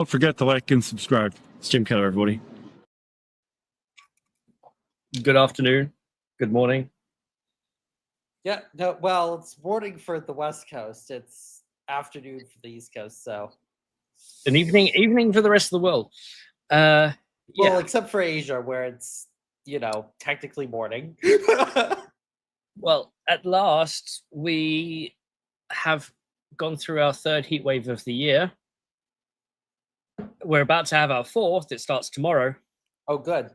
Don't forget to like and subscribe. It's Jim Keller, everybody. Good afternoon. Good morning. Yeah, no, well, it's morning for the West Coast. It's afternoon for the East Coast, so. An evening for the rest of the world. Well, Yeah. except for Asia, where it's, technically morning. Well, at last, we have gone through our third heat wave of the year. We're about to have our fourth. It starts tomorrow. Oh, good.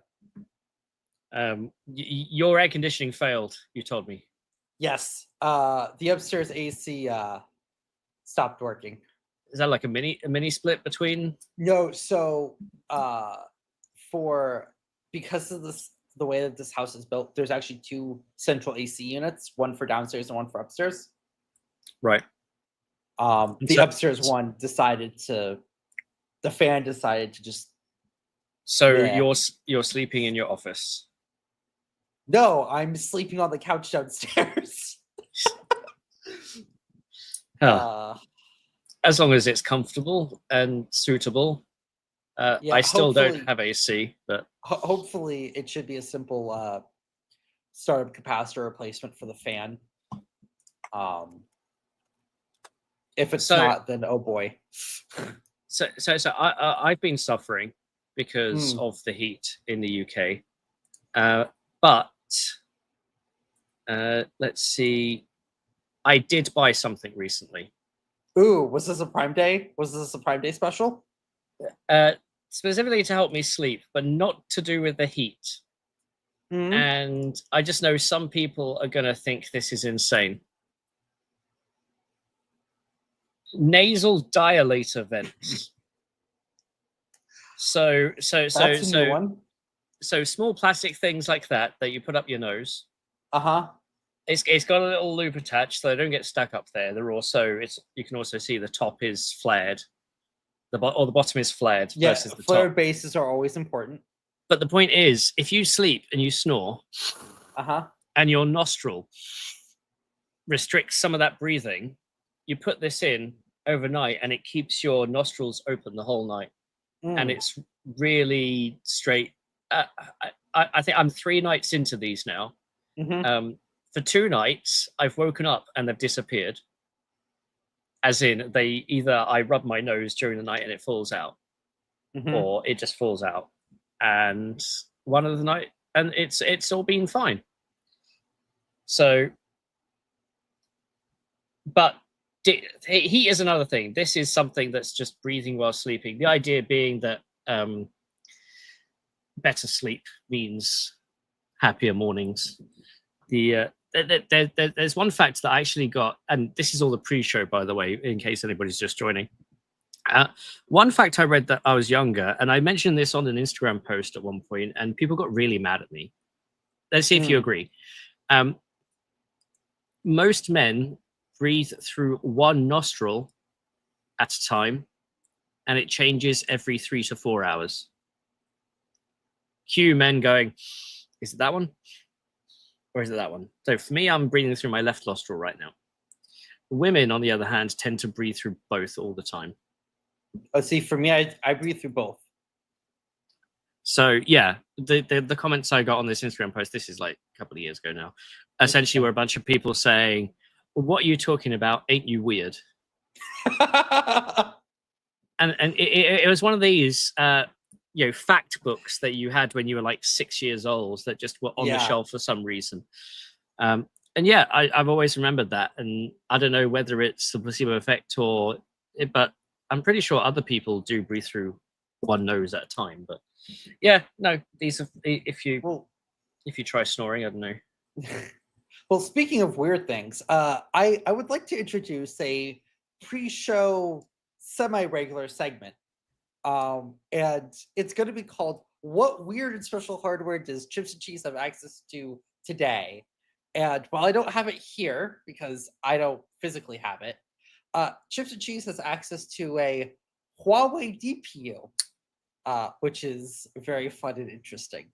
Your air conditioning failed, you told me. Yes. The upstairs AC stopped working. Is that like a mini split between? No, so because of the way that this house is built, there's actually two central AC units, one for downstairs and one for upstairs. Right. The upstairs one the fan decided to just. So you're sleeping in your office. No, I'm sleeping on the couch downstairs. As long as it's comfortable and suitable. I still don't have AC, but hopefully it should be a simple startup capacitor replacement for the fan. If it's not, then oh boy. So I've been suffering because of the heat in the UK, but let's see. I did buy something recently. Ooh, was this a Prime Day? Was this a Prime Day special? Specifically to help me sleep, but not to do with the heat. And I just know some people are going to think this is insane. Nasal dilator vents. So small plastic things like that you put up your nose. It's got a little loop attached, so they don't get stuck up there. They're also you can also see the top is flared. The bottom is flared versus the top. Flared bases are always important. But the point is, if you sleep and you snore, and your nostril restricts some of that breathing, you put this in overnight, and it keeps your nostrils open the whole night, and it's really straight. I think I'm 3 nights into these now. For 2 nights, I've woken up and they've disappeared. As in, I rub my nose during the night and it falls out, or it just falls out. And one of the night, and it's all been fine. So, but heat is another thing. This is something that's just breathing while sleeping. The idea being that better sleep means happier mornings. There's one fact that I actually got, and this is all the pre-show, by the way, in case anybody's just joining. One fact I read that I was younger, and I mentioned this on an Instagram post at one point, and people got really mad at me. Let's see if you agree. Most men breathe through one nostril at a time, and it changes every 3 to 4 hours. Cue men going, is it that one? Or is it that one? So for me, I'm breathing through my left nostril right now. Women, on the other hand, tend to breathe through both all the time. Oh, see, for me, I breathe through both. So yeah, the comments I got on this Instagram post, this is like a couple of years ago now, essentially were a bunch of people saying, what are you talking about? Ain't you weird? and it was one of these fact books that you had when you were like 6 years old that just were on the shelf for some reason. And yeah, I've always remembered that. And I don't know whether it's the placebo effect but I'm pretty sure other people do breathe through one nose at a time. But yeah, no, these are, if you try snoring, I don't know. Well, speaking of weird things, I would like to introduce a pre-show semi-regular segment. And it's going to be called What Weird and Special Hardware Does Chips and Cheese Have Access to Today? And while I don't have it here, because I don't physically have it, Chips and Cheese has access to a Huawei DPU, which is very fun and interesting.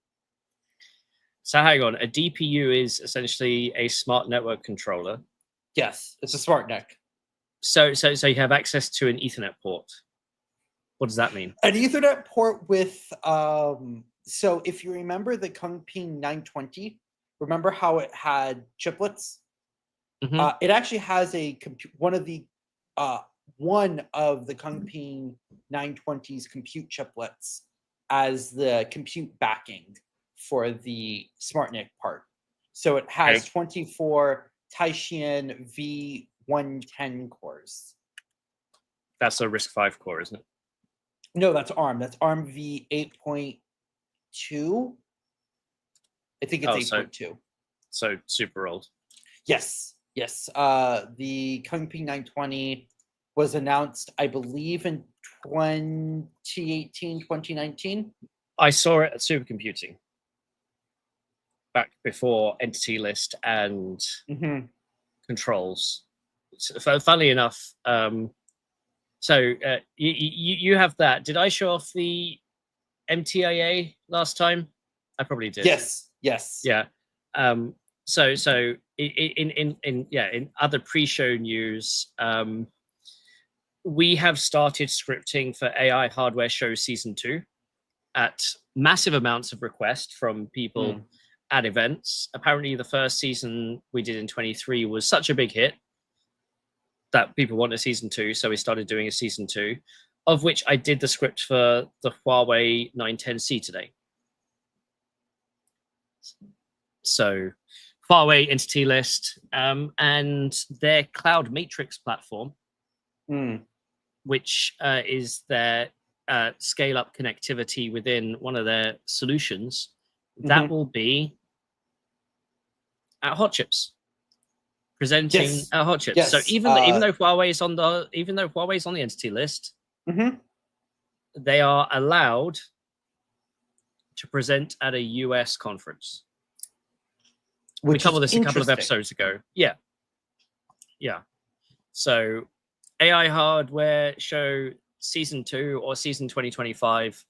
So hang on, a DPU is essentially a smart network controller. Yes, it's a smart NIC. So you have access to an Ethernet port. What does that mean? An Ethernet port with, so if you remember the Kungping 920, remember how it had chiplets? It actually has one of the Kungping 920's compute chiplets as the compute backing for the SmartNIC part. So it has 24 Taishan V110 cores. That's a RISC-V core, isn't it? No, that's ARM. That's ARM v8.2. I think it's 8.2. So super old. Yes. The Kungping 920 was announced, I believe, in 2018, 2019. I saw it at Supercomputing back before Entity List and controls. So, funnily enough, you have that. Did I show off the MTIA last time? I probably did. Yes. Yeah. So in other pre-show news, we have started scripting for AI Hardware Show Season 2 at massive amounts of request from people at events. Apparently, the first season we did in 23 was such a big hit that people want a Season 2, so we started doing a Season 2, of which I did the script for the Huawei 910C today. So Huawei Entity List and their Cloud Matrix platform, which is their scale-up connectivity within one of their solutions, that will be at Hot Chips, presenting at Hot Chips. So even though Huawei's on the Entity List, they are allowed to present at a US conference. We covered this a couple of episodes ago. Yeah. So AI Hardware Show Season 2 or Season 2025,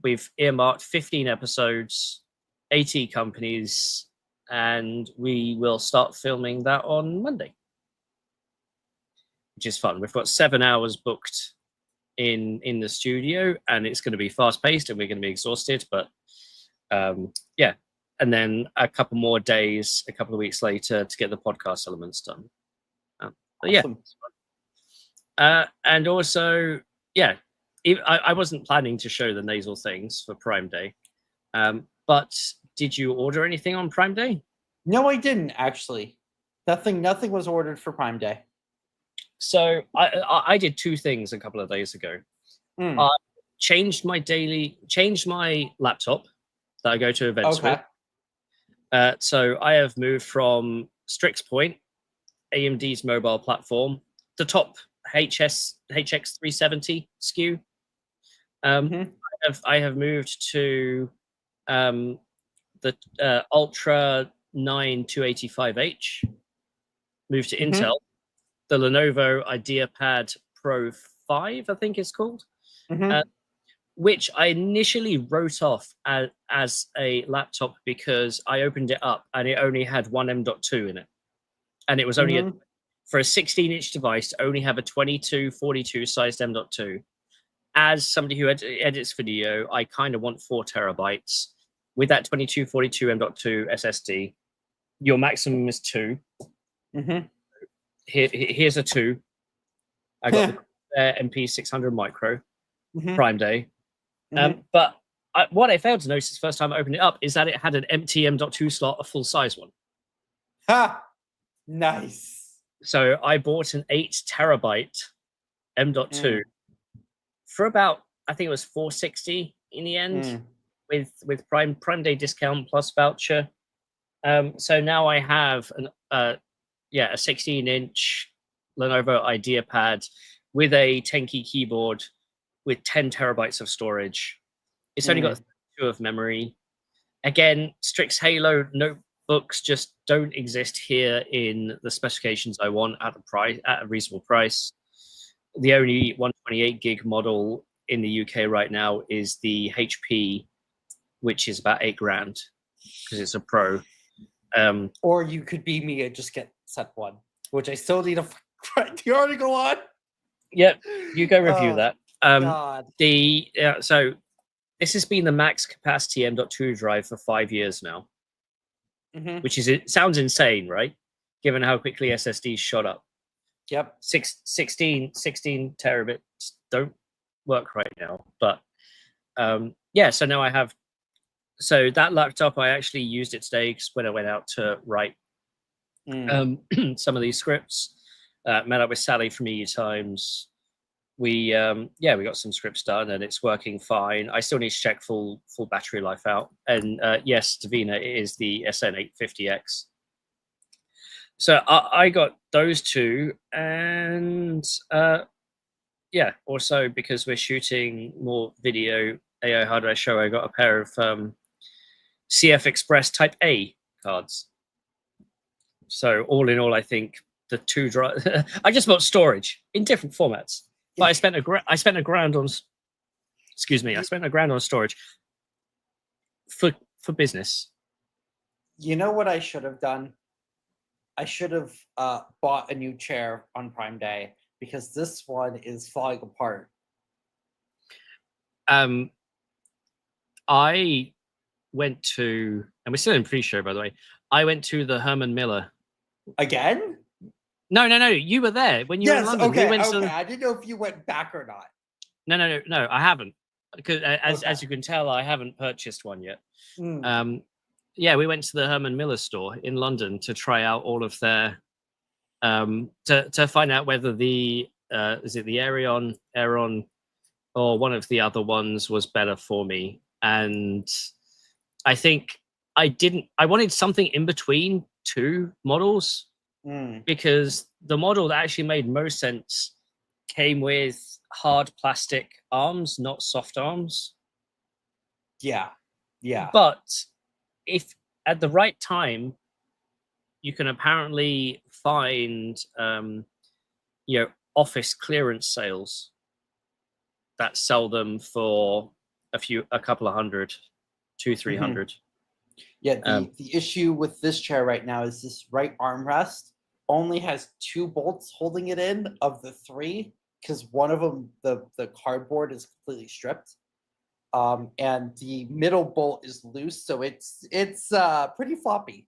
we've earmarked 15 episodes, 80 companies, and we will start filming that on Monday, which is fun. We've got 7 hours booked in the studio, and it's going to be fast-paced, and we're going to be exhausted, but yeah. And then a couple more days, a couple of weeks later, to get the podcast elements done. But yeah. And also, I wasn't planning to show the nasal things for Prime Day. But did you order anything on Prime Day? No, I didn't, actually. Nothing was ordered for Prime Day. So I did 2 things a couple of days ago. I changed my laptop that I go to events with. So I have moved from Strix Point, AMD's mobile platform, the top HX370 SKU. I have moved to the Ultra 9 285H, moved to Intel, the Lenovo IdeaPad Pro 5, I think it's called, which I initially wrote off as a laptop because I opened it up and it only had one M.2 in it. And it was only for a 16-inch device to only have a 2242 sized M.2. As somebody who edits video, I kind of want 4 terabytes. With that 2242 M.2 SSD, your maximum is 2. Here's a 2. I got the MP600 Micro, Prime Day. But what I failed to notice the first time I opened it up is that it had an empty M.2 slot, a full-size one. Ha! Nice. So I bought an 8 terabyte M.2 for about, I think it was $460 in the end, with Prime Day discount plus voucher. So now I have a 16-inch Lenovo IdeaPad with a 10-key keyboard with 10 terabytes of storage. It's only got 2 of memory. Again, Strix Halo notebooks just don't exist here in the specifications I want at a reasonable price. The only 128 gig model in the UK right now is the HP, which is about $8,000 because it's a Pro. Or you could be me and just get set 1, which I still need to write the article on. Yep, you go review that. God. So this has been the max capacity M.2 drive for 5 years now, which is, it sounds insane, right? Given how quickly SSDs shot up. Yep. 16 terabits don't work right now, but yeah. So now I have. So that laptop, I actually used it today when I went out to write some of these scripts. Met up with Sally from EU Times. We got some scripts done and it's working fine. I still need to check full battery life out. And yes, Davina, it is the SN850X. So I got those two, and yeah, also because we're shooting more video AI hardware show, I got a pair of CF Express Type A cards. So all in all, I think the two drive. I just bought storage in different formats, but I spent a grand on. Excuse me, I spent a grand on storage for business. You know what I should have done? I should have bought a new chair on Prime Day, because this one is falling apart. I went to, and we're still in pre-show, by the way. I went to the Herman Miller. Again? No. You were there when you were in London. Okay, we okay. I didn't know if you went back or not. No, I haven't. Because as you can tell, I haven't purchased one yet. Yeah, we went to the Herman Miller store in London to try out all of their to find out whether the is it the Aeron or one of the other ones was better for me. And I think I wanted something in between two models, because the model that actually made most sense came with hard plastic arms, not soft arms. Yeah. But if at the right time, you can apparently find office clearance sales that sell them for a couple of hundred, 200-300. Yeah, the issue with this chair right now is this right armrest only has 2 bolts holding it in of the 3, because one of them, the cardboard, is completely stripped, and the middle bolt is loose, so it's pretty floppy.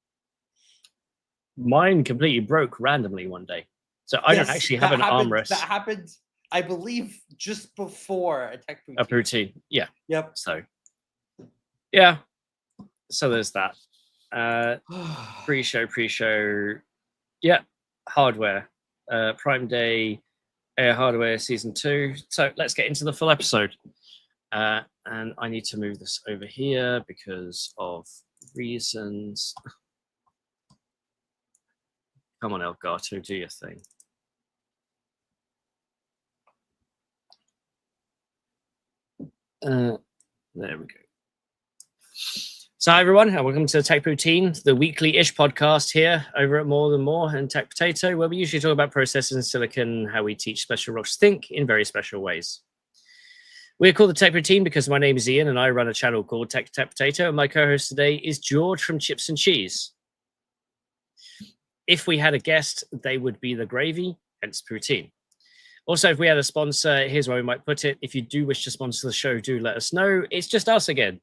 Mine completely broke randomly one day, so I don't actually have an armrest. That happened, I believe, just before a tech Poutine. A Poutine, yeah. Yep. So, yeah. So there's that. Pre-show. Yeah, hardware. Prime Day, Air Hardware Season 2. So let's get into the full episode. And I need to move this over here because of reasons. Come on, Elgato, do your thing. There we go. So hi everyone, and welcome to Tech Poutine, the weekly-ish podcast here over at More Than More and Tech Potato, where we usually talk about processors in silicon, how we teach special rocks to think in very special ways. We're called the Tech Poutine because my name is Ian and I run a channel called Tech Potato, and my co-host today is George from Chips and Cheese. If we had a guest, they would be the gravy, hence Poutine. Also, if we had a sponsor, here's where we might put it. If you do wish to sponsor the show, do let us know. It's just us again.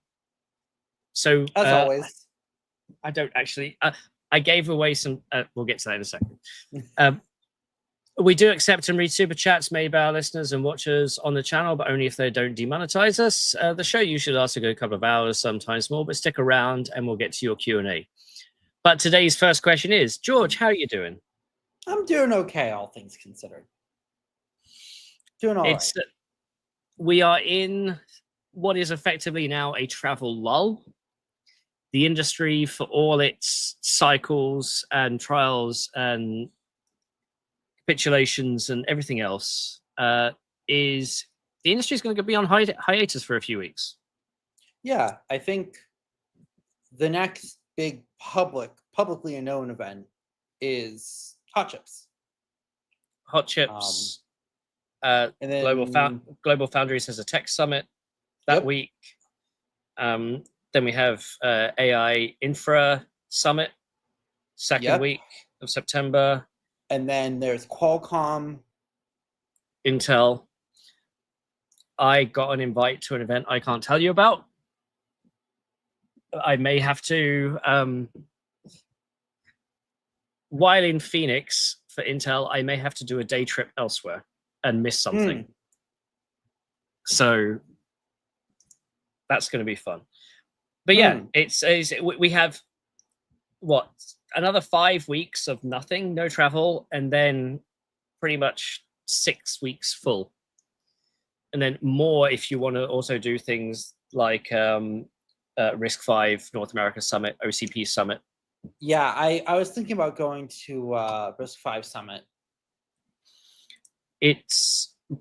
So as always, I don't actually. I gave away some. We'll get to that in a second. We do accept and read super chats made by our listeners and watchers on the channel, but only if they don't demonetize us. The show usually lasts a good couple of hours, sometimes more. But stick around, and we'll get to your Q&A. But today's first question is, George, how are you doing? I'm doing okay, all things considered. Doing all right. We are in what is effectively now a travel lull. The industry, for all its cycles and trials and capitulations and everything else, is the industry is going to be on hiatus for a few weeks. Yeah, I think the next big publicly known event is Hot Chips. Hot Chips. And then GlobalFoundries has a tech summit that week. Then we have AI Infra Summit, second week of September. And then there's Qualcomm. Intel. I got an invite to an event I can't tell you about. I may have to, while in Phoenix for Intel, I may have to do a day trip elsewhere and miss something. So that's going to be fun. But yeah, we have what, another 5 weeks of nothing, no travel, and then pretty much 6 weeks full. And then more if you want to also do things like RISC-V North America Summit, OCP Summit. Yeah, I was thinking about going to RISC-V Summit.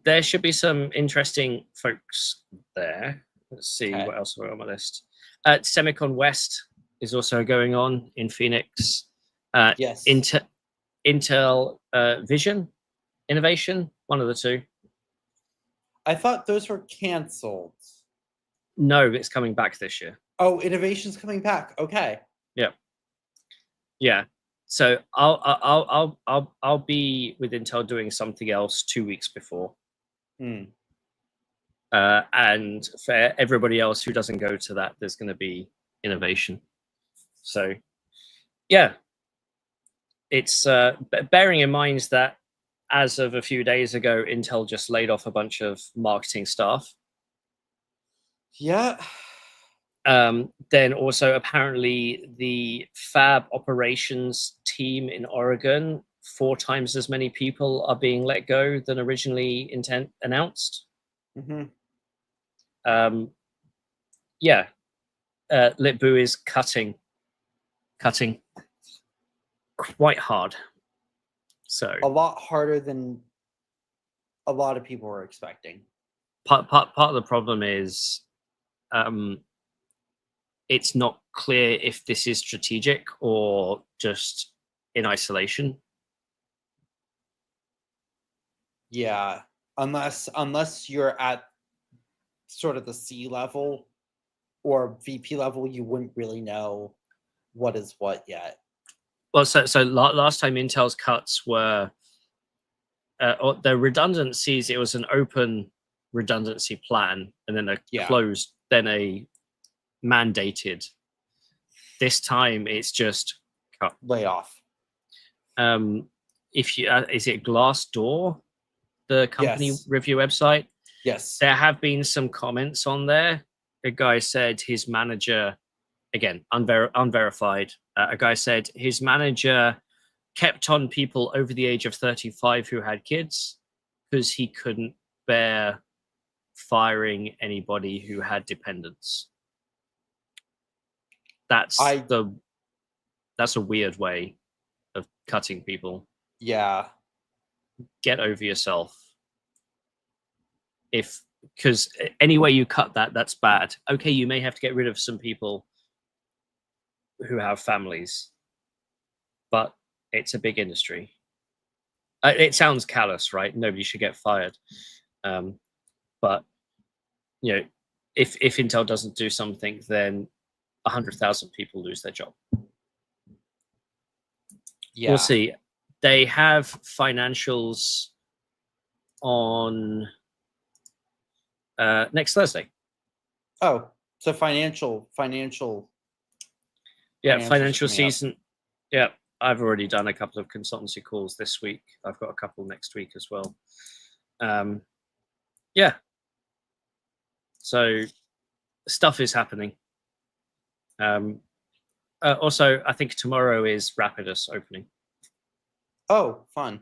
There should be some interesting folks there. Let's see what else are on my list. Semicon West is also going on in Phoenix. Yes. Intel Vision Innovation, one of the two. I thought those were canceled. No, it's coming back this year. Oh, Innovation's coming back. Okay. Yeah. Yeah. So I'll be with Intel doing something else 2 weeks before. And for everybody else who doesn't go to that, there's going to be Innovation. So yeah, it's bearing in mind that as of a few days ago, Intel just laid off a bunch of marketing staff. Yeah. Then also apparently the fab operations team in Oregon, 4 times as many people are being let go than originally announced. Yeah, Litbu is cutting quite hard. So a lot harder than a lot of people were expecting. Part of the problem is it's not clear if this is strategic or just in isolation. Yeah, unless you're at sort of the C level or VP level, you wouldn't really know what is what yet. Well, so last time Intel's cuts were the redundancies. It was an open redundancy plan, and then a closed, then a mandated. This time it's just cut. Layoff. If you is it Glassdoor, the company review website? Yes. There have been some comments on there. A guy said his manager, again unverified. A guy said his manager kept on people over the age of 35 who had kids because he couldn't bear firing anybody who had dependents. That's a weird way of cutting people. Yeah. Get over yourself. Because any way you cut that, that's bad. Okay, you may have to get rid of some people who have families, but it's a big industry. It sounds callous, right? Nobody should get fired. But you know, if Intel doesn't do something, then 100,000 people lose their job. Yeah. We'll see. They have financials on next Thursday. Oh, so financial. Yeah, financial season. Yeah, I've already done a couple of consultancy calls this week. I've got a couple next week as well. Yeah. So stuff is happening. Also, I think tomorrow is Rapidus opening. Oh, fun.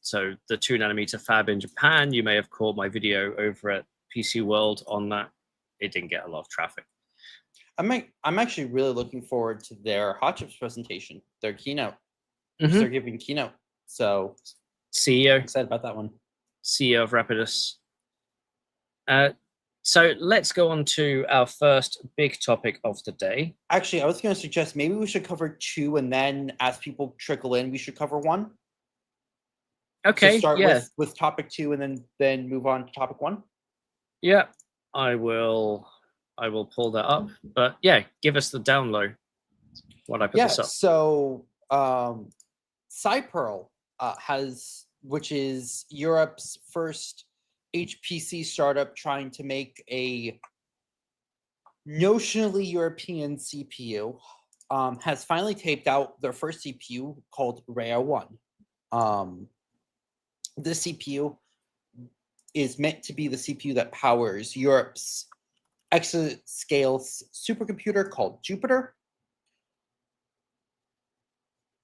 So the 2nm fab in Japan, you may have caught my video over at PC World on that. It didn't get a lot of traffic. I'm actually really looking forward to their Hot Chips presentation, their keynote. They're giving keynote. So CEO. Excited about that one. CEO of Rapidus. So let's go on to our first big topic of the day. Actually, I was going to suggest maybe we should cover 2, and then as people trickle in, we should cover 1. Okay. So start with topic 2, and then move on to topic 1. Yeah, I will pull that up. But yeah, give us the down low when I put this up. So SiPearl which is Europe's first HPC startup trying to make a notionally European CPU, has finally taped out their first CPU called Rhea 1. This CPU is meant to be the CPU that powers Europe's exascale supercomputer called Jupiter.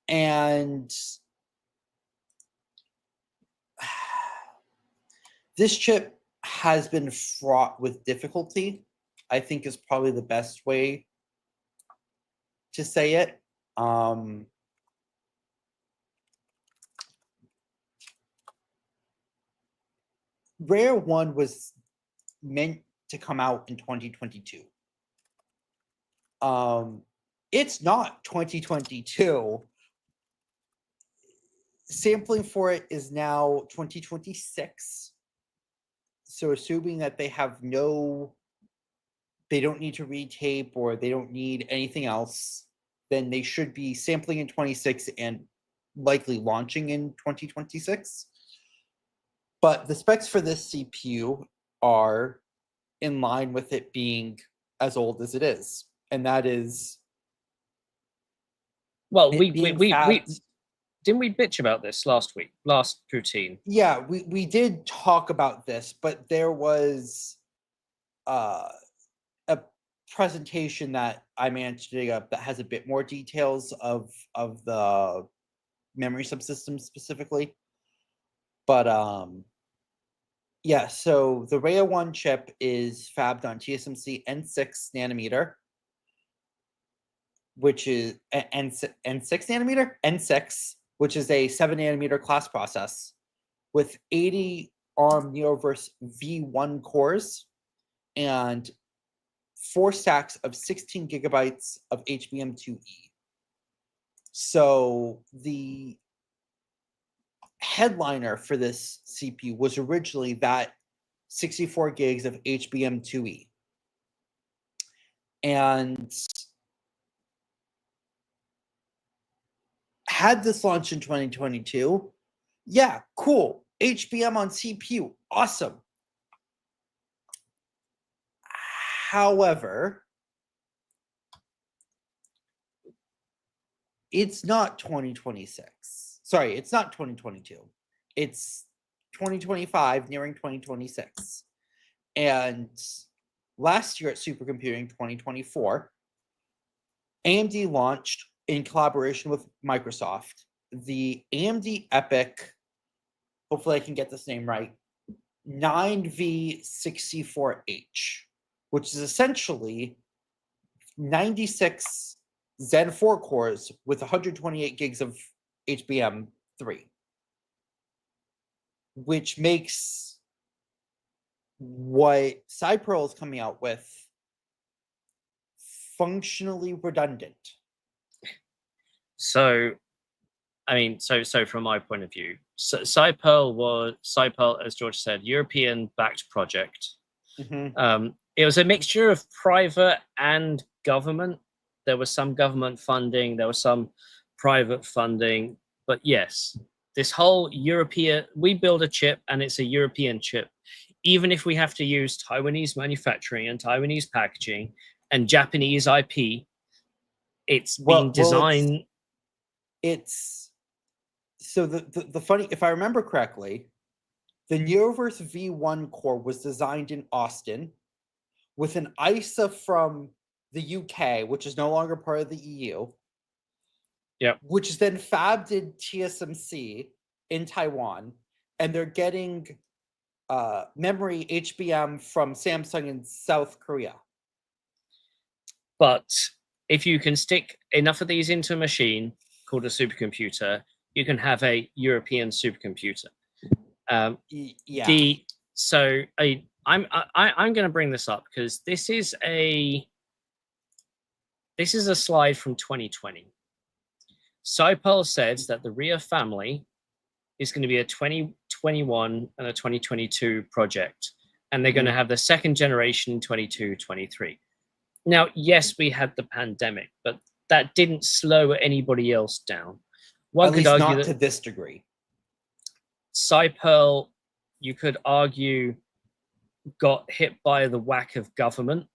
And this chip has been fraught with difficulty, I think is probably the best way to say it. Rhea 1 was meant to come out in 2022. It's not 2022. Sampling for it is now 2026. So assuming that they don't need to retape or they don't need anything else, then they should be sampling in 26 and likely launching in 2026. But the specs for this CPU are in line with it being as old as it is. And that is... Well, we didn't we bitch about this last Poutine? Yeah, we did talk about this, but there was a presentation that I managed to dig up that has a bit more details of the memory subsystem specifically. But yeah, so the Rhea 1 chip is fabbed on TSMC N6 nanometer, which is N6 nanometer? N6, which is a 7 nanometer class process with 80 ARM Neoverse V1 cores and 4 stacks of 16 gigabytes of HBM2E. So the headliner for this CPU was originally that 64 gigs of HBM2E. And had this launched in 2022, yeah, cool. HBM on CPU, awesome. However, it's not 2026. Sorry, it's not 2022. It's 2025, nearing 2026. And last year at Supercomputing 2024, AMD launched, in collaboration with Microsoft, the AMD EPYC, hopefully I can get this name right, 9V64H, which is essentially 96 Zen 4 cores with 128 gigs of HBM3, which makes what SiPearl is coming out with functionally redundant. So, I mean, so from my point of view, SiPearl, as George said, European-backed project. Mm-hmm. It was a mixture of private and government. There was some government funding, there was some private funding, but yes, this whole European, we build a chip and it's a European chip. Even if we have to use Taiwanese manufacturing and Taiwanese packaging and Japanese IP, it's being designed. It's so the funny, if I remember correctly, the Neoverse V1 core was designed in Austin with an ISA from the UK, which is no longer part of the EU. Yeah. Which is then fabbed in TSMC in Taiwan, and they're getting memory HBM from Samsung in South Korea. But if you can stick enough of these into a machine called a supercomputer, you can have a European supercomputer. Yeah. I'm going to bring this up because this is a slide from 2020. SiPearl says that the Rhea family is going to be a 2021 and a 2022 project, and they're going to have the second generation in 22, 23. Now, yes, we had the pandemic, but that didn't slow anybody else down. One At could least argue not that to this degree. SiPearl you could argue got hit by the whack of government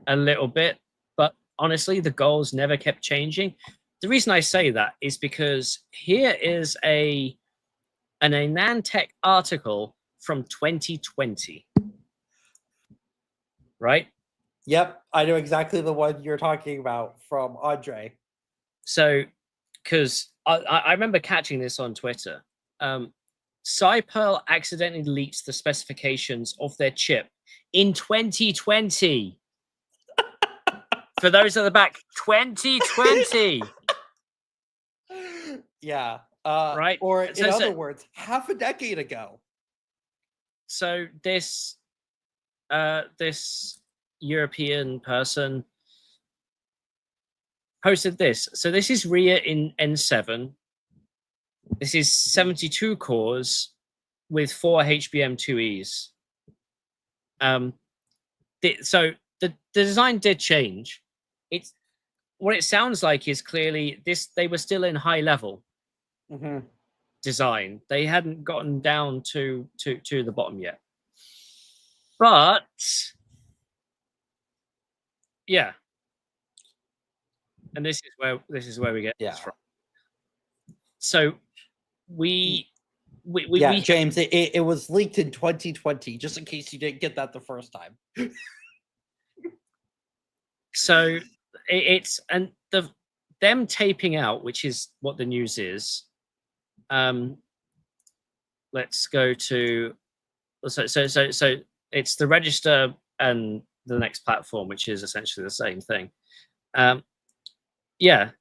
a little bit, but honestly, the goals never kept changing. The reason I say that is because here is an AnandTech article from 2020, right? Yep, I know exactly the one you're talking about from Andre. So, because I remember catching this on Twitter. SiPearl accidentally leaked the specifications of their chip in 2020. For those at the back, 2020. Yeah. Right. Or in other words, half a decade ago. So this European person posted this. So this is RIA in N7. This is 72 cores with 4 HBM2Es. So the design did change. It's what it sounds like is clearly they were still in high level design. They hadn't gotten down to the bottom yet. But yeah. And this is where we get this from. So we James, it was leaked in 2020, just in case you didn't get that the first time. So it's them taping out, which is what the news is. Let's go to so it's the register and the next platform, which is essentially the same thing. Yeah,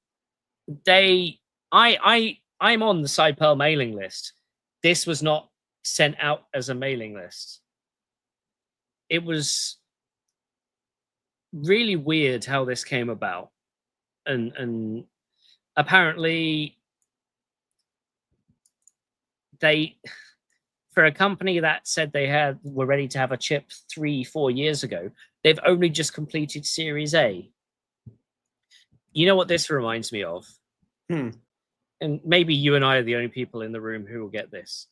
I'm on the SiPearl mailing list. This was not sent out as a mailing list. It was really weird how this came about, and apparently for a company that said they were ready to have a chip 3-4 years ago, they've only just completed Series A. You know what this reminds me of? And maybe you and I are the only people in the room who will get this.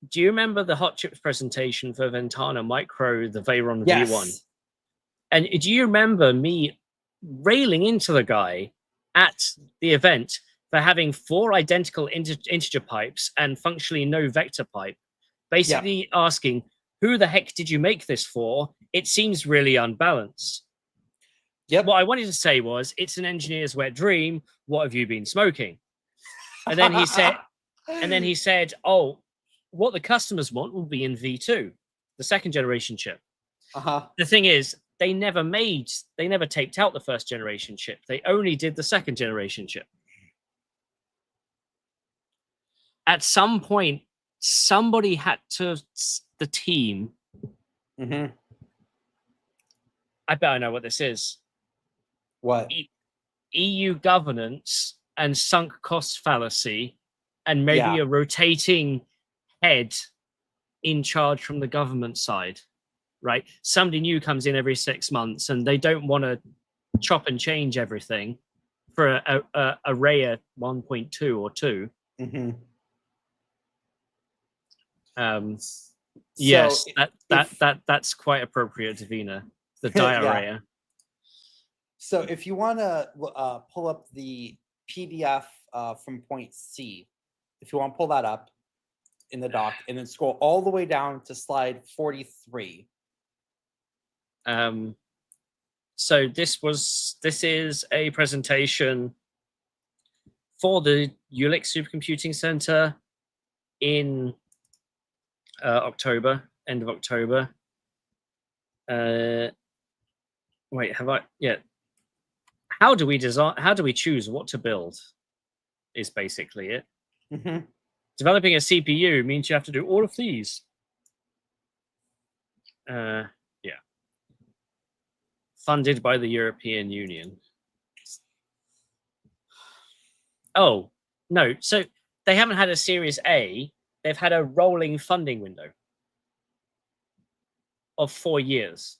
Do you remember the Hot Chips presentation for Ventana Micro, the Veyron V1? And do you remember me railing into the guy at the event for having 4 identical integer pipes and functionally no vector pipe, basically asking, who the heck did you make this for? It seems really unbalanced. What I wanted to say was, it's an engineer's wet dream. What have you been smoking? And then he said, oh, what the customers want will be in V2, the second generation chip. The thing is, they never taped out the first generation chip. They only did the second generation chip. At some point, somebody had to, the team. I bet I know what this is. What? EU governance and sunk cost fallacy, and maybe a rotating head in charge from the government side, right? Somebody new comes in every 6 months and they don't want to chop and change everything for a RAIA 1.2 or 2. Yes, that's quite appropriate, Davina. The diarrhea. So if you want to pull up the PDF from point C, if you want to pull that up in the doc and then scroll all the way down to slide 43. So this is a presentation for the Jülich Supercomputing Center in October, end of October. Wait, have I? Yeah. How do we design? How do we choose what to build? Is basically it. Developing a CPU means you have to do all of these. Yeah. Funded by the European Union. Oh, no. So they haven't had a Series A. They've had a rolling funding window of 4 years.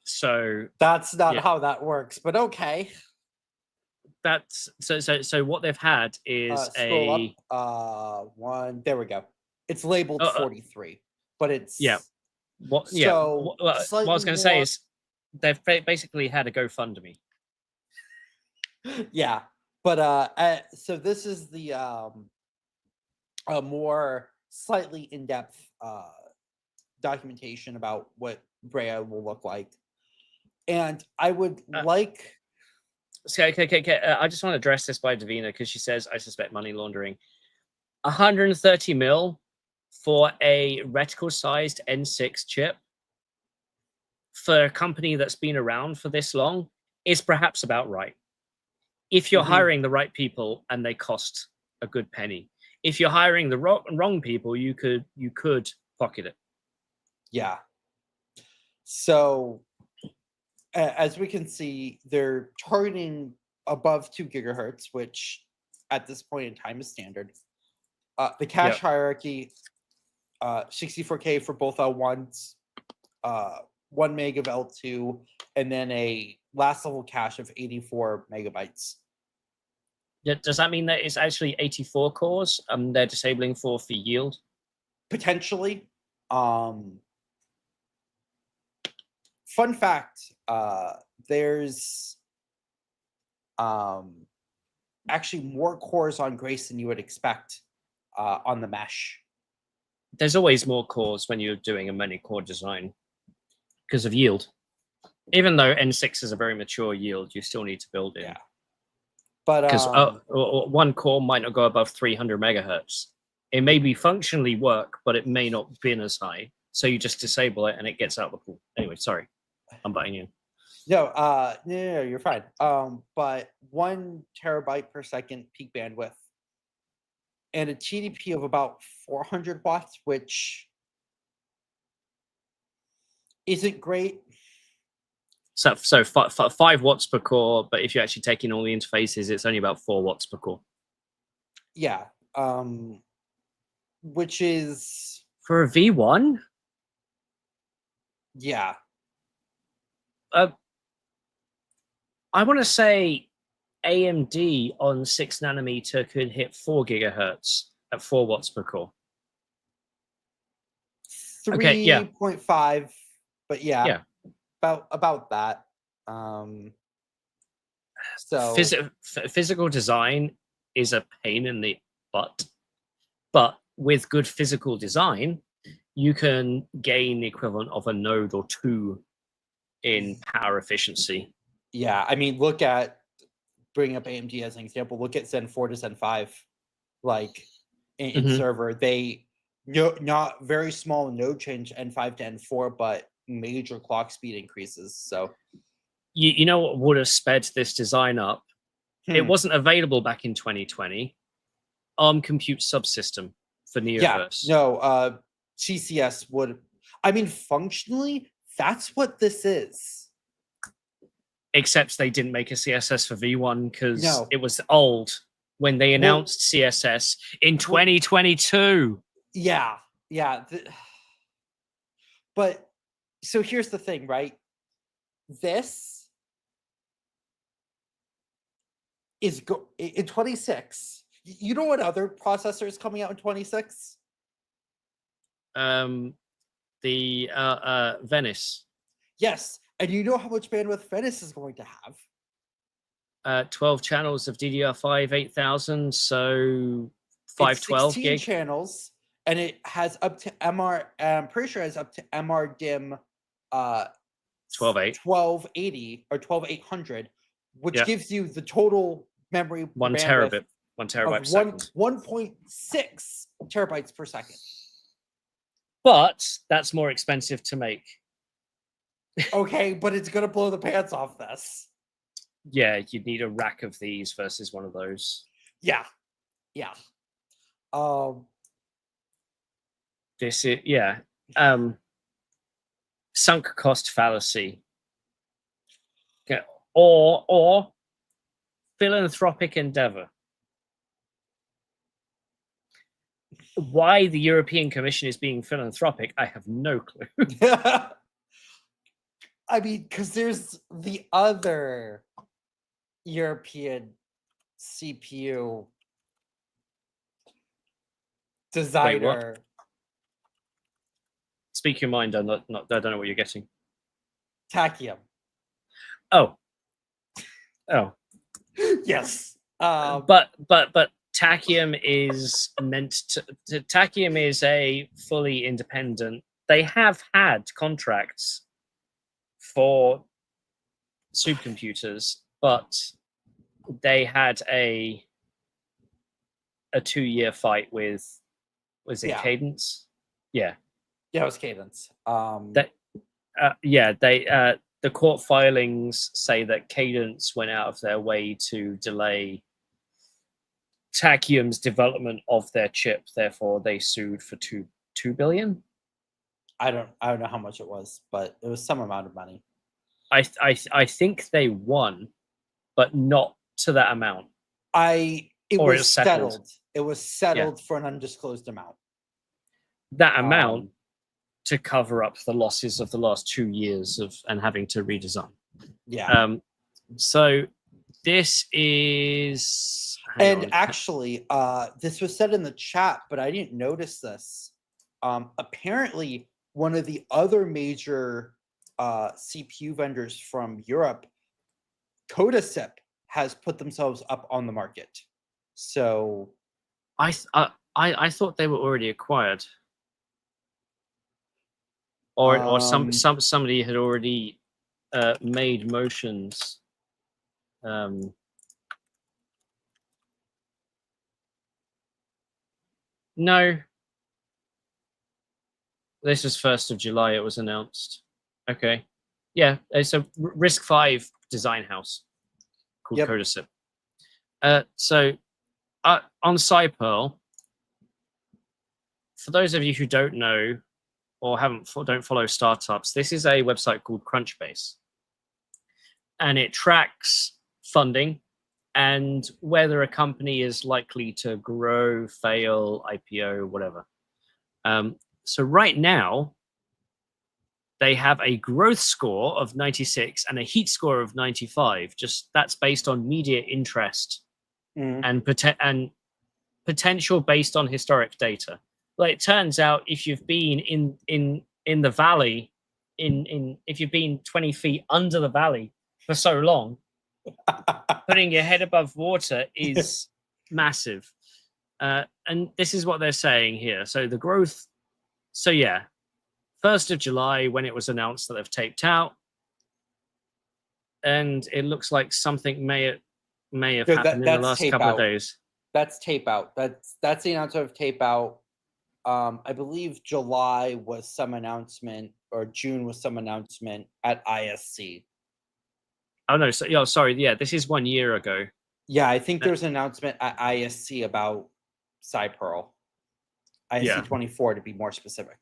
So that's not how that works, but okay. that's so what they've had is scroll up. One. There we go. It's labeled 43, but it's What? so Yeah. What I was going to say is they've basically had a GoFundMe. Yeah, but so this is the a more slightly in-depth documentation about what Brea will look like, and I would like. Okay. I just want to address this by Davina because she says I suspect money laundering. 130 mil for a reticle-sized N6 chip for a company that's been around for this long is perhaps about right. If you're hiring the right people and they cost a good penny. If you're hiring the wrong people, you could pocket it. Yeah. So as we can see, they're targeting above 2 gigahertz, which at this point in time is standard. The cache hierarchy, 64K for both L1s, 1 meg of L2, and then a last level cache of 84 megabytes. Does that mean that it's actually 84 cores? They're disabling for yield? Potentially. Fun fact, there's actually more cores on Grace than you would expect on the mesh. There's always more cores when you're doing a many core design because of yield. Even though N6 is a very mature yield, you still need to build it. Yeah. But because one core might not go above 300 megahertz. It may be functionally work, but it may not bin as high. So you just disable it and it gets out of the pool. Anyway, sorry, I'm butting in. No, you're fine. But 1 terabyte per second peak bandwidth and a TDP of about 400 watts, which isn't great. So 5 watts per core, but if you're actually taking all the interfaces, it's only about 4 watts per core. Yeah, which is for a V1. Yeah. I want to say AMD on 6 nanometer could hit 4 gigahertz at 4 watts per core. 3.5, but yeah. About that. So physical design is a pain in the butt, but with good physical design, you can gain the equivalent of a node or 2 in power efficiency. Yeah, I mean, bring up AMD as an example. Look at Zen 4 to Zen 5, like in server. They not very small node change N5 to N4, but major clock speed increases. So you know what would have sped this design up? It wasn't available back in 2020. ARM Compute Subsystem for Neoverse. Yeah, no, CCS would. I mean, functionally, that's what this is. Except they didn't make a CSS for V1 because it was old when they announced CSS in 2022. Yeah. But so here's the thing, right? This is in 26. You know what other processor is coming out in 26? The Venice. Yes. And you know how much bandwidth Venice is going to have? 12 channels of DDR5 8000, so 512 16 gig channels, and it has up to I'm pretty sure it has up to MRDIMM 1280 or 12800, which gives you the total memory 1 terabit, 1 terabyte per second. 1.6 terabytes per second. But that's more expensive to make. Okay, but it's gonna blow the pants off this. Yeah, you'd need a rack of these versus one of those. Yeah. This is sunk cost fallacy. Okay. Or philanthropic endeavor. Why the European Commission is being philanthropic, I have no clue. I mean, because there's the other European CPU designer. Speak your mind. I don't know what you're getting. Tachyon. Oh. Yes. But Tachyon is meant to. Tachyon is a fully independent. They have had contracts for supercomputers, but they had a 2-year fight with, was it Cadence? Yeah. Yeah, it was Cadence. The court filings say that Cadence went out of their way to delay Tachyon's development of their chip. Therefore, they sued for $2 billion. I don't know how much it was, but it was some amount of money. I think they won, but not to that amount. It was settled. It was settled for an undisclosed amount. That amount to cover up the losses of the last 2 years and having to redesign. Yeah. So this is, actually, this was said in the chat, but I didn't notice this. Apparently, one of the other major CPU vendors from Europe, Codasip, has put themselves up on the market. So, I thought they were already acquired. Or somebody had already made motions. No. This was 1st of July. It was announced. Okay. Yeah. It's a RISC-V design house called Codasip. So on SiPearl, for those of you who don't know or don't follow startups, this is a website called Crunchbase, and it tracks funding and whether a company is likely to grow, fail, IPO, whatever. So right now, they have a growth score of 96 and a heat score of 95. Just that's based on media interest and potential based on historic data. Well, it turns out if you've been in the valley, if you've been 20 feet under the valley for so long, putting your head above water is massive. And this is what they're saying here. So the growth. So yeah, 1st of July when it was announced that they've taped out, and it looks like something may have happened in the last couple of days. That's tape out. That's the announcement of tape out. I believe July was some announcement, or June was some announcement at ISC. Oh no! So yeah, sorry. Yeah, this is 1 year ago. Yeah, I think there's an announcement at ISC about SiPearl. ISC 24 to be more specific.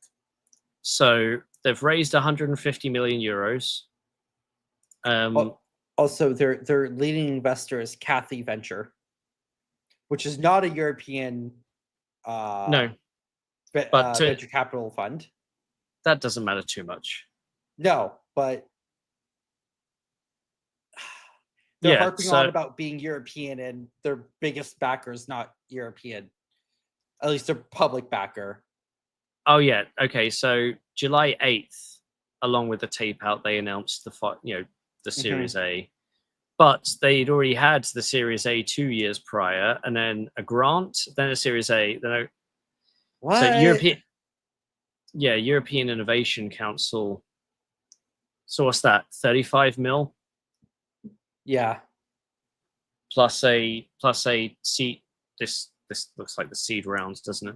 So they've raised 150 million euros. Also, their leading investor is Cathay Venture, which is not a European venture capital fund. That doesn't matter too much. No, but they're harping on about being European, and their biggest backer is not European. At least their public backer. Oh yeah. Okay. So July 8th, along with the tape out, they announced the Series A, but they'd already had the Series A 2 years prior, and then a grant, then a Series A. Then what? So European Innovation Council. So what's that? 35 mil. Yeah. Plus a seed. This looks like the seed rounds, doesn't it?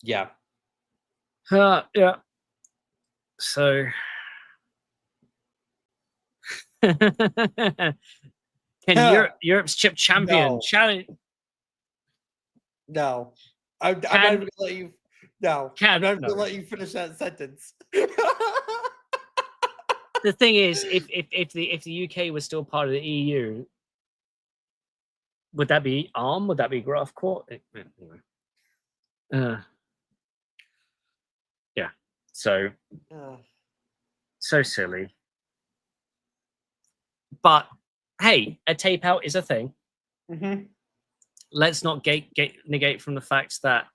Yeah. Yeah. So can Europe's chip champion challenge? No. I'm not even gonna let you. No. I'm not gonna let you finish that sentence. The thing is, if the UK was still part of the EU, would that be ARM? Would that be GlobalFoundries? Anyway. Yeah. So silly. But hey, a tape out is a thing. let's not negate from the fact that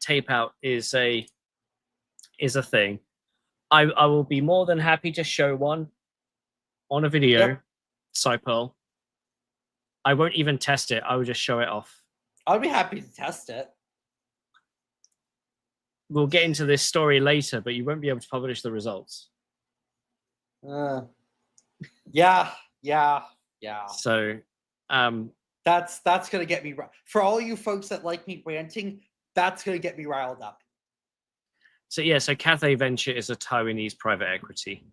tape out is a thing. I will be more than happy to show one on a video, SiPearl. I won't even test it. I will just show it off. I'll be happy to test it. We'll get into this story later, but you won't be able to publish the results. Yeah. So, that's gonna get me for all you folks that like me ranting. That's gonna get me riled up. So yeah, so Cathay Venture is a Taiwanese private equity.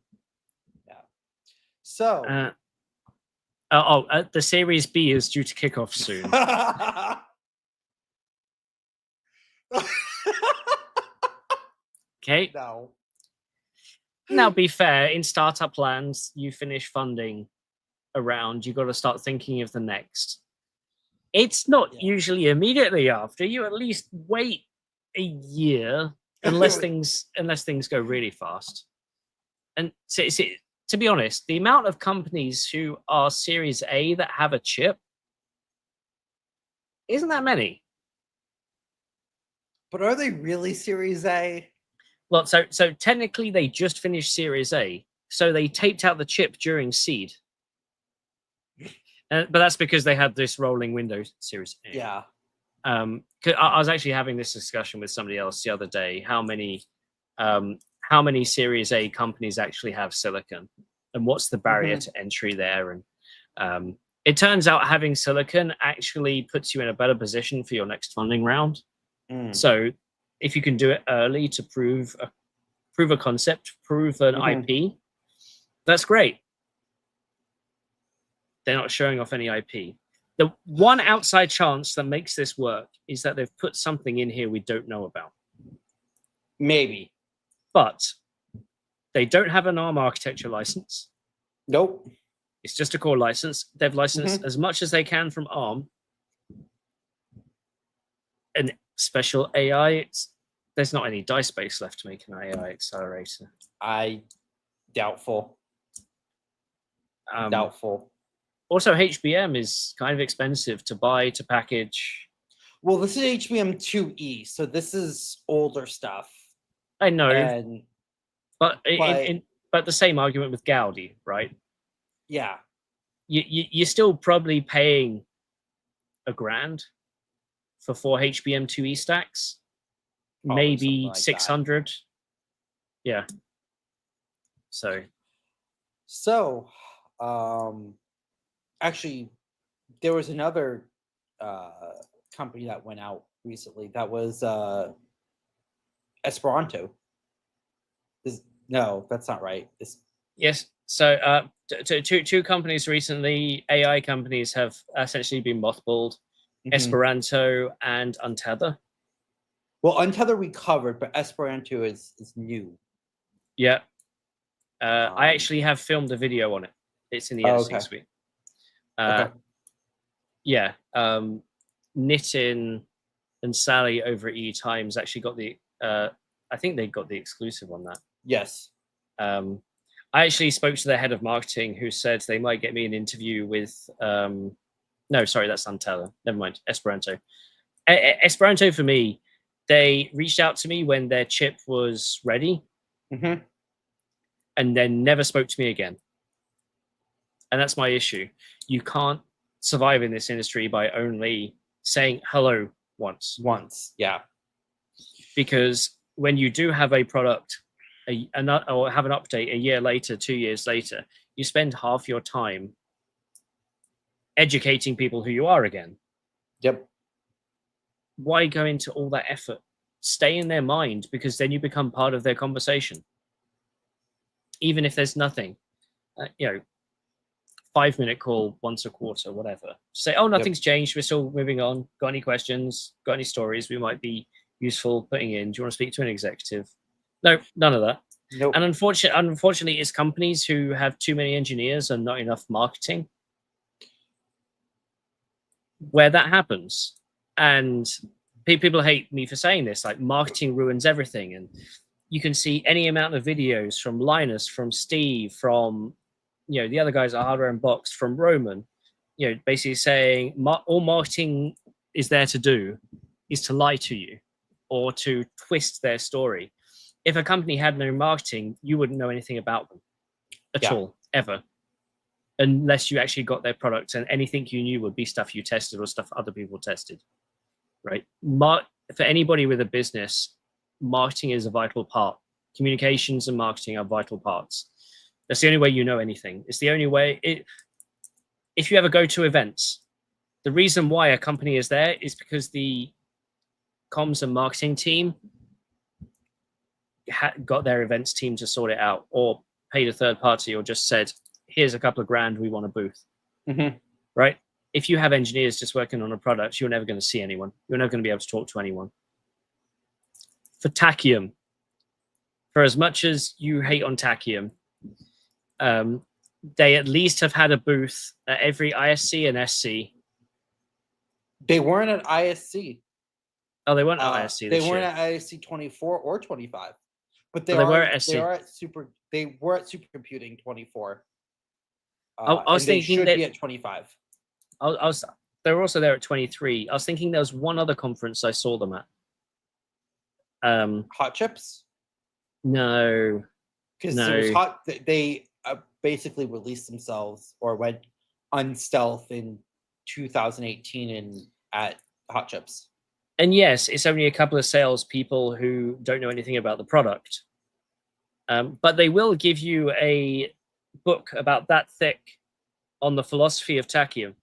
Yeah. So. The Series B is due to kick off soon. Okay. No. Now, be fair, in startup lands, you finish funding a round, you got to start thinking of the next. It's not usually immediately after. You at least wait a year, unless things go really fast. And to be honest, the amount of companies who are Series A that have a chip isn't that many. But are they really Series A? Well, so technically they just finished Series A, so they taped out the chip during seed. But that's because they had this rolling window Series A. Yeah. I was actually having this discussion with somebody else the other day. How many Series A companies actually have silicon, and what's the barrier to entry there? And it turns out having silicon actually puts you in a better position for your next funding round. So if you can do it early to prove a concept, prove an IP, that's great. They're not showing off any IP. The one outside chance that makes this work is that they've put something in here we don't know about. Maybe. But they don't have an ARM architecture license. Nope. It's just a core license. They've licensed as much as they can from ARM. And special AI, there's not any die space left to make an AI accelerator. Doubtful. Also, HBM is kind of expensive to buy, to package. Well, this is HBM 2E, so this is older stuff. I know, but the same argument with Gaudi, right? Yeah, you're still probably paying $1,000 for 4 HBM 2E stacks, probably maybe like 600. Yeah. So, actually, there was another company that went out recently. That was Esperanto. No, that's not right. Yes. So two companies recently, AI companies, have essentially been mothballed. Esperanto and Untether. Well, Untether we covered, but Esperanto is new. Yeah. I actually have filmed a video on it. It's in the editing suite. Yeah. Nitin and Sally over at E-Times actually got the I think they got the exclusive on that. Yes. I actually spoke to their head of marketing, who said they might get me an interview with no, sorry, that's Untether. Never mind. Esperanto. Esperanto, for me, they reached out to me when their chip was ready, and then never spoke to me again. And that's my issue. You can't survive in this industry by only saying hello once. Yeah. Because when you do have a product, or have an update a year later, 2 years later, you spend half your time educating people who you are again. Yep. Why go into all that effort? Stay in their mind, because then you become part of their conversation. Even if there's nothing, 5-minute call once a quarter, whatever. Say, oh, nothing's changed. We're still moving on. Got any questions? Got any stories we might be useful putting in? Do you want to speak to an executive? No, none of that. Nope. And unfortunately, it's companies who have too many engineers and not enough marketing where that happens. And people hate me for saying this, like, marketing ruins everything. And you can see any amount of videos from Linus, from Steve, from the other guys at Hardware and Box, from Roman, basically saying all marketing is there to do is to lie to you or to twist their story. If a company had no marketing, you wouldn't know anything about them at all, ever, unless you actually got their product, and anything you knew would be stuff you tested or stuff other people tested, right? For anybody with a business, marketing is a vital part. Communications and marketing are vital parts. That's the only way you know anything. It's the only way. If you ever go to events, the reason why a company is there is because the comms and marketing team got their events team to sort it out, or paid a third party, or just said, here's a couple of grand, we want a booth. Right? If you have engineers just working on a product, you're never going to see anyone. You're never going to be able to talk to anyone. For Tachyon, for as much as you hate on Tachyon, they at least have had a booth at every ISC and SC. They weren't at ISC. Oh, they weren't at ISC. They weren't at ISC 24 or 25, but they were at SC. They were at Supercomputing 24. I was thinking they should be at 25. They were also there at 23. I was thinking there was one other conference I saw them at. Hot Chips? No, because it was hot. They basically released themselves or went unstealth in 2018 at Hot Chips. And yes, it's only a couple of salespeople who don't know anything about the product. But they will give you a book about that thick on the philosophy of Tachyon.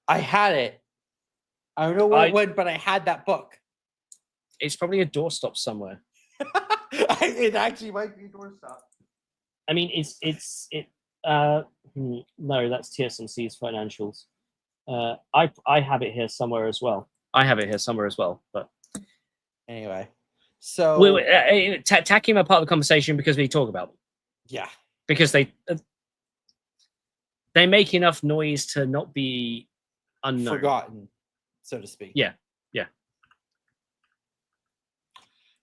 I had it. I don't know where it went, but I had that book. It's probably a doorstop somewhere. It actually might be a doorstop. I mean, no, that's TSMC's financials. I have it here somewhere as well. But anyway, so Tachyon are part of the conversation because we talk about them. Yeah, because they make enough noise to not be unknown, forgotten, so to speak. Yeah.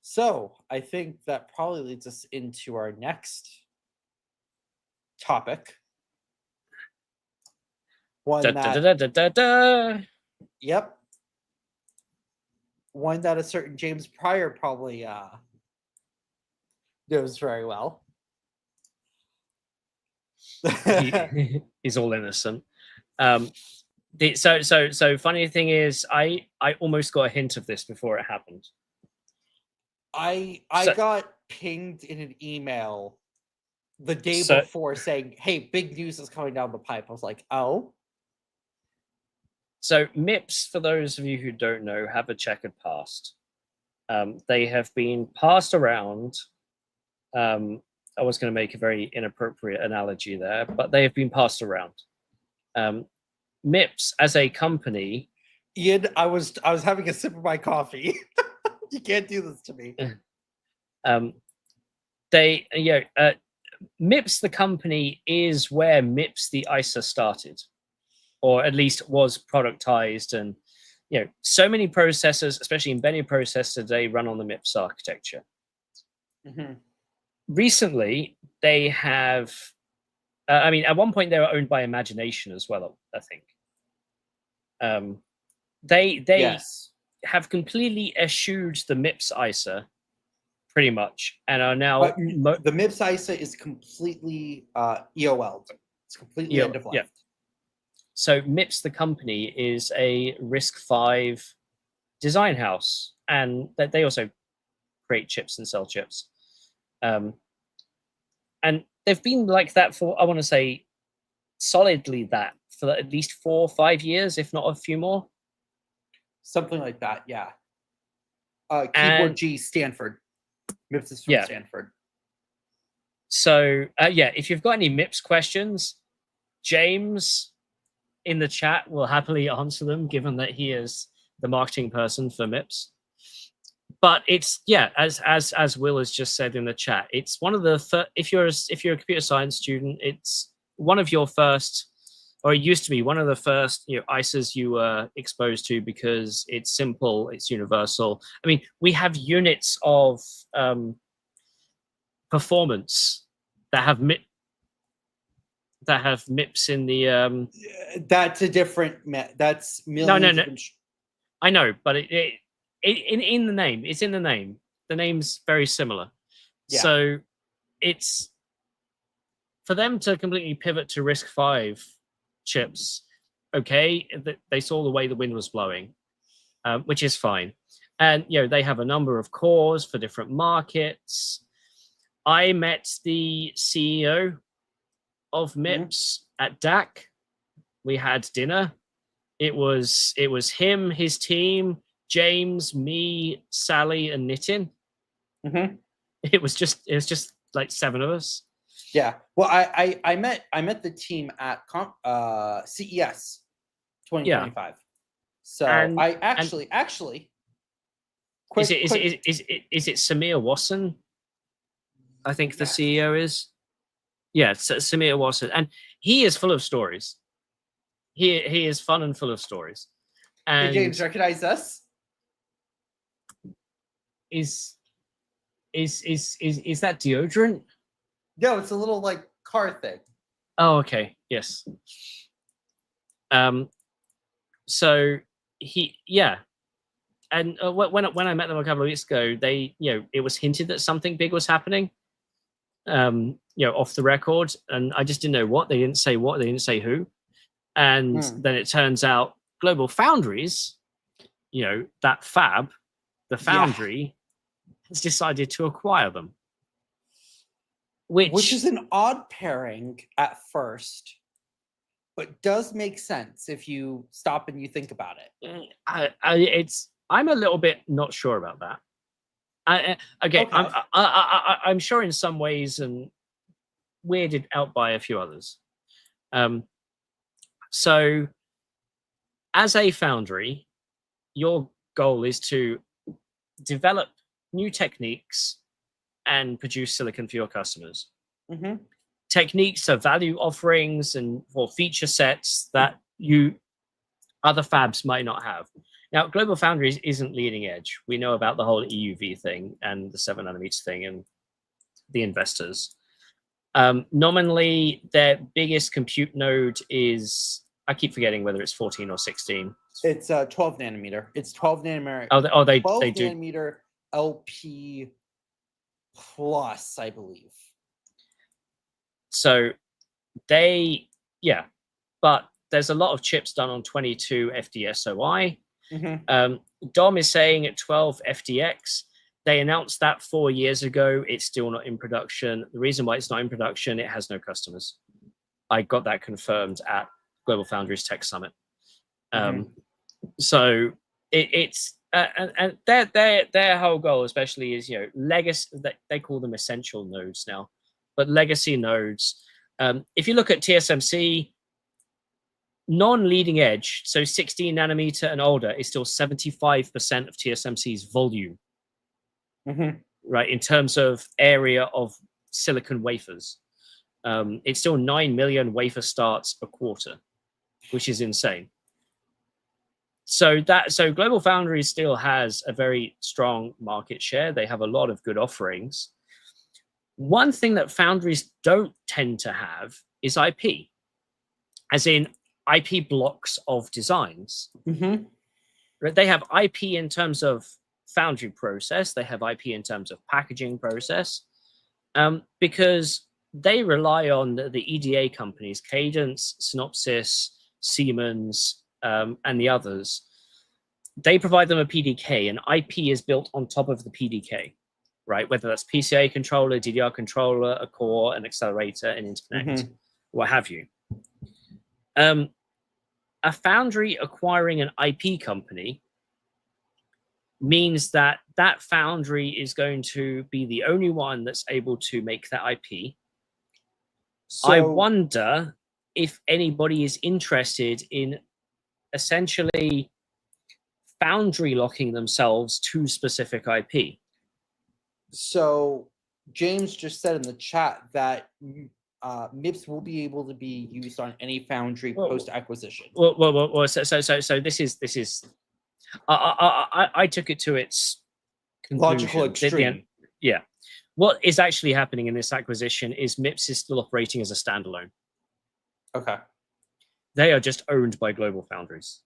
So I think that probably leads us into our next topic. Yep. One that a certain James Pryor probably knows very well. He's all innocent. So funny thing is, I almost got a hint of this before it happened. I got pinged in an email the day before saying, hey, big news is coming down the pipe. I was like, oh. So MIPS, for those of you who don't know, have a checkered past. They have been passed around. I was going to make a very inappropriate analogy there, but they have been passed around. MIPS as a company. Ian, I was having a sip of my coffee. You can't do this to me. MIPS, the company, is where MIPS, the ISA, started, or at least was productized. And so many processors, especially embedded processors today, run on the MIPS architecture. Recently, they have. I mean, at one point they were owned by Imagination as well, I think. They yes. have completely eschewed the MIPS ISA, pretty much, and are now. The MIPS ISA is completely EOL'd. It's completely end of life. Yeah. So MIPS, the company, is a RISC-V design house, and they also create chips and sell chips. And they've been like that for, I want to say, solidly that for at least 4 or 5 years, if not a few more. Something like that, yeah. Keyboard G, Stanford. MIPS is from Stanford. So, if you've got any MIPS questions, James in the chat will happily answer them, given that he is the marketing person for MIPS. But it's, as Will has just said in the chat, it's one of the if you're a computer science student, it's one of your first, or it used to be one of the first ISAs you were exposed to, because it's simple, it's universal. I mean, we have units of performance that that have MIPS in the. That's a different. That's millions. No. I know, but in the name, it's in the name. The name's very similar. Yeah. So it's for them to completely pivot to RISC-V chips. Okay, they saw the way the wind was blowing, which is fine. And they have a number of cores for different markets. I met the CEO of MIPS at DAC. We had dinner. It was him, his team, James, me, Sally, and Nitin. It was just like 7 of us. Yeah. Well, I met the team at CES 2025. Yeah. So I actually. Is it Samir Wasson? I think the CEO is. Yeah, Samir Wasson, and he is full of stories. He is fun and full of stories. And hey, James, recognize us? Is that deodorant? No, it's a little like car thing. Oh, okay. Yes. So and when I met them a couple of weeks ago, they it was hinted that something big was happening. Off the record, and I just didn't know what. They didn't say what. They didn't say who. And then it turns out GlobalFoundries, that fab, the foundry, has decided to acquire them. Which is an odd pairing at first, but does make sense if you stop and you think about it. I'm a little bit not sure about that. Okay. I'm sure in some ways, and weirded out by a few others. So as a foundry, your goal is to develop new techniques and produce silicon for your customers. Techniques are value offerings and for feature sets that other fabs might not have. Now, GlobalFoundries isn't leading edge. We know about the whole EUV thing and the 7 nanometer thing and the investors. Nominally, their biggest compute node is, I keep forgetting whether it's 14 or 16. It's 12 nanometer. It's 12 nanometer. They 12 do nanometer LP plus, I believe. So but there's a lot of chips done on 22 FDSOI. Dom is saying at 12 FDX. They announced that 4 years ago. It's still not in production. The reason why it's not in production, it has no customers. I got that confirmed at GlobalFoundries Tech Summit. So it's and their whole goal, especially, is legacy. They call them essential nodes now, but legacy nodes. If you look at TSMC, non-leading edge, so 16 nanometer and older, is still 75% of TSMC's volume. Right, in terms of area of silicon wafers. It's still 9 million wafer starts a quarter, which is insane. So GlobalFoundries still has a very strong market share. They have a lot of good offerings. One thing that foundries don't tend to have is IP, as in IP blocks of designs. They have IP in terms of foundry process. They have IP in terms of packaging process, because they rely on the EDA companies, Cadence, Synopsys, Siemens, and the others. They provide them a PDK, and IP is built on top of the PDK, right? Whether that's PCIe controller, DDR controller, a core, an accelerator, an interconnect, what have you. A foundry acquiring an IP company means that that foundry is going to be the only one that's able to make that IP. So, I wonder if anybody is interested in essentially foundry locking themselves to specific IP. So James just said in the chat that MIPS will be able to be used on any foundry post-acquisition. So this is I took it to its logical extreme. What is actually happening in this acquisition is MIPS is still operating as a standalone. Okay. They are just owned by GlobalFoundries.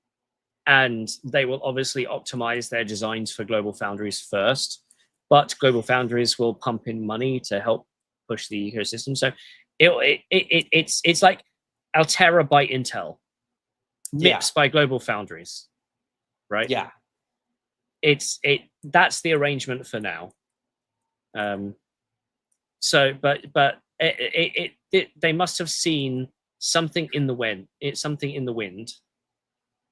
And they will obviously optimize their designs for GlobalFoundries first, but GlobalFoundries will pump in money to help push the ecosystem. So it's like Altera by Intel, MIPS by GlobalFoundries, right? Yeah. That's the arrangement for now. So, but they must have seen something in the wind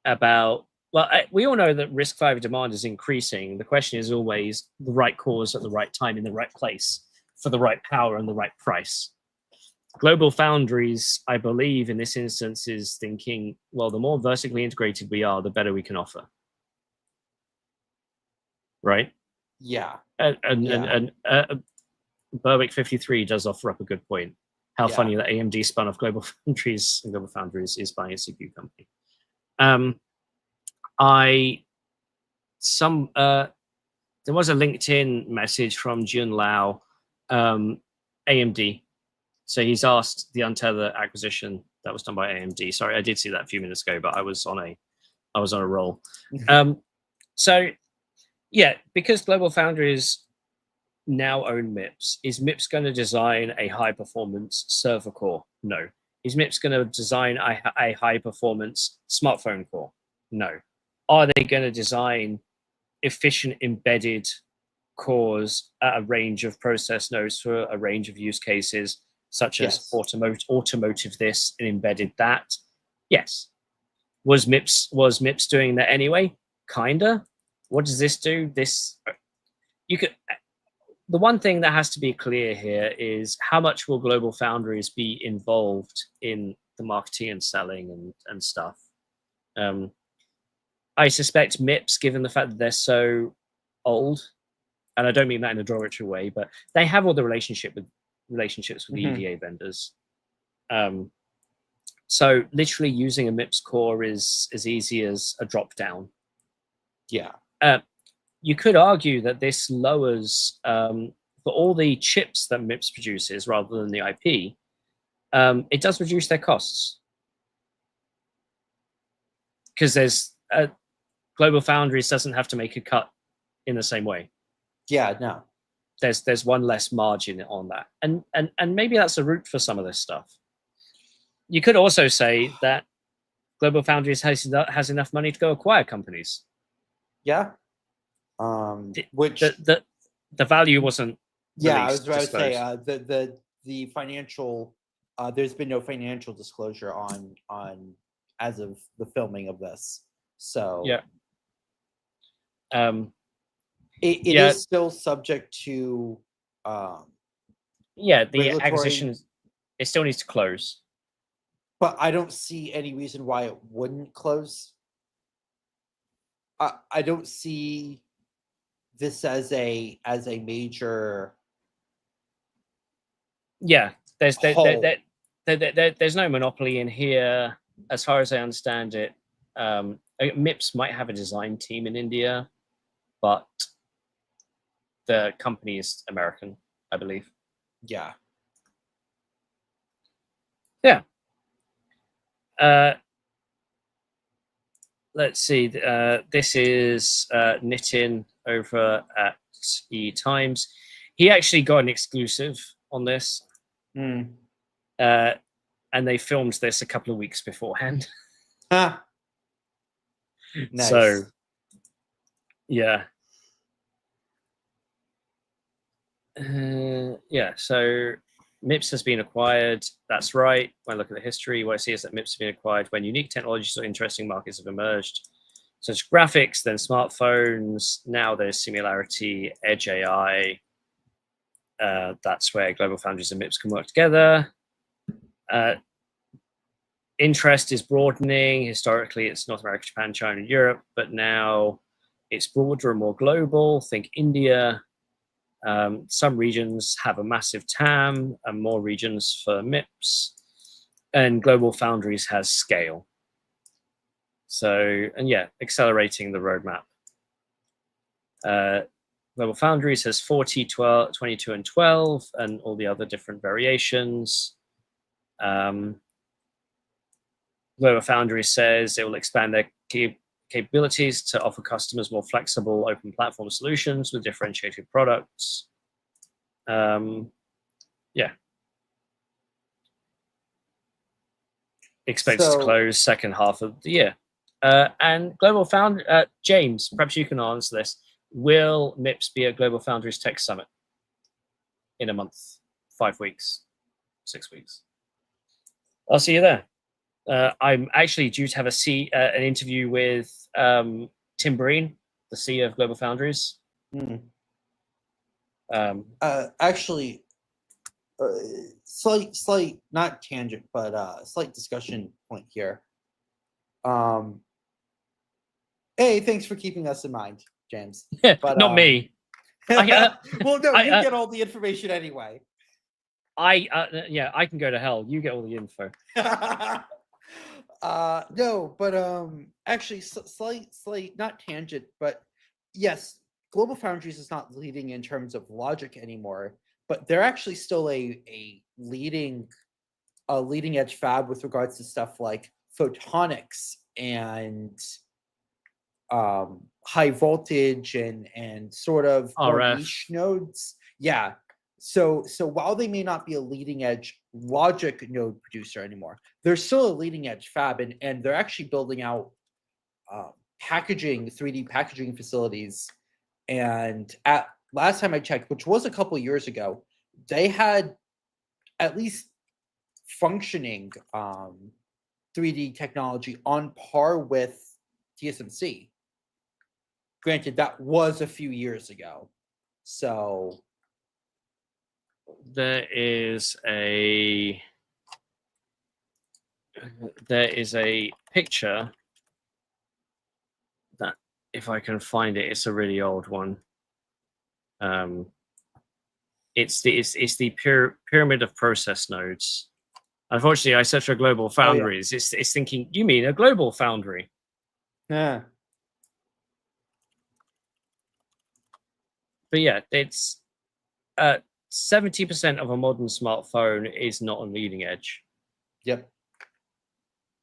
about, well, we all know that RISC-V demand is increasing. The question is always the right cause at the right time in the right place for the right power and the right price. GlobalFoundries, I believe in this instance, is thinking, well, the more vertically integrated we are, the better we can offer. Right? Yeah. And Berwick 53 does offer up a good point. How funny that AMD spun off GlobalFoundries, and GlobalFoundries is buying a CPU company. There was a LinkedIn message from Jun Lau, AMD. So he's asked the Untether acquisition that was done by AMD. Sorry, I did see that a few minutes ago, but I was on a roll. So yeah, because GlobalFoundries now own MIPS, is MIPS going to design a high performance server core? No. Is MIPS going to design a high performance smartphone core? No. Are they going to design efficient embedded cores at a range of process nodes for a range of use cases, such as automotive this and embedded that? Yes. Was MIPS doing that anyway? Kinda. What does this do? The one thing that has to be clear here is how much will GlobalFoundries be involved in the marketing and selling and stuff. I suspect MIPS, given the fact that they're so old, and I don't mean that in a derogatory way, but they have all the relationships with the EDA vendors. So literally using a MIPS core is as easy as a drop down. Yeah. You could argue that this lowers, for all the chips that MIPS produces rather than the IP, it does reduce their costs. Because there's GlobalFoundries doesn't have to make a cut in the same way. Yeah, no. There's one less margin on that. And maybe that's a route for some of this stuff. You could also say that GlobalFoundries has enough money to go acquire companies. Yeah. Which the value wasn't. Yeah, I was about to say the financial. There's been no financial disclosure on as of the filming of this. So yeah. It is still subject to. The acquisition. It still needs to close. But I don't see any reason why it wouldn't close. I don't see this as a major. Yeah, there's no monopoly in here, as far as I understand it. MIPS might have a design team in India, but the company is American, I believe. Yeah. Yeah. Let's see. This is Nitin over at E Times. He actually got an exclusive on this. And they filmed this a couple of weeks beforehand. Nice. So, yeah. So MIPS has been acquired. That's right. When I look at the history, what I see is that MIPS has been acquired when unique technologies or interesting markets have emerged, such as graphics, then smartphones. Now there's Similarity, Edge AI. That's where GlobalFoundries and MIPS can work together. Interest is broadening. Historically, it's North America, Japan, China, and Europe, but now it's broader and more global. Think India. Some regions have a massive TAM and more regions for MIPS, and GlobalFoundries has scale. So, and yeah, accelerating the roadmap. GlobalFoundries has 40, 12, 22, and 12, and all the other different variations. GlobalFoundries says it will expand their capabilities to offer customers more flexible open platform solutions with differentiated products. Yeah. Expected to close second half of the year. And GlobalFoundries, James, perhaps you can answer this. Will MIPS be at GlobalFoundries Tech Summit in a month, 5 weeks, 6 weeks? I'll see you there. I'm actually due to have an interview with Tim Breen, the CEO of GlobalFoundries. Actually, slight, not tangent, but slight discussion point here. Hey, thanks for keeping us in mind, James. But not me. Well, no, you get all the information anyway. Yeah, I can go to hell. You get all the info. No, but actually, slight, not tangent, but yes, GlobalFoundries is not leading in terms of logic anymore, but they're actually still a leading edge fab with regards to stuff like photonics and high voltage and sort of more niche nodes. Yeah. So while they may not be a leading edge logic node producer anymore, they're still a leading edge fab, and they're actually building out packaging, 3D packaging facilities. And at last time I checked, which was a couple years ago, they had at least functioning 3D technology on par with TSMC. Granted, that was a few years ago. So there is a picture that, if I can find it, it's a really old one. It's the pyramid of process nodes. Unfortunately, I searched for GlobalFoundries. It's thinking, you mean a global foundry? Yeah. But yeah, it's 70% of a modern smartphone is not on leading edge. Yep.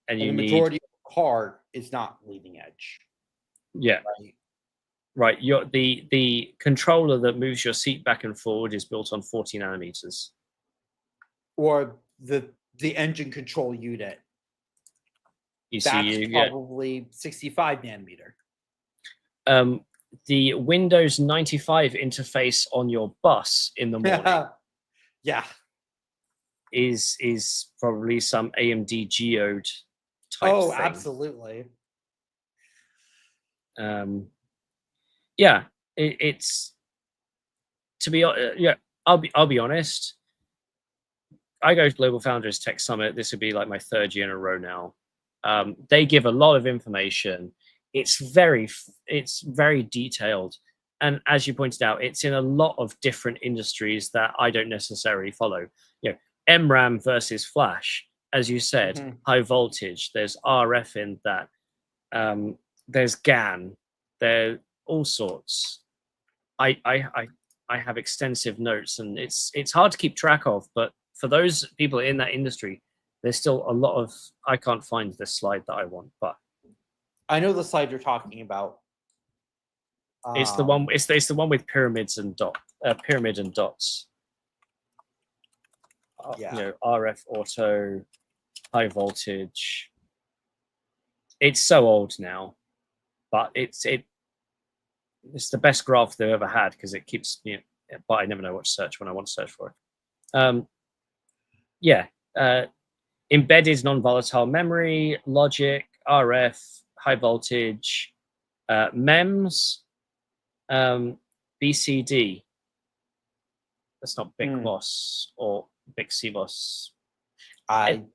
And the majority of the car is not leading edge. Yeah. Right. The controller that moves your seat back and forward is built on 40 nanometers. Or the engine control unit. That's probably 65 nanometer. The Windows 95 interface on your bus in the morning. Yeah. Is probably some AMD Geode type thing. Absolutely. Yeah, it's to be I'll be honest. I go to GlobalFoundries Tech Summit. This would be like my 3rd year in a row now. They give a lot of information. It's very detailed, and as you pointed out, it's in a lot of different industries that I don't necessarily follow. You know, MRAM versus flash, as you said, high voltage. There's RF in that. There's GAN. There all sorts. I have extensive notes, and it's hard to keep track of. But for those people in that industry, there's still a lot of. I can't find the slide that I want, but I know the slide you're talking about. It's the one. It's the one with pyramids and pyramid and dots. Yeah. You know, RF auto, high voltage. It's so old now, but it's the best graph they've ever had because it keeps but I never know what to search when I want to search for it. Yeah, embedded non-volatile memory, logic, RF, high voltage, MEMS, BCD. That's not Big Boss or Big CMOS.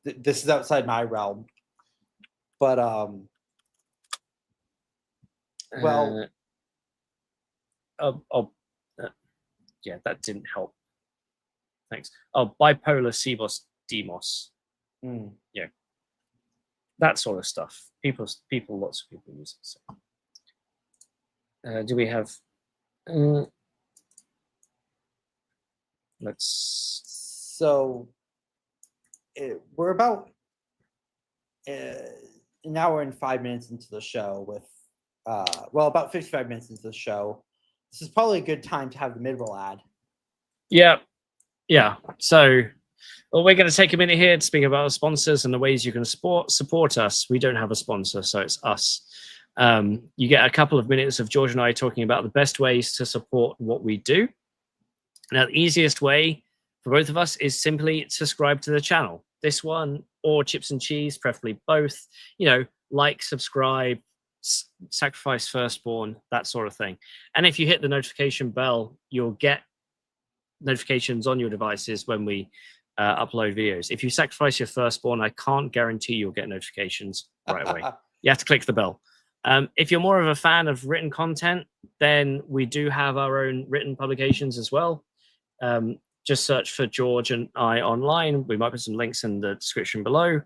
This is outside my realm, but well, yeah, that didn't help. Thanks. Oh, bipolar CMOS, DMOS. Yeah, that sort of stuff. Lots of people use it. So. Do we have? So we're about now we're in 5 minutes into the show with, well, about 55 minutes into the show. This is probably a good time to have the mid-roll ad. Yeah. So, well, we're going to take a minute here to speak about our sponsors and the ways you can support us. We don't have a sponsor, so it's us. You get a couple of minutes of George and I talking about the best ways to support what we do. Now, the easiest way for both of us is simply subscribe to the channel. This one or Chips and Cheese, preferably both. Like, subscribe, sacrifice firstborn, that sort of thing. And if you hit the notification bell, you'll get notifications on your devices when we upload videos. If you sacrifice your firstborn, I can't guarantee you'll get notifications right away. You have to click the bell. If you're more of a fan of written content, then we do have our own written publications as well. Just search for George and I online. We might put some links in the description below.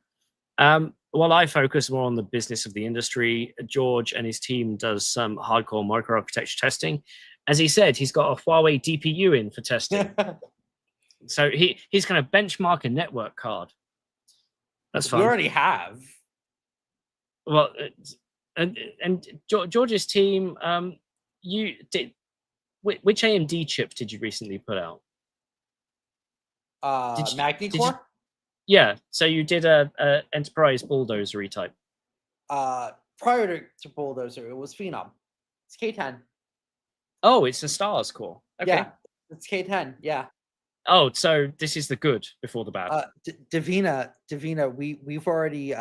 While I focus more on the business of the industry, George and his team does some hardcore microarchitecture testing. As he said, he's got a Huawei DPU in for testing. So he's going to benchmark a network card. That's fun. We already have. Well, and George's team, you did. Which AMD chip did you recently put out? MagniCore? Yeah, so you did a enterprise bulldozer type. Prior to bulldozer, it was Phenom. It's K10. Oh, it's a Stars core. Okay. Yeah, it's K10. Yeah. Oh, so this is the good before the bad. Davina, we've already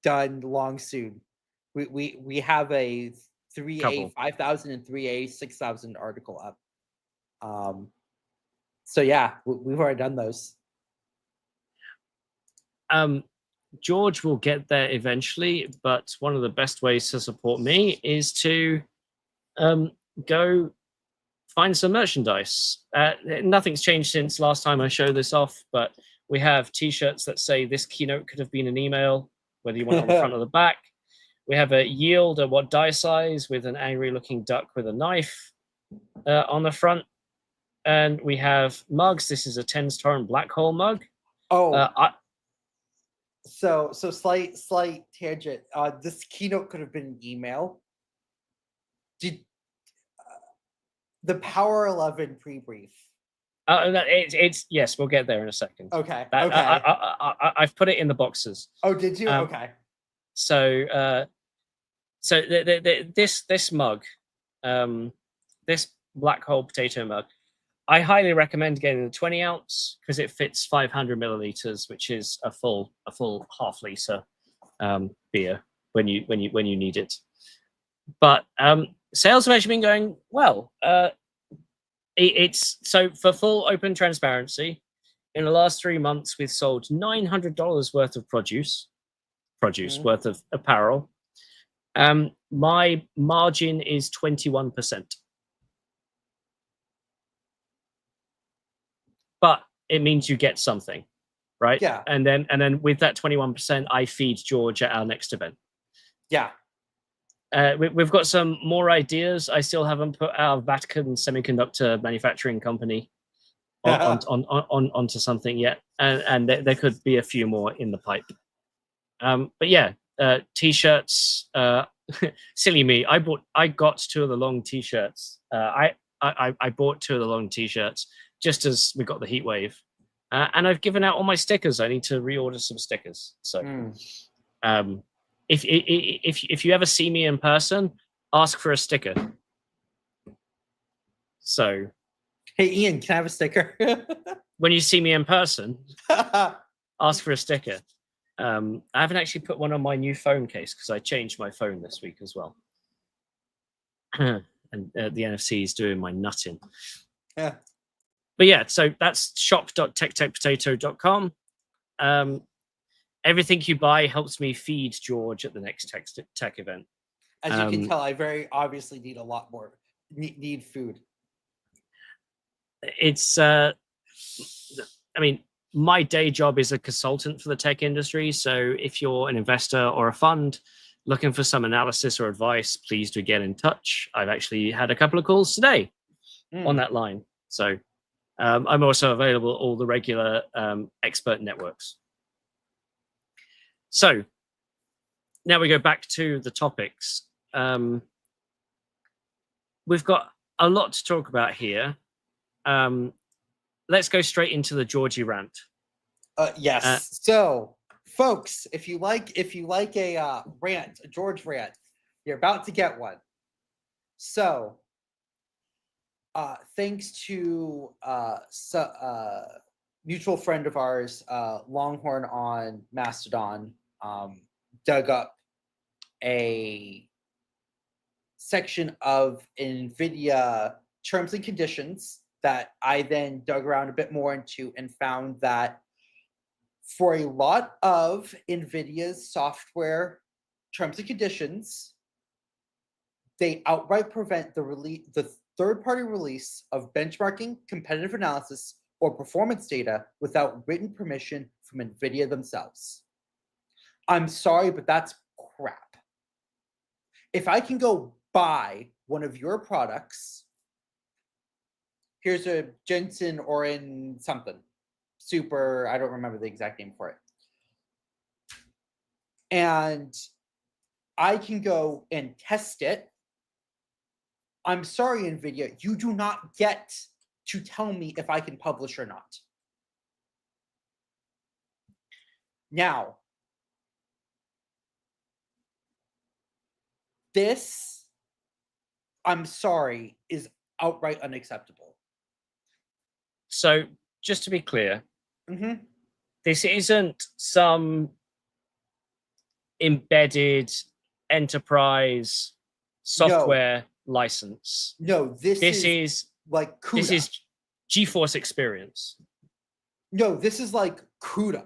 done long soon. We have a 3A 5000 and 3A 6000 article up. So yeah, we've already done those. George will get there eventually, but one of the best ways to support me is to go find some merchandise. Nothing's changed since last time I showed this off, but we have t-shirts that say this keynote could have been an email, whether you want it on the front or the back. We have a yield at what die size with an angry looking duck with a knife on the front. And we have mugs. This is a TENS Torrent black hole mug. Oh, so slight tangent. This keynote could have been an email. Did the Power 11 pre-brief? It's yes. We'll get there in a second. Okay. I've put it in the boxes. Oh, did you? Okay. So this mug, this black hole potato mug, I highly recommend getting the 20 ounce because it fits 500 milliliters, which is a full half liter beer when you need it. But sales have actually been going well. It's so for full open transparency, in the last 3 months we've sold $900 worth of produce worth of apparel. My margin is 21%. But it means you get something, right? Yeah. And then with that 21%, I feed George at our next event. Yeah. We've got some more ideas. I still haven't put our Vatican Semiconductor Manufacturing Company onto something yet, and there could be a few more in the pipe. But yeah, t-shirts. Silly me. I got 2 of the long t-shirts. I bought 2 of the long t-shirts just as we got the heat wave, and I've given out all my stickers. I need to reorder some stickers. So, if you ever see me in person, ask for a sticker. So, hey Ian, can I have a sticker? When you see me in person, ask for a sticker. I haven't actually put one on my new phone case because I changed my phone this week as well. And the NFC is doing my nutting. Yeah. But yeah, so that's shop.techtechpotato.com. Everything you buy helps me feed George at the next tech event. As you can tell, I very obviously need a lot more. Need food. It's, I mean, my day job is a consultant for the tech industry. So if you're an investor or a fund looking for some analysis or advice, please do get in touch. I've actually had a couple of calls today on that line. So I'm also available all the regular expert networks. So now we go back to the topics. We've got a lot to talk about here. Let's go straight into the Georgie rant. Yes. So, folks, if you like a rant, a George rant, you're about to get one. So, thanks to mutual friend of ours, Longhorn on Mastodon, dug up a section of NVIDIA terms and conditions that I then dug around a bit more into and found that for a lot of NVIDIA's software terms and conditions, they outright prevent the third-party release of benchmarking, competitive analysis, or performance data without written permission from NVIDIA themselves. I'm sorry, but that's crap. If I can go buy one of your products, here's a Jensen or in something. Super, I don't remember the exact name for it. And I can go and test it. I'm sorry, NVIDIA, you do not get to tell me if I can publish or not. Now, this, I'm sorry, is outright unacceptable. So just to be clear, this isn't some embedded enterprise software license. No, this is like CUDA. This is GeForce Experience. No, this is like CUDA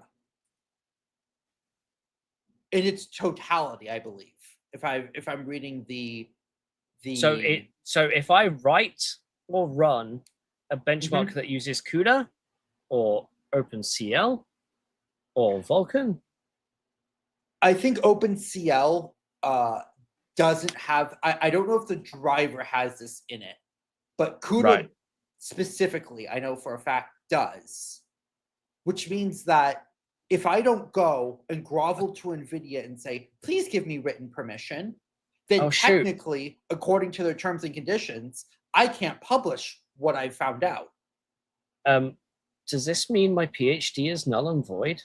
in its totality, I believe. If I'm reading the so if I write or run a benchmark that uses CUDA or OpenCL or Vulkan, I think OpenCL doesn't have. I don't know if the driver has this in it, but CUDA specifically, I know for a fact does, which means that if I don't go and grovel to NVIDIA and say, please give me written permission, then technically, according to their terms and conditions, I can't publish what I found out. Does this mean my PhD is null and void?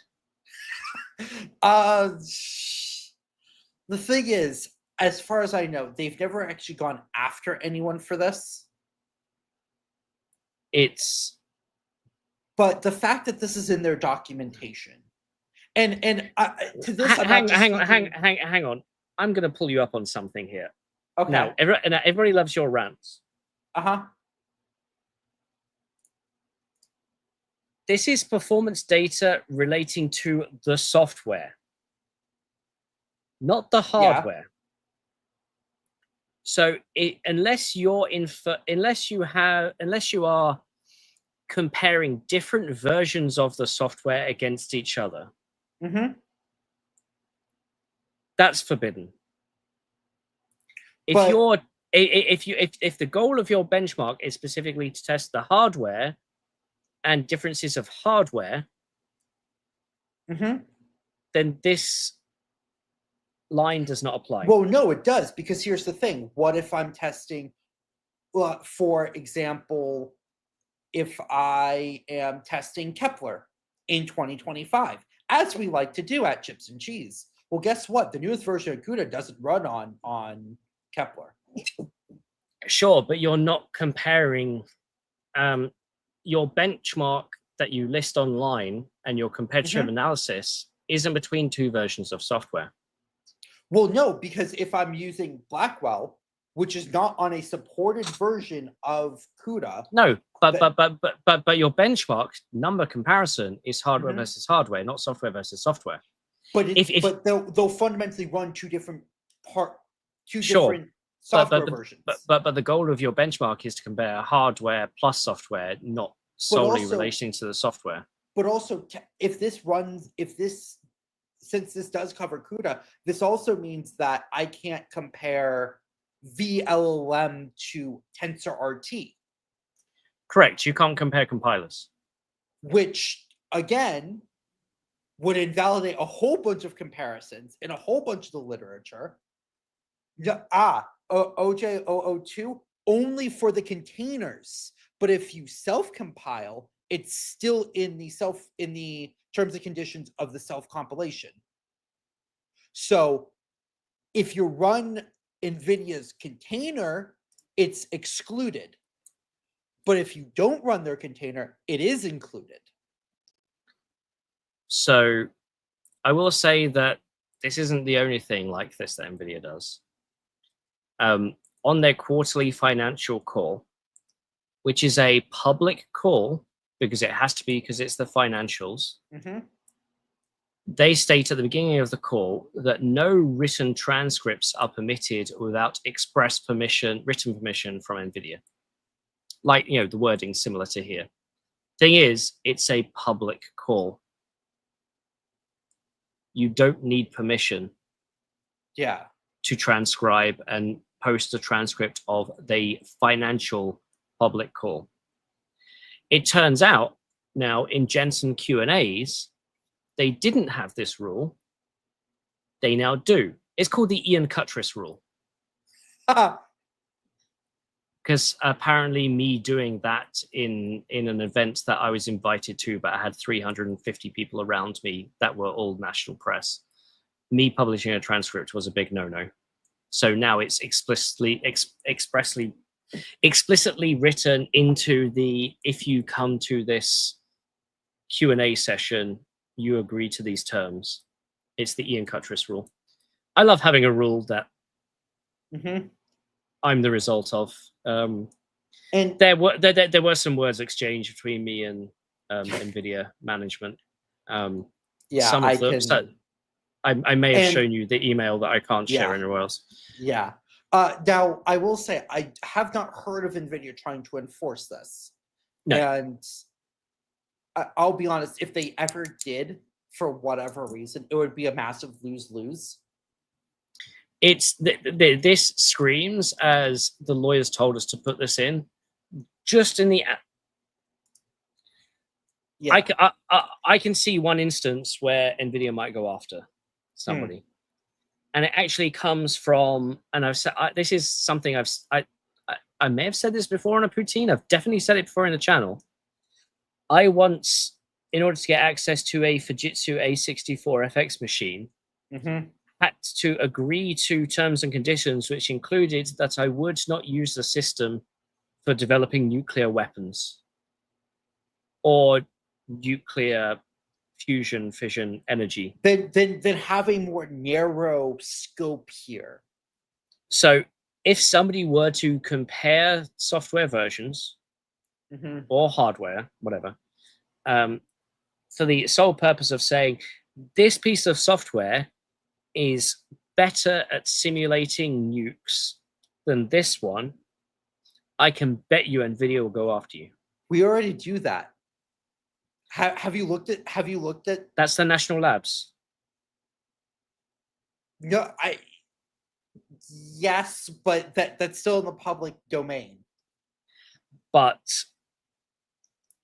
The thing is, as far as I know, they've never actually gone after anyone for this. But the fact that this is in their documentation, and to this, hang on, I'm going to pull you up on something here. Okay. Now, everybody loves your rants. This is performance data relating to the software, not the hardware. Yeah. So unless you are comparing different versions of the software against each other, that's forbidden. If the goal of your benchmark is specifically to test the hardware and differences of hardware, then this line does not apply. Well, no, it does, because here's the thing. What if I'm testing, for example, if I am testing Kepler in 2025, as we like to do at Chips and Cheese? Well, guess what? The newest version of CUDA doesn't run on Kepler. Sure, but you're not comparing your benchmark that you list online and your competitive analysis isn't between two versions of software. Well, no, because if I'm using Blackwell, which is not on a supported version of CUDA. No, but your benchmark number comparison is hardware versus hardware, not software versus software. But they'll fundamentally run two different different software versions. But the goal of your benchmark is to compare hardware plus software, not solely relating to the software. But also, since this does cover CUDA, this also means that I can't compare VLLM to TensorRT. Correct. You can't compare compilers. Which, again, would invalidate a whole bunch of comparisons in a whole bunch of the literature. OJ002 only for the containers, but if you self-compile, it's still in the terms and conditions of the self-compilation. So if you run NVIDIA's container, it's excluded. But if you don't run their container, it is included. So I will say that this isn't the only thing like this that NVIDIA does. On their quarterly financial call, which is a public call, because it has to be because it's the financials, they state at the beginning of the call that no written transcripts are permitted without express permission, written permission from NVIDIA. Like, you know, the wording similar to here. Thing is, it's a public call. You don't need permission to transcribe and post a transcript of the financial public call. It turns out now in Jensen Q&As, they didn't have this rule. They now do. It's called the Ian Cuttress rule. Because apparently me doing that in an event that I was invited to, but I had 350 people around me that were all national press, me publishing a transcript was a big no-no. So now it's explicitly written into the, if you come to this Q&A session, you agree to these terms. It's the Ian Cuttress rule. I love having a rule that I'm the result of. And there were some words exchanged between me and NVIDIA management. Some of them. So I may have shown you the email that I can't share anywhere else. Yeah. Now, I will say, I have not heard of NVIDIA trying to enforce this. No. And I'll be honest, if they ever did, for whatever reason, it would be a massive lose-lose. It's this screams, as the lawyers told us to put this in, just in the I can see one instance where NVIDIA might go after somebody, and it actually comes from, and I've said this is something I may have said this before on a Poutine. I've definitely said it before in the channel. I once, in order to get access to a Fujitsu A64 FX machine, had to agree to terms and conditions which included that I would not use the system for developing nuclear weapons or nuclear fusion, fission energy. Then have a more narrow scope here. So if somebody were to compare software versions or hardware, whatever, for the sole purpose of saying this piece of software is better at simulating nukes than this one, I can bet you NVIDIA will go after you. We already do that. Have you looked at? That's the national labs. No, yes, but that's still in the public domain. But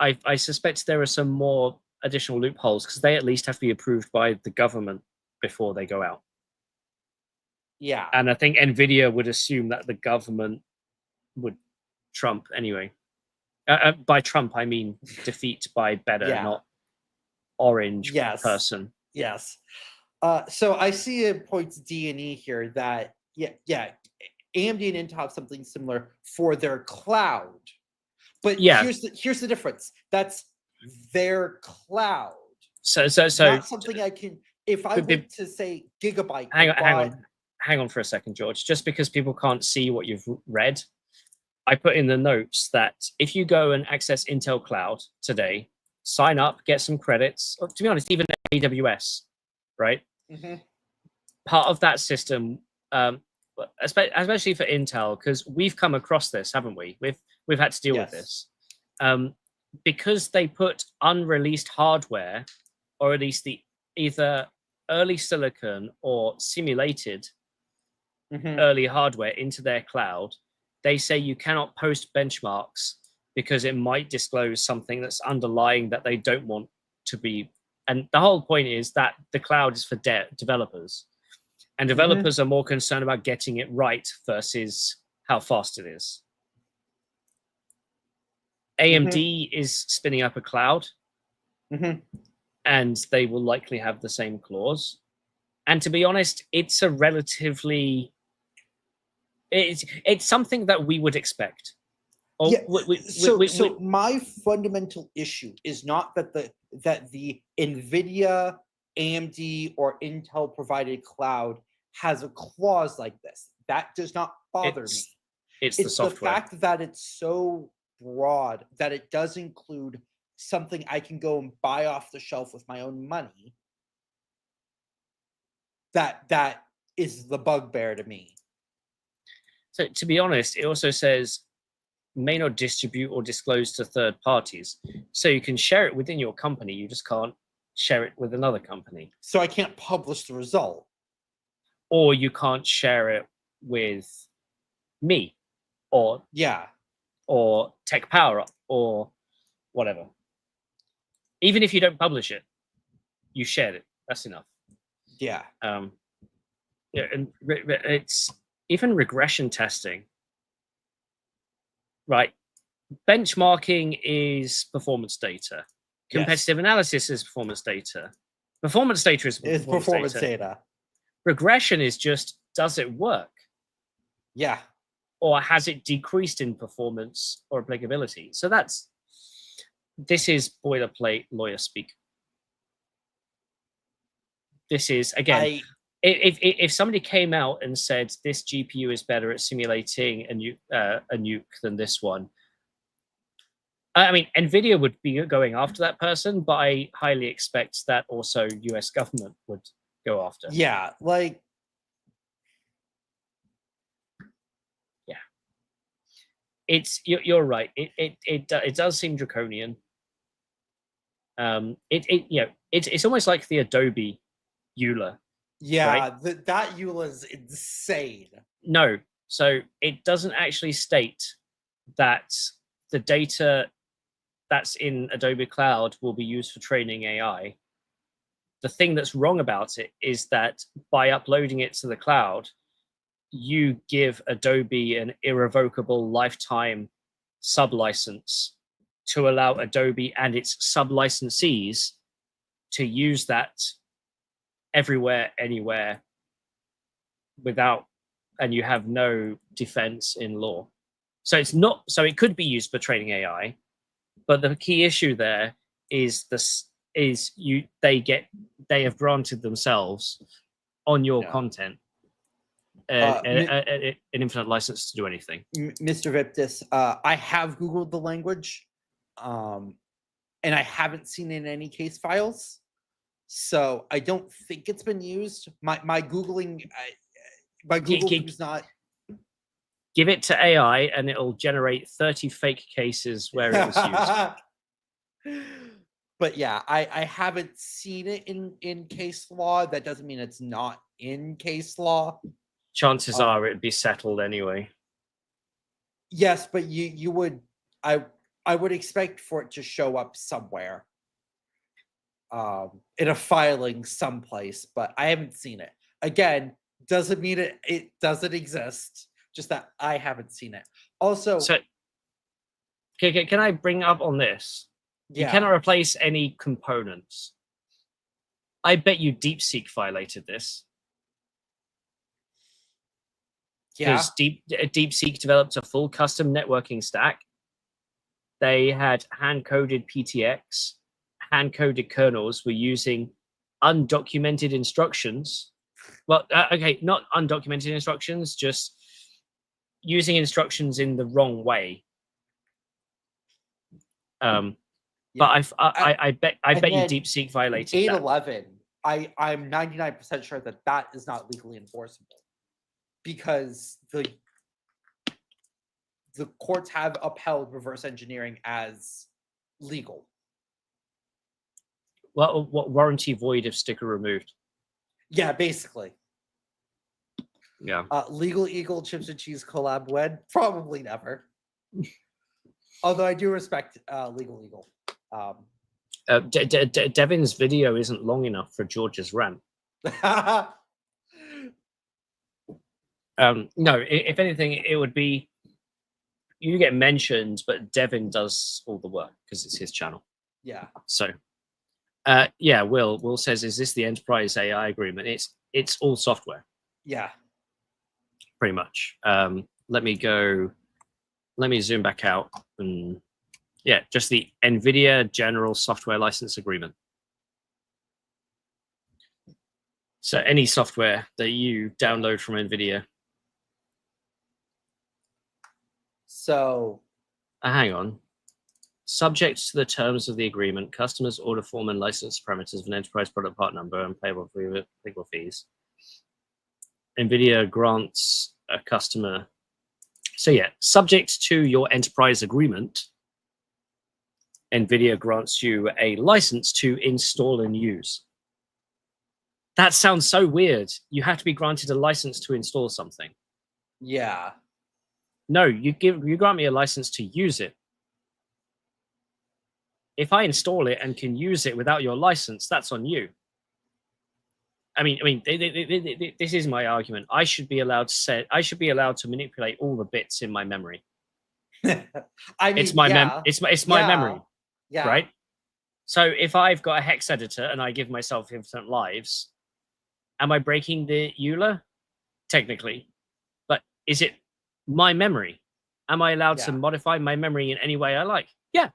I suspect there are some more additional loopholes because they at least have to be approved by the government before they go out. Yeah. And I think NVIDIA would assume that the government would trump anyway. By trump, I mean defeat by better, not orange person. Yes. So I see in points D and E here that, AMD and Intel have something similar for their cloud. But here's the difference. That's their cloud. So not something I can, if I went to say gigabyte. Hang on for a second, George. Just because people can't see what you've read, I put in the notes that if you go and access Intel Cloud today, sign up, get some credits, or to be honest, even AWS, right? Part of that system, especially for Intel, because we've come across this, haven't we? We've had to deal with this. Because they put unreleased hardware, or at least the either early silicon or simulated early hardware into their cloud, they say you cannot post benchmarks because it might disclose something that's underlying that they don't want to be And the whole point is that the cloud is for developers, and developers are more concerned about getting it right versus how fast it is. AMD is spinning up a cloud, and they will likely have the same clause. And to be honest, it's a relatively, it's something that we would expect. Yeah. So my fundamental issue is not that the Nvidia, AMD, or Intel provided cloud has a clause like this. That does not bother me. It's the software. The fact that it's so broad that it does include something I can go and buy off the shelf with my own money. That is the bugbear to me. So to be honest, it also says may not distribute or disclose to third parties. So you can share it within your company, you just can't share it with another company. So I can't publish the result. Or you can't share it with me, or or Tech Power Up, or whatever. Even if you don't publish it, you shared it. That's enough. Yeah. Yeah, and it's even regression testing. Right. Benchmarking is performance data. Competitive analysis is performance data. Performance data is performance data. Regression is just, does it work? Yeah. Or has it decreased in performance or applicability? So this is boilerplate lawyer speak. This is, again, if somebody came out and said this GPU is better at simulating a nuke than this one, I mean, Nvidia would be going after that person, but I highly expect that also US government would go after. Yeah, like, yeah, you're right. It does seem draconian. It's almost like the Adobe EULA. Yeah, right? that EULA is insane. No, so it doesn't actually state that the data that's in Adobe Cloud will be used for training AI. The thing that's wrong about it is that by uploading it to the cloud, you give Adobe an irrevocable lifetime sublicense to allow Adobe and its sublicensees to use that everywhere, anywhere, without, and you have no defense in law. So it's not, so it could be used for training AI, but the key issue there is they have granted themselves on your content an infinite license to do anything. Mr. Viptis, I have Googled the language, and I haven't seen it in any case files. So I don't think it's been used. My Googling is not. Give it to AI and it'll generate 30 fake cases where it was used. But yeah, I haven't seen it in case law. That doesn't mean it's not in case law. Chances are it'd be settled anyway. Yes, but you would, I would expect for it to show up somewhere. In a filing someplace, but I haven't seen it. Again, doesn't mean it doesn't exist, just that I haven't seen it. Also, so can I bring up on this? Yeah. You cannot replace any components. I bet you DeepSeek violated this. Yeah. Because DeepSeek developed a full custom networking stack. They had hand-coded PTX. Hand-coded kernels were using undocumented instructions. Well, okay, not undocumented instructions, just using instructions in the wrong way. But I bet you DeepSeek violated 811. I'm 99% sure that is not legally enforceable, because the courts have upheld reverse engineering as legal. Well, what warranty void if sticker removed? Yeah, basically. Yeah. Legal Eagle chips and cheese collab wed? Probably never. Although I do respect Legal Eagle. Devin's video isn't long enough for George's rant. No, if anything, it would be you get mentioned, but Devin does all the work because it's his channel. Yeah. So, yeah, Will says, is this the enterprise AI agreement? It's all software. Yeah. Pretty much. Let me zoom back out and yeah, just the Nvidia General Software License Agreement. So any software that you download from Nvidia. So hang on. Subject to the terms of the agreement, customers order form and license parameters of an enterprise product part number and payable legal fees. Nvidia grants a customer. So yeah, subject to your enterprise agreement, Nvidia grants you a license to install and use. That sounds so weird. You have to be granted a license to install something. Yeah. No, you grant me a license to use it. If I install it and can use it without your license, that's on you. I mean, this is my argument. I should be allowed to manipulate all the bits in my memory. I mean, it's my memory. Yeah. Right. So if I've got a hex editor and I give myself infinite lives, am I breaking the EULA? Technically, but is it my memory? Am I allowed to modify my memory in any way I like? Yeah.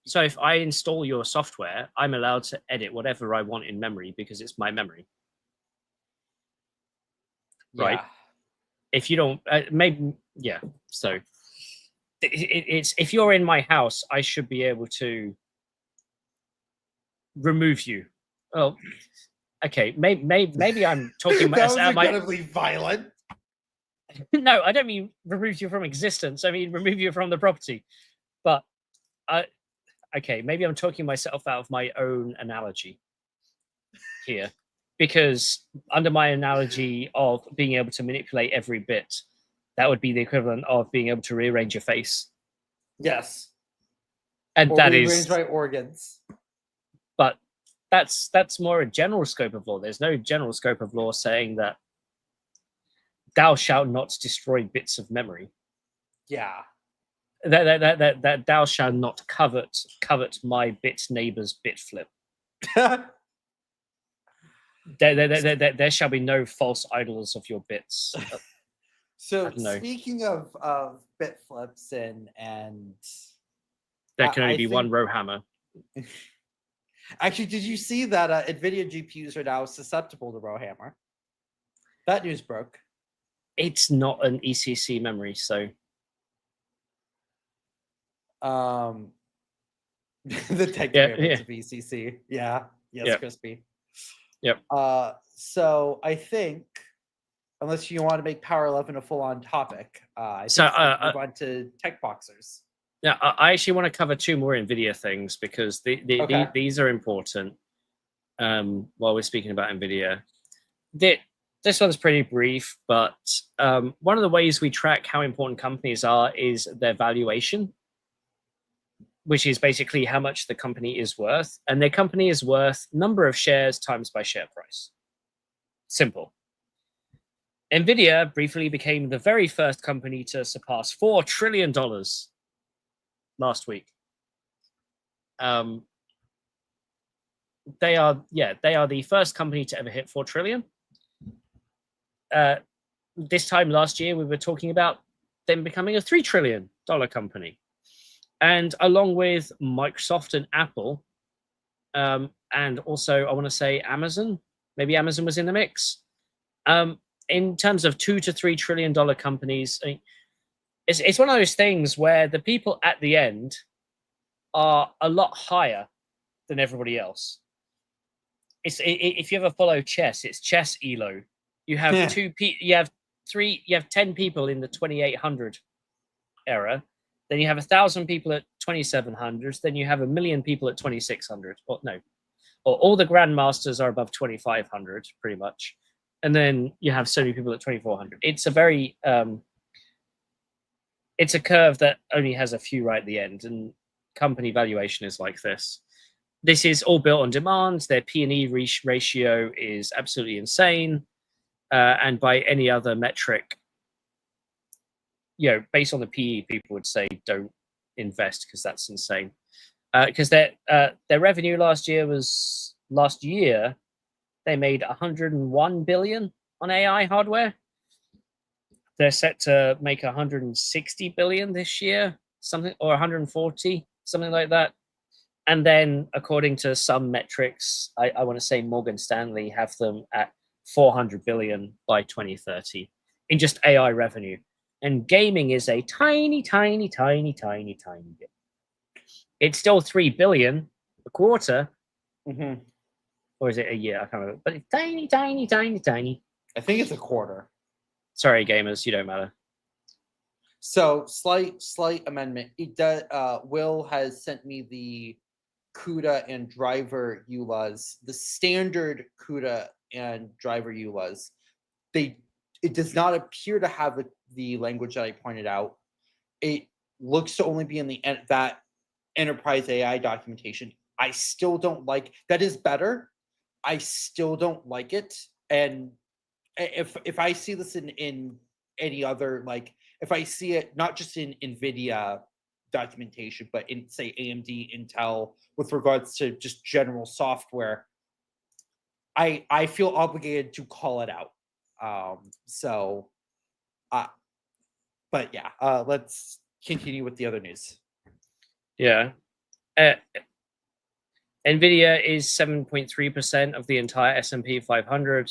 So if I install your software, I'm allowed to edit whatever I want in memory because it's my memory. Right? If you don't, maybe, yeah. So it's if you're in my house, I should be able to remove you. Oh, okay. Maybe I'm talking that was incredibly violent. No, I don't mean remove you from existence. I mean remove you from the property. But okay, maybe I'm talking myself out of my own analogy here, because under my analogy of being able to manipulate every bit, that would be the equivalent of being able to rearrange your face. Yes. And or that rearrange is my organs. But that's more a general scope of law. There's no general scope of law saying that thou shalt not destroy bits of memory. Yeah. That thou shalt not covet my bit neighbor's bit flip. There shall be no false idols of your bits. So speaking of bit flips and there can only be one row hammer. Actually, did you see that Nvidia GPUs are now susceptible to row hammer? That news broke. It's not an ECC memory, so the tech of ECC. Yeah. Yes, Crispy. Yep. So I think, unless you want to make Power 11 a full-on topic, I think move on to tech boxers. Yeah, I actually want to cover two more Nvidia things because these are important. While we're speaking about Nvidia, this one's pretty brief, but one of the ways we track how important companies are is their valuation, which is basically how much the company is worth, and their company is worth number of shares times by share price. Simple. Nvidia briefly became the very first company to surpass $4 trillion last week. They are the first company to ever hit 4 trillion. This time last year, we were talking about them becoming a $3 trillion company. And along with Microsoft and Apple, and also I want to say Amazon, maybe Amazon was in the mix. In terms of $2 to $3 trillion companies, I mean, it's one of those things where the people at the end are a lot higher than everybody else. If you ever follow chess, it's chess elo. You have you have 10 people in the 2800 era. Then you have 1,000 people at 2700. Then you have 1 million people at 2600. Or all the grandmasters are above 2500, pretty much. And then you have so many people at 2400. It's a very it's a curve that only has a few right at the end, and company valuation is like this. this is all built on demand. Their P&E ratio is absolutely insane. And by any other metric, based on the PE, people would say don't invest because that's insane. Because their revenue last year they made 101 billion on AI hardware. They're set to make 160 billion this year, or 140, something like that. And then, according to some metrics, I want to say Morgan Stanley have them at 400 billion by 2030 in just AI revenue. And gaming is a tiny, tiny, tiny, tiny, tiny bit. It's still 3 billion a quarter. Mm-hmm. Or is it a year? I can't remember. But it's tiny, tiny, tiny, tiny. I think it's a quarter. Sorry, gamers, you don't matter. So slight amendment. It does. Will has sent me the CUDA and driver EULAs, the standard CUDA and driver EULAs. It does not appear to have the language that I pointed out. It looks to only be in that enterprise AI documentation. I still don't like that. Is better. I still don't like it. And if I see this in any other, like if I see it not just in Nvidia documentation, but in say AMD, Intel, with regards to just general software, I feel obligated to call it out. But yeah, let's continue with the other news. Yeah. Nvidia is 7.3% of the entire S&P 500.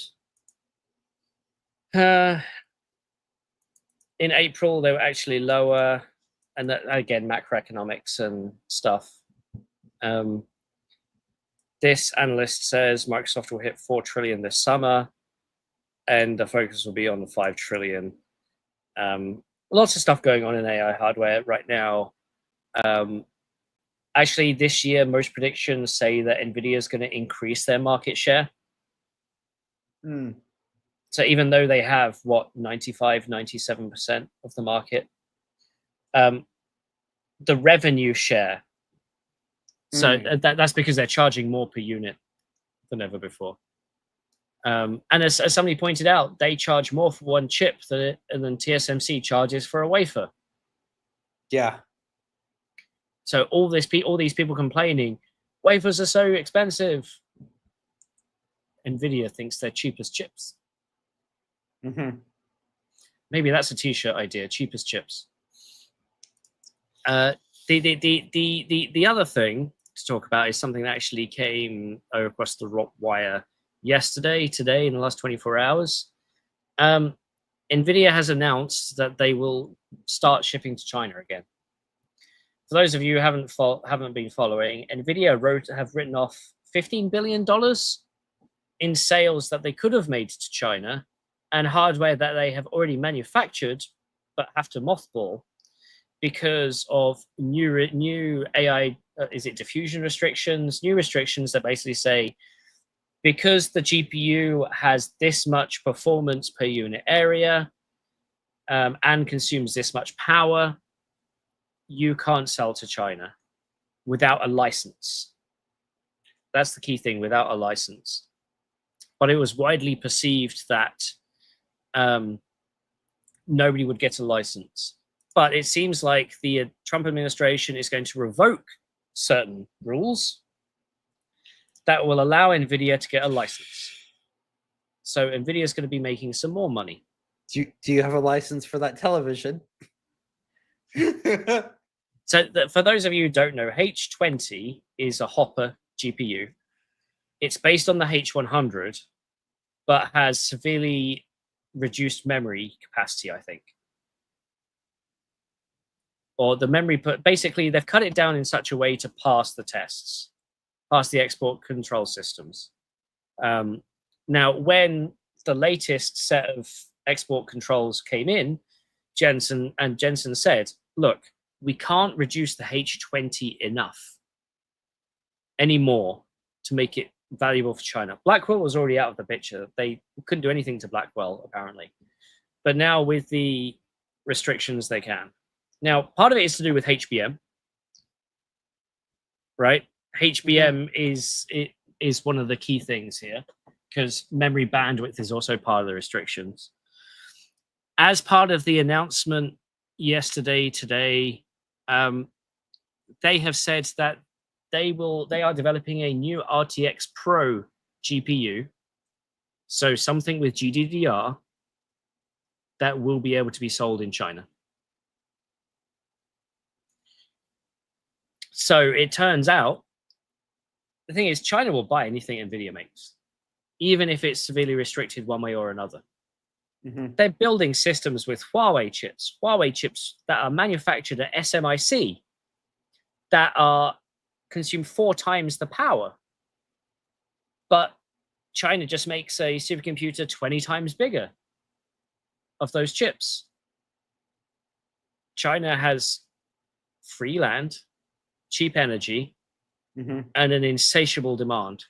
In April, they were actually lower, and that, again, macroeconomics and stuff. This analyst says Microsoft will hit 4 trillion this summer, and the focus will be on the 5 trillion. Lots of stuff going on in AI hardware right now. Actually, this year, most predictions say that Nvidia is going to increase their market share. So even though they have, 95, 97% of the market, the revenue share, so that's because they're charging more per unit than ever before. And as somebody pointed out, they charge more for one chip than TSMC charges for a wafer. Yeah. So all these people complaining, wafers are so expensive. Nvidia thinks they're cheapest chips. Maybe that's a t-shirt idea, cheapest chips. The other thing to talk about is something that actually came across the wire today, in the last 24 hours. Nvidia has announced that they will start shipping to China again. For those of you who haven't been following, Nvidia have written off $15 billion in sales that they could have made to China, and hardware that they have already manufactured but have to mothball because of new AI, diffusion restrictions, new restrictions that basically say, because the GPU has this much performance per unit area and consumes this much power, you can't sell to China without a license. That's the key thing, without a license. But it was widely perceived that nobody would get a license. But it seems like the Trump administration is going to revoke certain rules that will allow Nvidia to get a license. So Nvidia is going to be making some more money. Do you have a license for that television? So for those of you who don't know, H20 is a Hopper GPU. It's based on the H100, but has severely reduced memory capacity, I think. Or the memory, basically they've cut it down in such a way to pass the tests, pass the export control systems. Now, when the latest set of export controls came in, Jensen said, look, we can't reduce the H20 enough anymore to make it valuable for China. Blackwell was already out of the picture. They couldn't do anything to Blackwell, apparently. But now with the restrictions, they can. Now, part of it is to do with HBM, right? HBM is one of the key things here, because memory bandwidth is also part of the restrictions. As part of the announcement today, they have said that they are developing a new RTX Pro GPU, so something with GDDR that will be able to be sold in China. So it turns out, the thing is, China will buy anything Nvidia makes, even if it's severely restricted one way or another. They're building systems with Huawei chips that are manufactured at SMIC, that are consume 4 times the power. But China just makes a supercomputer 20 times bigger of those chips. China has free land, cheap energy, and an insatiable demand.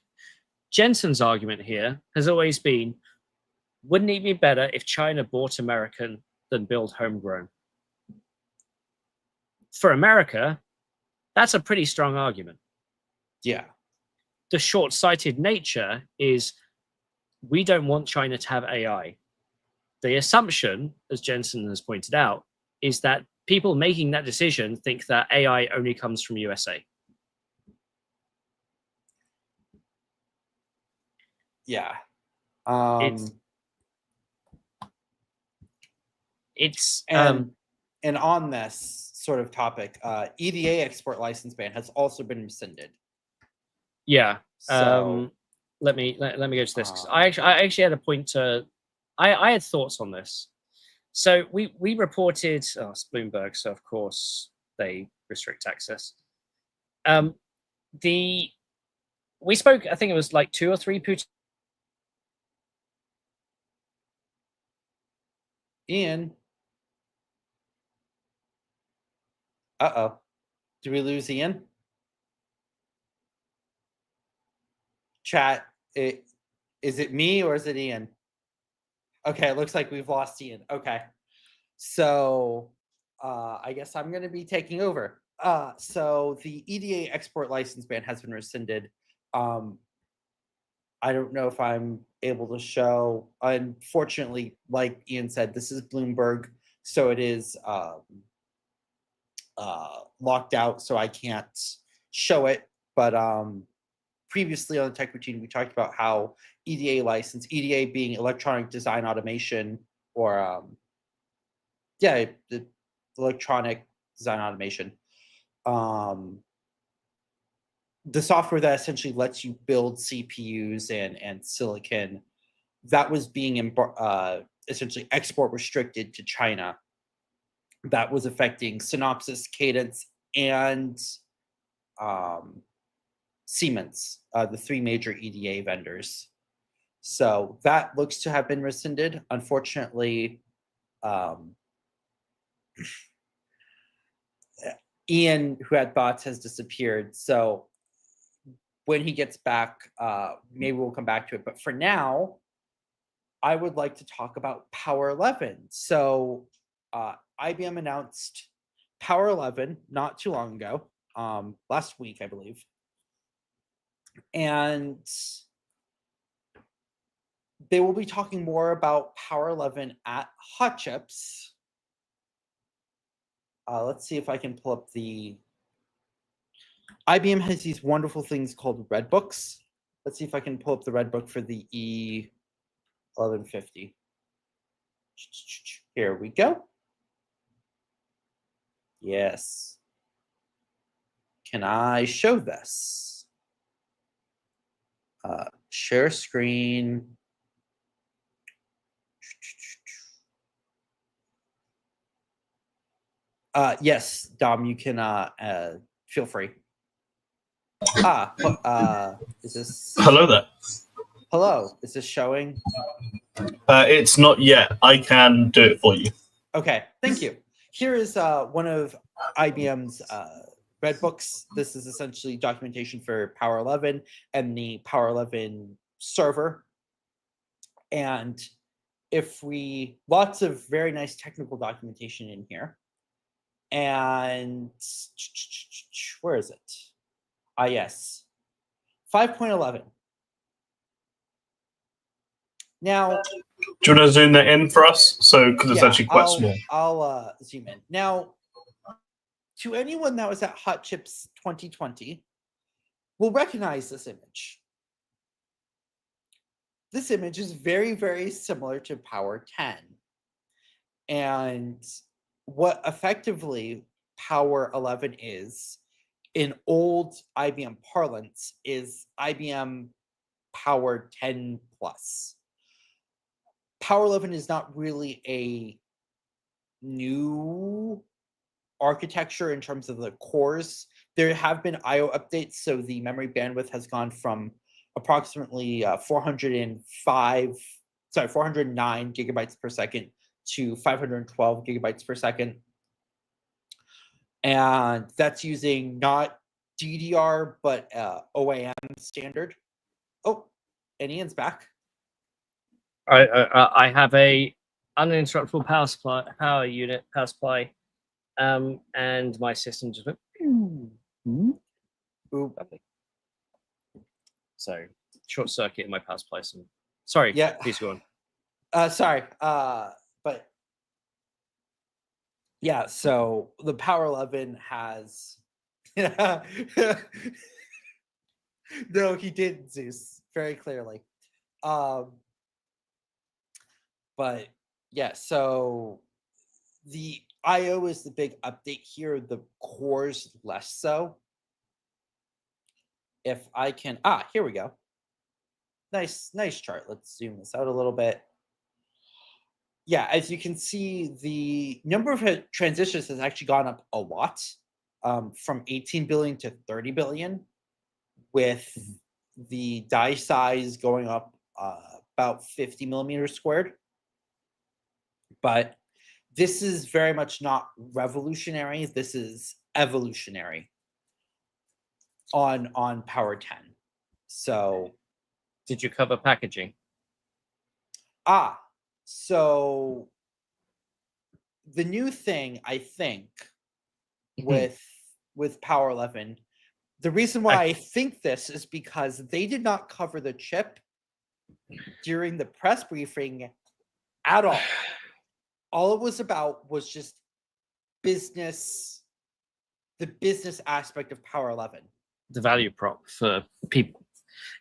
Jensen's argument here has always been, wouldn't it be better if China bought American than build homegrown? For America, that's a pretty strong argument. Yeah. The short-sighted nature is, we don't want China to have AI. The assumption, as Jensen has pointed out, is that people making that decision think that AI only comes from USA. Yeah. And on this sort of topic, EDA export license ban has also been rescinded. Yeah. So let me go to this, 'cause I actually had a point to. I had thoughts on this. So we reported, it's Bloomberg, so of course they restrict access. We spoke, I think it was like 2 or 3 Putin. Ian. Uh-oh. Did we lose Ian? Chat, is it me or is it Ian? Okay, it looks like we've lost Ian. Okay. So I guess I'm going to be taking over. So the EDA export license ban has been rescinded. I don't know if I'm able to show. Unfortunately, like Ian said, this is Bloomberg, so it is locked out, so I can't show it. But previously on the Tech Routine, we talked about how EDA license, EDA being electronic design automation, or the electronic design automation. The software that essentially lets you build CPUs and silicon, that was being essentially export restricted to China. That was affecting Synopsys, Cadence, and Siemens, the 3 major EDA vendors. So that looks to have been rescinded. Unfortunately, Ian, who had thoughts, has disappeared. So when he gets back, maybe we'll come back to it. But for now, I would like to talk about Power 11. So IBM announced Power 11 not too long ago, last week, I believe. And they will be talking more about Power 11 at Hot Chips. Let's see if I can pull up the... IBM has these wonderful things called Red Books. Let's see if I can pull up the Red Book for the E1150. Here we go. Yes. Can I show this? Share screen. Yes, Dom, you can feel free. Is this... Hello there. Hello, is this showing? It's not yet. I can do it for you. Okay, thank you. Here is one of IBM's Red Books. This is essentially documentation for Power 11 and the Power 11 server. And lots of very nice technical documentation in here. And where is it? Yes. 5.11. Now, Do you want to zoom that in for us? So, because it's actually quite small. I'll zoom in. Now, to anyone that was at Hot Chips 2020, will recognize this image. This image is very, very similar to Power 10. And what effectively Power 11 is, in old IBM parlance, is IBM Power 10 plus. Power 11 is not really a new architecture in terms of the cores. There have been I/O updates, so the memory bandwidth has gone from approximately 409 gigabytes per second to 512 gigabytes per second. And that's using not DDR, but OAM standard. Oh, and Ian's back. I have a uninterruptible power supply, and my system just went. Ooh. Lovely. So short circuit in my power supply. Sorry. Yeah. Please go on. Sorry. But yeah. So the Power 11 has. No, he did, Zeus, very clearly. But yeah, so the I/O is the big update here. The cores less so. If I can, here we go. Nice chart. Let's zoom this out a little bit. Yeah, as you can see, the number of transistors has actually gone up a lot, from 18 billion to 30 billion, with the die size going up about 50 millimeters squared. But this is very much not revolutionary. This is evolutionary on Power 10. So, did you cover packaging? So the new thing, I think, with Power 11, the reason why I think this is because they did not cover the chip during the press briefing at all. All it was about was just business, the business aspect of Power 11. The value prop for people.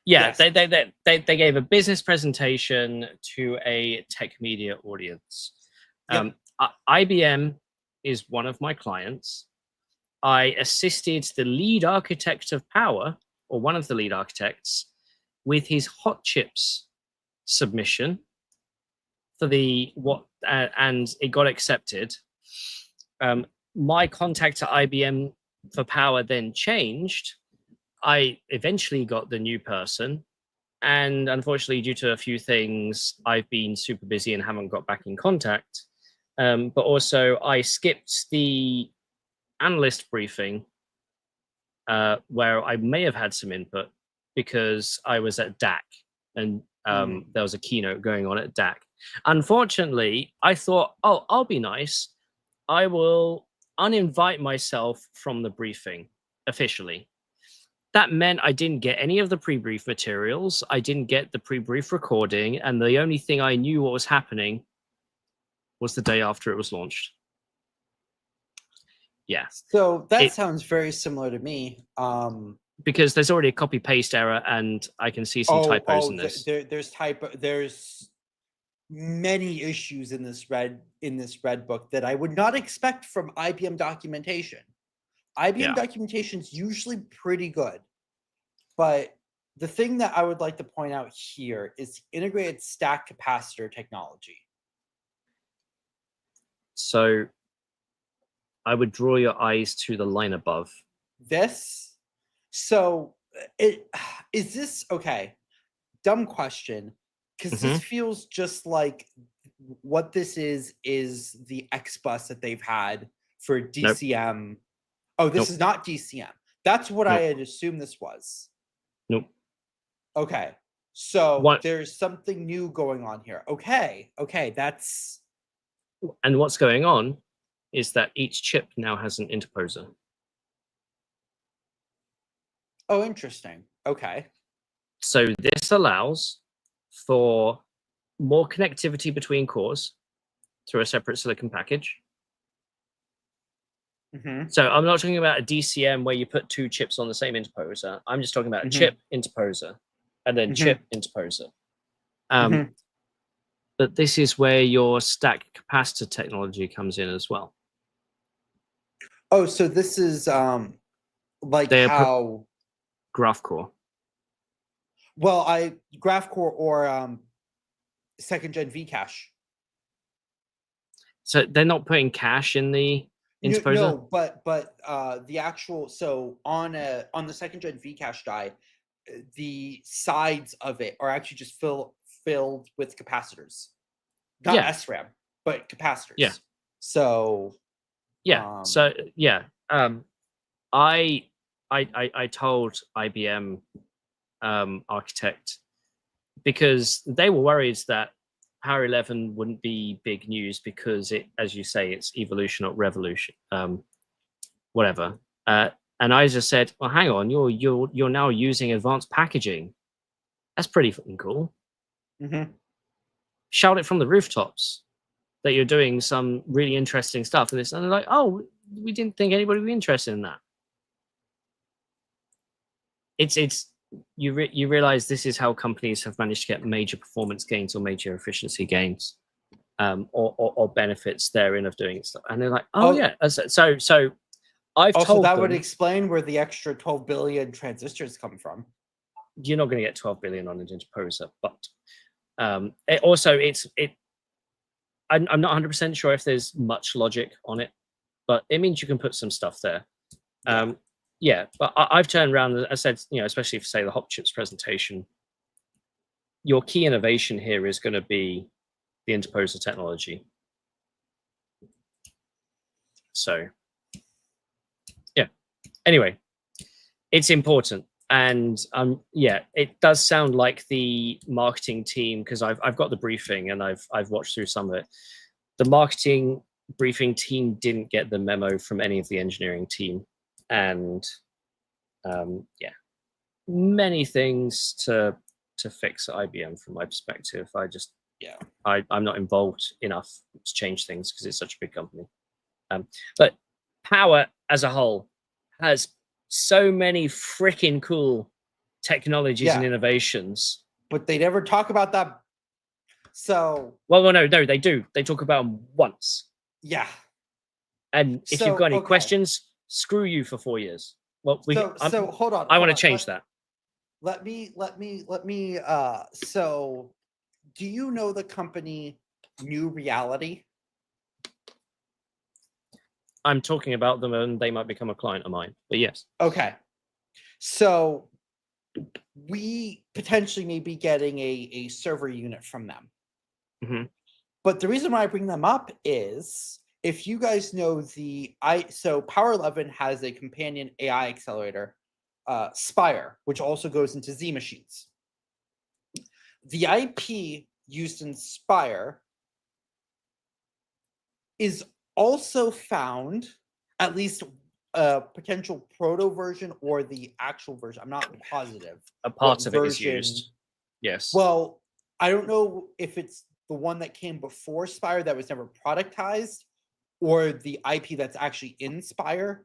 Yeah, yes. They gave a business presentation to a tech media audience. Yep. IBM is one of my clients. I assisted the lead architect of Power, or one of the lead architects, with his hot chips submission for and it got accepted. My contact to IBM for Power then changed. I eventually got the new person, and unfortunately, due to a few things, I've been super busy and haven't got back in contact. But also, I skipped the analyst briefing where I may have had some input because I was at DAC, and there was a keynote going on at DAC. Unfortunately, I thought, oh, I'll be nice. I will uninvite myself from the briefing officially. That meant I didn't get any of the pre-brief materials. I didn't get the pre-brief recording. And the only thing I knew what was happening was the day after it was launched. Yeah. So that sounds very similar to me. Because there's already a copy-paste error, and I can see some typos in this. There's many issues in this red book that I would not expect from IBM documentation. IBM documentation is usually pretty good, but the thing that I would like to point out here is integrated stack capacitor technology. So I would draw your eyes to the line above. This? So is this, okay, dumb question, because this feels just like what this is the X bus that they've had for DCM. Nope. Oh, this is not DCM. That's what I had assumed this was. Nope. Okay. So there's something new going on here. Okay. That's... And what's going on is that each chip now has an interposer. Oh, interesting. Okay. So this allows for more connectivity between cores through a separate silicon package. So I'm not talking about a DCM where you put 2 chips on the same interposer. I'm just talking about a chip interposer and then chip interposer. But this is where your stack capacitor technology comes in as well. Oh, so this is like how graph core. Well, graph core or second gen Vcache. So they're not putting cache in the interposer? No, but the actual, so on the second gen Vcache die, the sides of it are actually just filled with capacitors. Not SRAM, but capacitors. Yeah. So I told IBM architect, because they were worried that Power 11 wouldn't be big news because it, as you say, it's evolution or revolution, whatever. And I just said, well, hang on, you're now using advanced packaging. That's pretty fucking cool. Shout it from the rooftops that you're doing some really interesting stuff. And they're like, oh, we didn't think anybody would be interested in that. You realize this is how companies have managed to get major performance gains or major efficiency gains, or benefits therein of doing stuff. And they're like, oh yeah. So I've also told that them, would explain where the extra 12 billion transistors come from. You're not going to get 12 billion on an interposer, but I'm not 100% sure if there's much logic on it, but it means you can put some stuff there. Yeah, but I've turned around and I said, especially for, say, the Hop Chips presentation, your key innovation here is going to be the interposer technology. So, yeah. Anyway, it's important. And it does sound like the marketing team, because I've got the briefing and I've watched through some of it. The marketing briefing team didn't get the memo from any of the engineering team. And many things to fix at IBM from my perspective. I'm not involved enough to change things because it's such a big company. But Power as a whole has so many freaking cool technologies and innovations. But they never talk about that. So well, no, they do. They talk about them once. Yeah. And if you've got any questions, screw you for 4 years. Well, so hold on. I want to change that. Let me. So, do you know the company New Reality? I'm talking about them, and they might become a client of mine. But yes. Okay. So, we potentially may be getting a server unit from them. But the reason why I bring them up is, if you guys know so Power 11 has a companion AI accelerator, Spire, which also goes into Z machines. The IP used in Spire is also found, at least a potential proto version or the actual version. I'm not positive. A part of it is used. Yes. Well, I don't know if it's the one that came before Spire that was never productized, or the IP that's actually in Spire,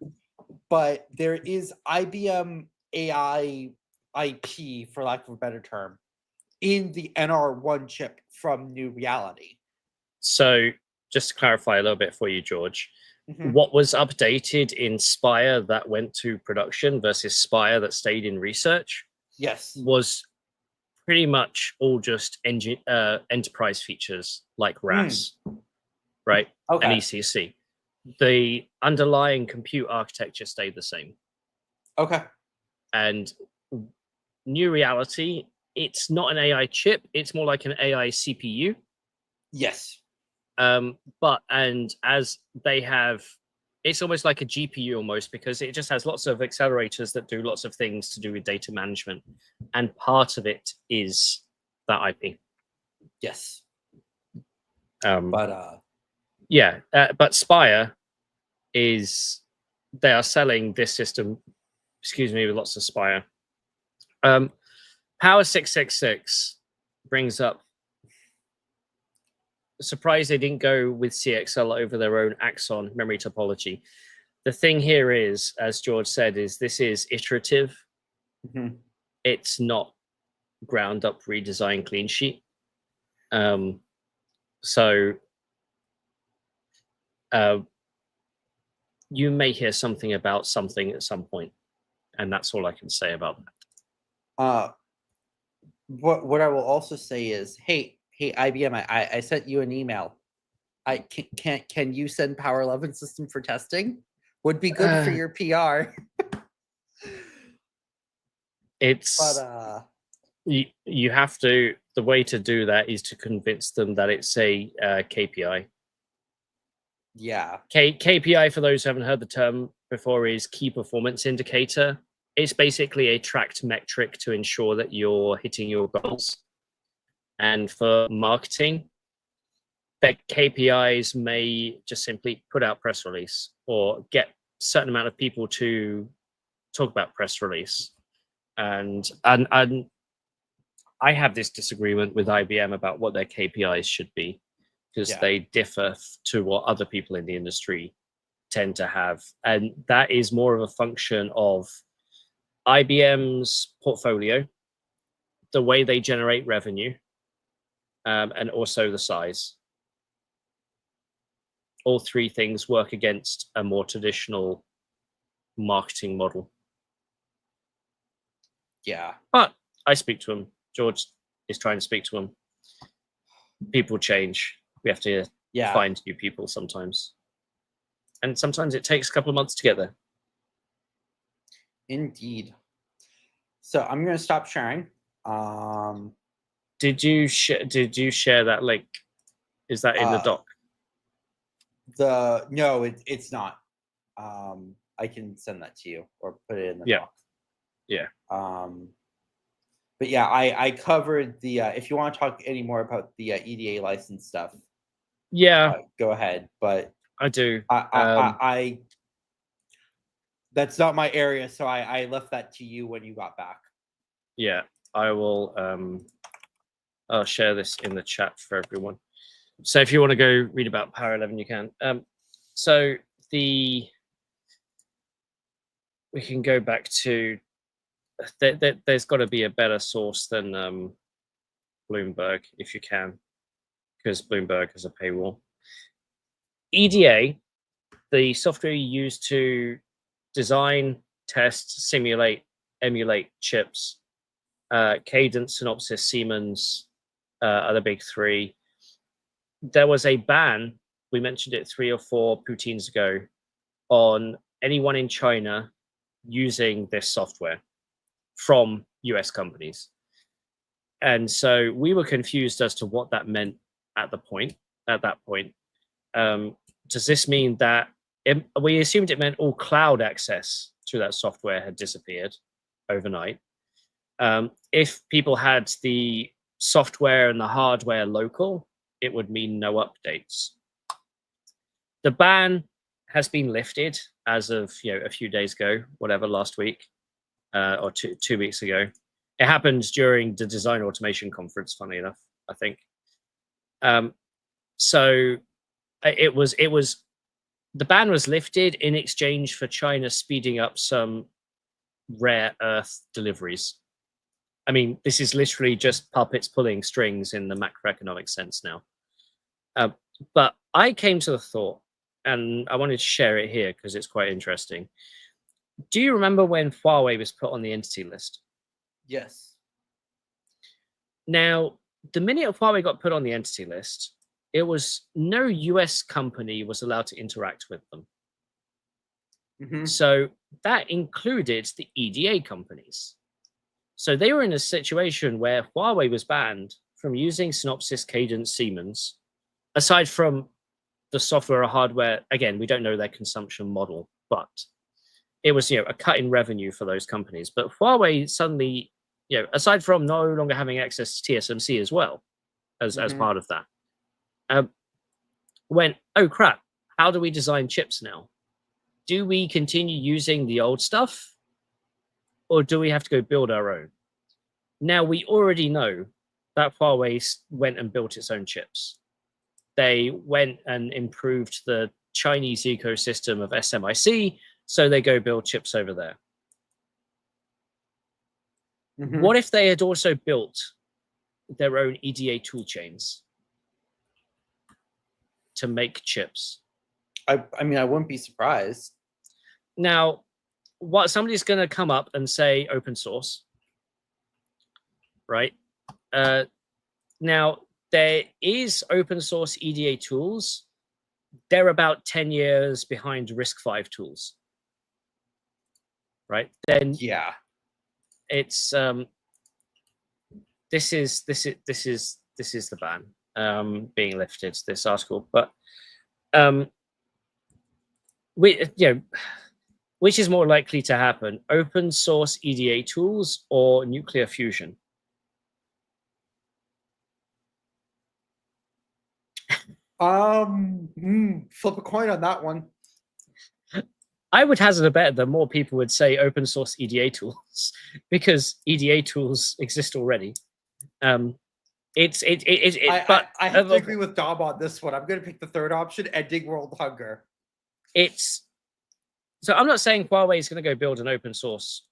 but there is IBM AI IP, for lack of a better term, in the NR1 chip from New Reality. So, just to clarify a little bit for you, George, what was updated in Spire that went to production versus Spire that stayed in research? Yes. Was pretty much all just enterprise features like RAS, right? Okay. And ECC. The underlying compute architecture stayed the same. Okay. And New Reality, it's not an AI chip, it's more like an AI CPU. Yes. And as they have, it's almost like a GPU almost, because it just has lots of accelerators that do lots of things to do with data management. And part of it is that IP. Yes. But Spire they are selling this system, with lots of Spire Power666 brings up. Surprised they didn't go with CXL over their own AXON memory topology. The thing here is, as George said, is this is iterative. It's not ground up redesign clean sheet. So you may hear something about something at some point, and that's all I can say about that. What I will also say is, hey IBM, I sent you an email. Can you send Power 11 system for testing? Would be good for your PR. It's you have to. The way to do that is to convince them that it's a KPI. Yeah. KPI, for those who haven't heard the term before, is key performance indicator. It's basically a tracked metric to ensure that you're hitting your goals. And for marketing, that KPIs may just simply put out press release or get a certain amount of people to talk about press release. And I have this disagreement with IBM about what their KPIs should be, because they differ to what other people in the industry tend to have. And that is more of a function of IBM's portfolio, the way they generate revenue, and also the size. All three things work against a more traditional marketing model. Yeah. But I speak to him. George is trying to speak to him. People change. We have to find new people sometimes. And sometimes it takes a couple of months to get there. Indeed. So I'm going to stop sharing. Did you share that link? Is that in the doc? No, it's not. I can send that to you or put it in the doc. Yeah. But yeah, I covered the. If you want to talk any more about the EDA license stuff, go ahead. But I do. I that's not my area, so I left that to you when you got back. Yeah, I will. I'll share this in the chat for everyone. So if you want to go read about Power 11, you can. So we can go back to. There's got to be a better source than Bloomberg, if you can, because Bloomberg has a paywall. EDA, the software you use to design, test, simulate, emulate chips, Cadence, Synopsys, Siemens are the big three. There was a ban, we mentioned it 3 or 4 Poutines ago, on anyone in China using this software from US companies. And so we were confused as to what that meant at that point. Does this mean that we assumed it meant all cloud access to that software had disappeared overnight? If people had the software and the hardware local, it would mean no updates. The ban has been lifted as of a few days ago, whatever, last week. Or two weeks ago. It happened during the Design Automation Conference, funny enough, I think. So it was the ban was lifted in exchange for China speeding up some rare earth deliveries. I mean, this is literally just puppets pulling strings in the macroeconomic sense now. But I came to the thought, and I wanted to share it here because it's quite interesting. Do you remember when Huawei was put on the entity list? Yes. Now, the minute Huawei got put on the entity list, it was no US company was allowed to interact with them. So that included the EDA companies. So they were in a situation where Huawei was banned from using Synopsys, Cadence, Siemens, aside from the software or hardware. Again, we don't know their consumption model, but it was, a cut in revenue for those companies. But Huawei suddenly, aside from no longer having access to TSMC as well, as part of that, went, oh crap, how do we design chips now? Do we continue using the old stuff, or do we have to go build our own? Now, we already know that Huawei went and built its own chips. They went and improved the Chinese ecosystem of SMIC, so they go build chips over there. What if they had also built their own EDA tool chains to make chips? I mean, I wouldn't be surprised. Now, what somebody's going to come up and say open source, right? Now, there is open source EDA tools. They're about 10 years behind RISC-V tools, right? Then yeah, it's this is the ban being lifted. This article, but which is more likely to happen: open source EDA tools or nuclear fusion? Flip a coin on that one. I would hazard a bet that more people would say open source EDA tools because EDA tools exist already. I have to agree with Dom on this one. I'm going to pick the third option, ending world hunger. So I'm not saying Huawei is going to go build an open source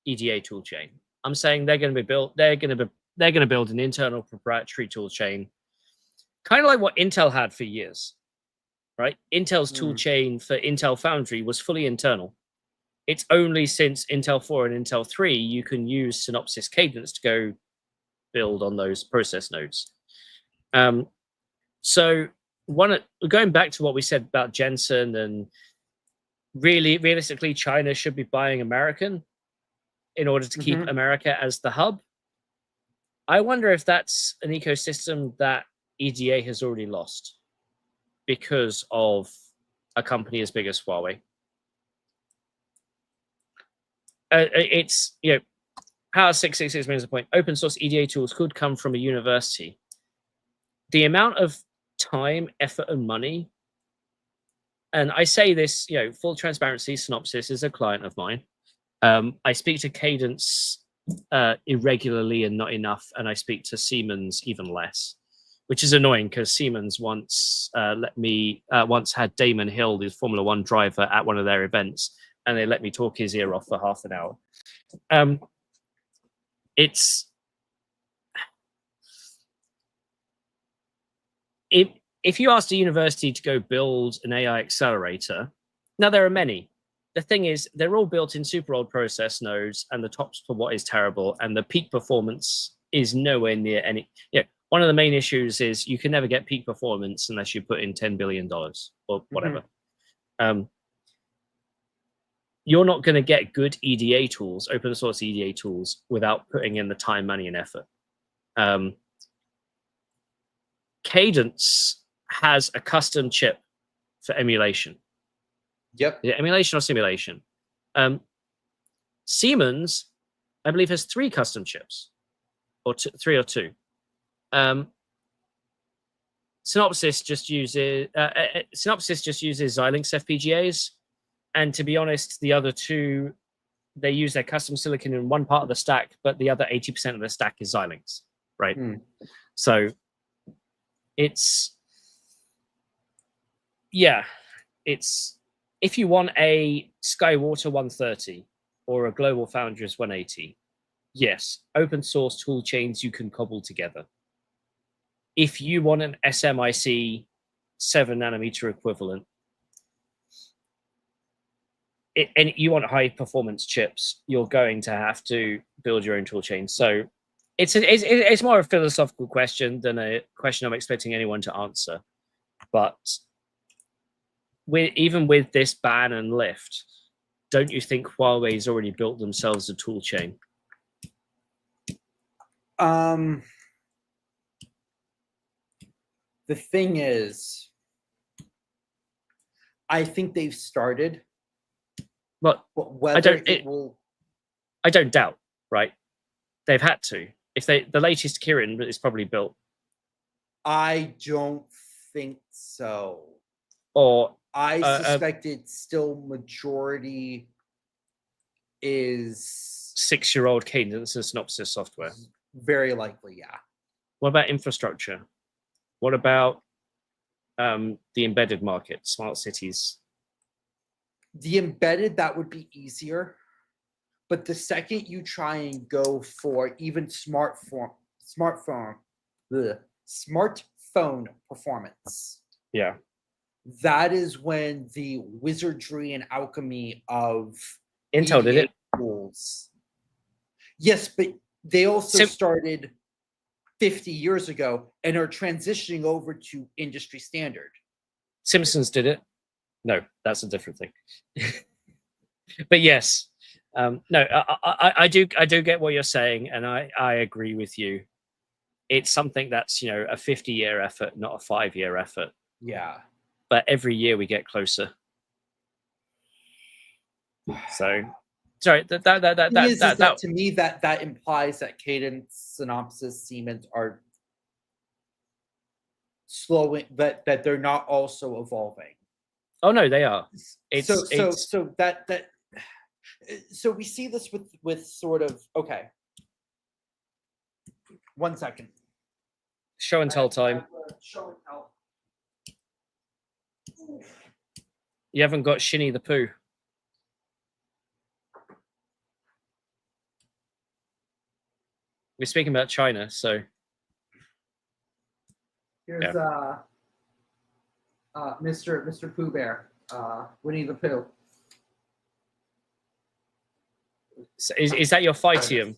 EDA tool chain. I'm saying they're going to build an internal proprietary tool chain, kind of like what Intel had for years, right? Intel's tool chain for Intel Foundry was fully internal. It's only since Intel 4 and Intel 3 you can use Synopsys Cadence to go build on those process nodes. So going back to what we said about Jensen, and realistically, China should be buying American in order to keep America as the hub. I wonder if that's an ecosystem that EDA has already lost because of a company as big as Huawei. It's, Power666 makes the point. Open source EDA tools could come from a university. The amount of time, effort, and money, and I say this, full transparency, Synopsys is a client of mine. I speak to Cadence irregularly and not enough, and I speak to Siemens even less, which is annoying because Siemens once had Damon Hill, the Formula One driver, at one of their events, and they let me talk his ear off for half an hour. If you asked a university to go build an AI accelerator, now there are many. The thing is, they're all built in super old process nodes, and the tops for what is terrible, and the peak performance is nowhere near any. One of the main issues is you can never get peak performance unless you put in $10 billion or whatever. You're not going to get good EDA tools, open source EDA tools, without putting in the time, money, and effort. Cadence has a custom chip for emulation. Yep. Yeah, emulation or simulation. Siemens, I believe, has 3 custom chips, or 3 or 2. Synopsys just uses Xilinx FPGAs, and to be honest, the other 2, they use their custom silicon in one part of the stack, but the other 80% of the stack is Xilinx, right? So it's if you want a Skywater 130 or a GlobalFoundries 180, yes, open source tool chains you can cobble together. If you want an SMIC 7nm equivalent, and you want high performance chips, you're going to have to build your own tool chain. So it's more a philosophical question than a question I'm expecting anyone to answer. But even with this ban and lift, don't you think Huawei's already built themselves a tool chain? The thing is, I think they've started. But whether I don't doubt, right? They've had to. If the latest Kirin is probably built. I don't think so. Or I suspect it's still majority is 6-year-old cadence and synopsis software. Very likely, yeah. What about infrastructure? What about the embedded market, smart cities? The embedded, that would be easier. But the second you try and go for even smartphone performance, Yeah, that is when the wizardry and alchemy of Intel did it. tools. Yes, but they also started 50 years ago and are transitioning over to industry standard. Simpsons did it. No, that's a different thing. But yes, no, I do get what you're saying, and I agree with you. It's something that's, you know, a 50-year effort, not a 5-year effort. Yeah. But every year we get closer. So, sorry, that to me that implies that Cadence, Synopsys, Siemens are slowing, that they're not also evolving. Oh no, they are. So we see this with sort of, okay. 1 second. Show and tell time. Show and tell. You haven't got Shinny the Pooh. We're speaking about China, so here's Mr. Pooh Bear, Winnie the Pooh. So is that your Phytium?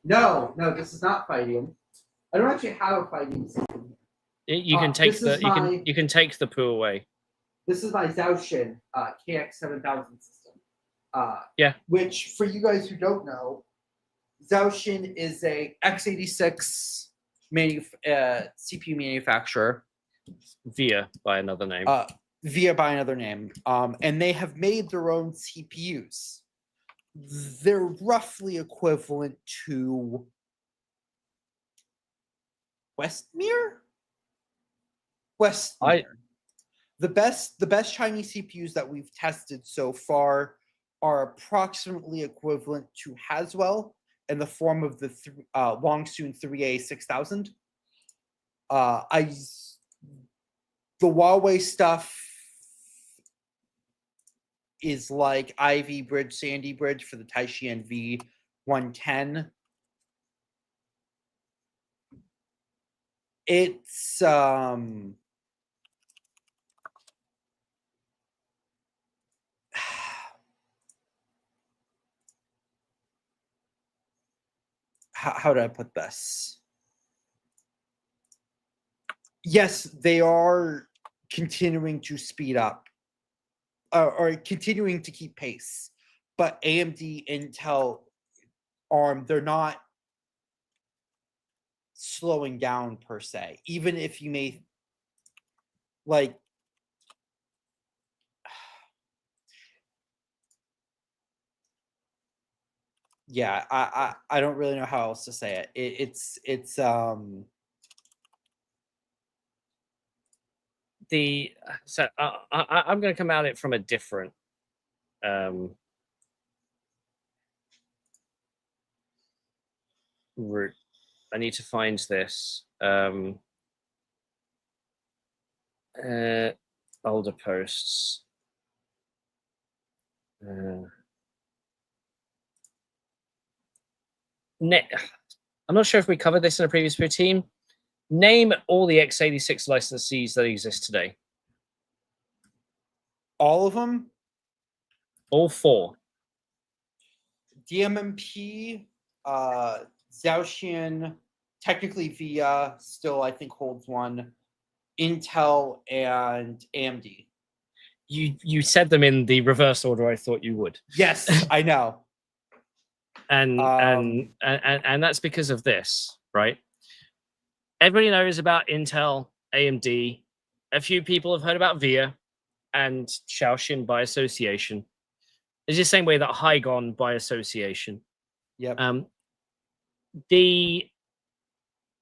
No, this is not Phytium. I don't actually have a Phytium system. You can take you can take the Pooh away. This is my Zhaoshin KX7000 system. Yeah. Which, for you guys who don't know, Zhaoshin is a x86 CPU manufacturer. VIA by another name. VIA by another name. And they have made their own CPUs. They're roughly equivalent to Westmere. The best Chinese CPUs that we've tested so far are approximately equivalent to Haswell in the form of the Longsoon 3A6000. The Huawei stuff is like Ivy Bridge, Sandy Bridge for the Taishan V110. It's how do I put this? Yes, they are continuing to speed up or continuing to keep pace, but AMD, Intel, ARM, they're not slowing down per se, even if you may like yeah, I don't really know how else to say it. It's I'm going to come at it from a different route. I need to find this older posts. I'm not sure if we covered this in a previous routine. Name all the x86 licensees that exist today. All of them? All 4. DMMP, Zhaoshin, technically VIA still I think holds one, Intel, and AMD. You said them in the reverse order I thought you would. Yes, I know. And that's because of this, right? Everybody knows about Intel, AMD. A few people have heard about VIA and Zhaoshin by association. It's the same way that Hygon by association. Yep. I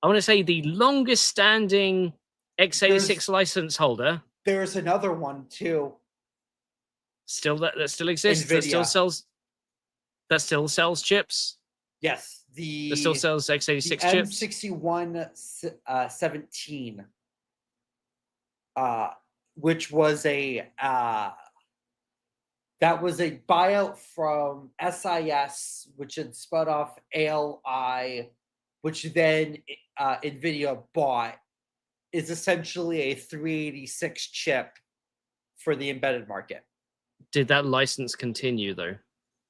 want to say the longest standing x86 license holder. There's another one too. Still that still exists. Nvidia. That still sells. that still sells chips? Yes, That still sells x86 the chips? M6117, which was that was a buyout from SIS, which had spun off ALI, which then Nvidia bought, is essentially a 386 chip for the embedded market. Did that license continue, though,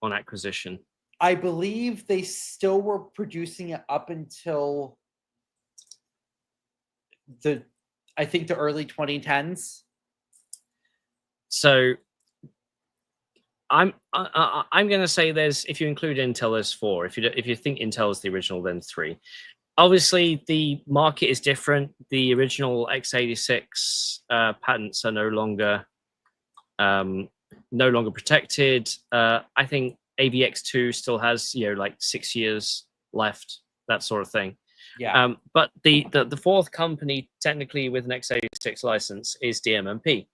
on acquisition? I believe they still were producing it up until the early 2010s. So I'm going to say there's, if you include Intel, there's 4. If you think Intel is the original, then 3. Obviously, the market is different. The original x86 patents are no longer protected. I think AVX2 still has like 6 years left, that sort of thing. Yeah. But the fourth company technically with an x86 license is DMMP.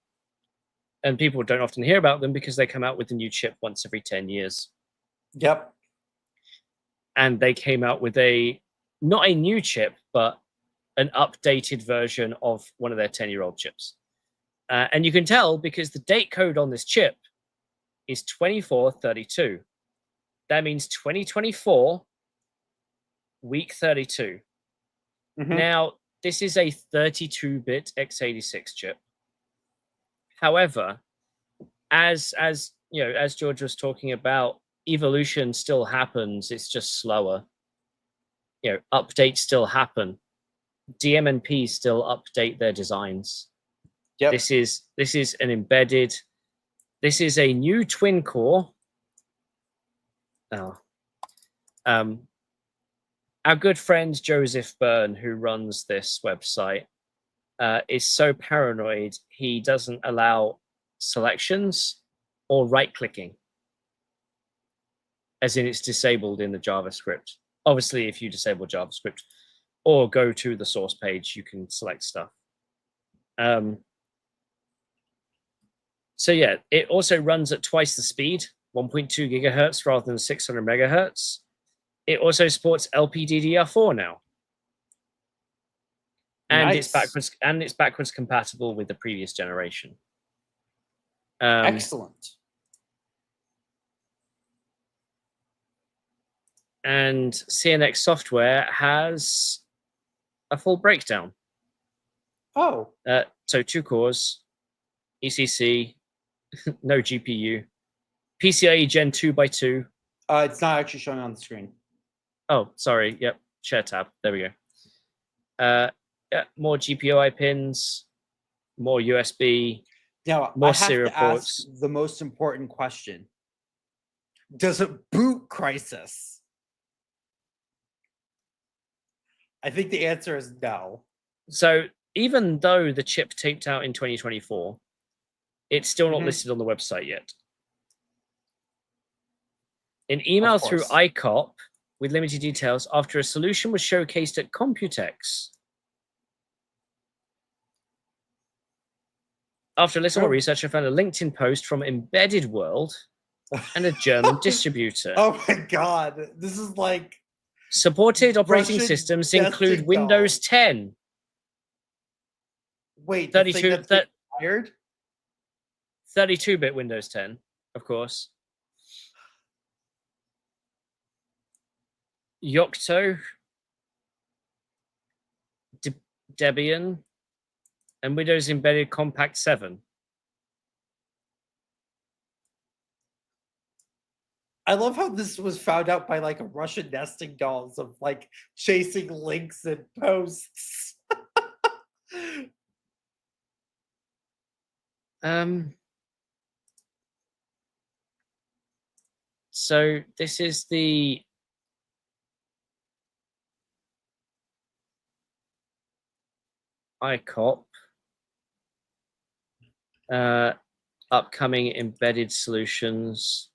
And people don't often hear about them because they come out with a new chip once every 10 years. Yep. And they came out with not a new chip, but an updated version of one of their 10-year-old chips. And you can tell because the date code on this chip is 2432. That means 2024, week 32. Mm-hmm. Now, this is a 32-bit x86 chip. However, as George was talking about, evolution still happens. It's just slower. Updates still happen. DMNP still update their designs. Yep. This is an embedded. This is a new twin core. Our good friend Joseph Byrne, who runs this website, is so paranoid he doesn't allow selections or right-clicking, as in it's disabled in the JavaScript. Obviously, if you disable JavaScript or go to the source page, you can select stuff. So yeah, it also runs at twice the speed, 1.2 gigahertz rather than 600 megahertz. It also supports LPDDR4 now. And Nice. it's backwards compatible with the previous generation. Excellent. And CNX Software has a full breakdown. Oh. So 2 cores, ECC, no GPU, PCIe Gen 2x2. It's not actually showing on the screen. Oh, sorry. Yep. Share tab. There we go. Yeah, more GPIO pins, more USB, now, more I have serial to ask ports. the most important question. Does it boot Crisis? I think the answer is no. So even though the chip taped out in 2024, it's still not listed on the website yet. An email through ICOP with limited details after a solution was showcased at Computex. After a little more research, I found a LinkedIn post from Embedded World and a German distributor. Oh my God. This is like... Supported operating Russian systems include testing Windows dolls. 10. Wait, 32-bit Windows 10, of course. Yocto, Debian, and Windows Embedded Compact 7. I love how this was found out by like a Russian nesting dolls of like chasing links and posts. So this is the ICOP upcoming embedded solutions.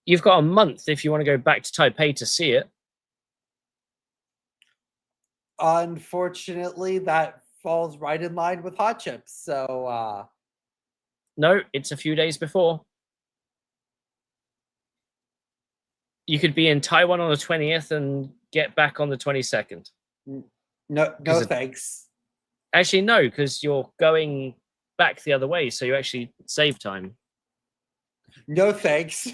You've got a month if you want to go back to Taipei to see it. Unfortunately, that falls right in line with hot chips. So No, it's a few days before. You could be in Taiwan on the 20th and get back on the 22nd. no thanks. Actually, no, because you're going back the other way, so you actually save time. No thanks.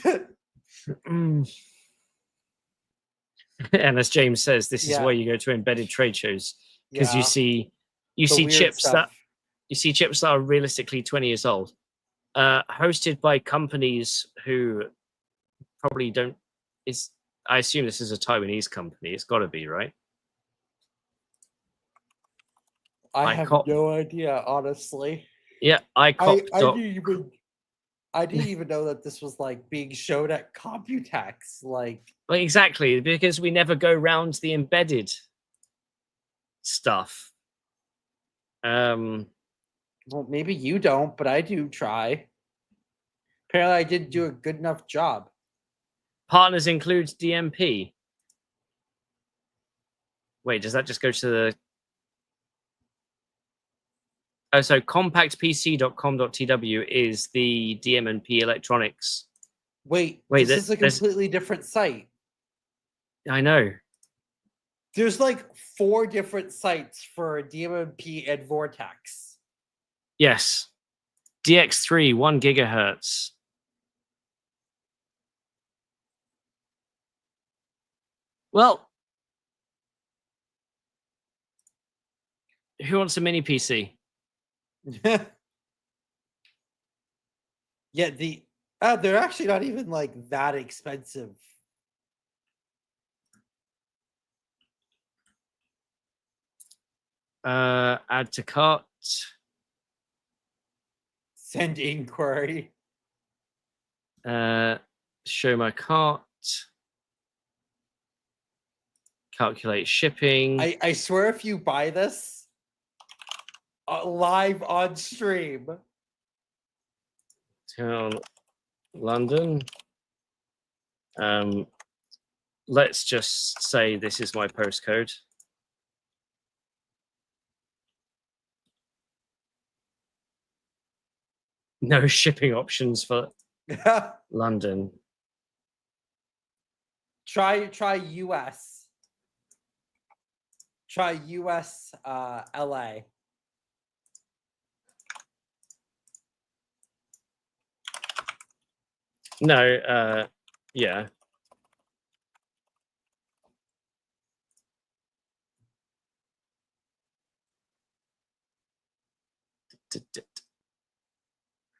And as James says, this is why you go to embedded trade shows, because you see chips that are realistically 20 years old, hosted by companies who probably don't. I assume this is a Taiwanese company. It's got to be, right? I have no idea, honestly. Yeah, I didn't even know that this was like being showed at Computex. Like, well, exactly, because we never go round the embedded stuff. Well, maybe you don't, but I do try. Apparently, I didn't do a good enough job. Partners include DMP. Wait, does that just go to the... Oh, so compactpc.com.tw is the DMP electronics. Wait, this is a completely different site. I know. There's like 4 different sites for DMP and Vortex. Yes. DX3, 1 gigahertz. Well, who wants a mini PC? Yeah, they're actually not even like that expensive. Add to cart. Send inquiry. Show my cart. Calculate shipping. I swear if you buy this live on stream. Town London. Let's just say this is my postcode. No shipping options for London. Try US. Try US LA. No, yeah.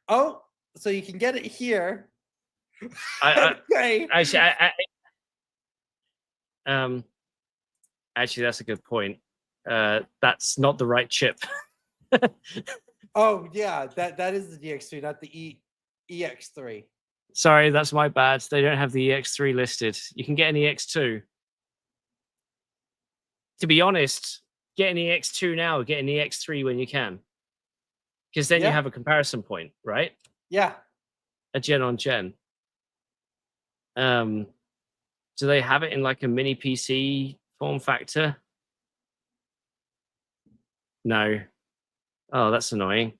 Oh, so you can get it here. Actually, that's a good point. That's not the right chip. Oh yeah, that is the DX3, not the EX3. Sorry, that's my bad. They don't have the EX3 listed. You can get an EX2. To be honest, get an EX2 now, get an EX3 when you can. Because then you have a comparison point, right? Yeah. A gen on gen. Do they have it in like a mini PC form factor? No. Oh, that's annoying.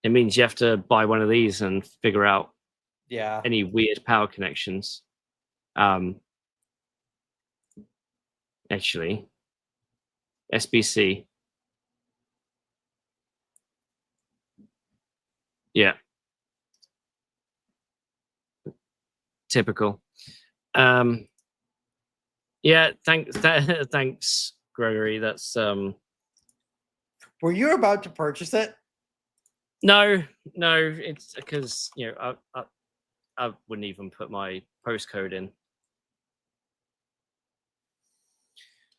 It means you have to buy one of these and figure out any weird power connections. Actually, SBC. Yeah. Typical. Yeah, thanks, Gregory. That's Were you about to purchase it? No, it's because I wouldn't even put my postcode in.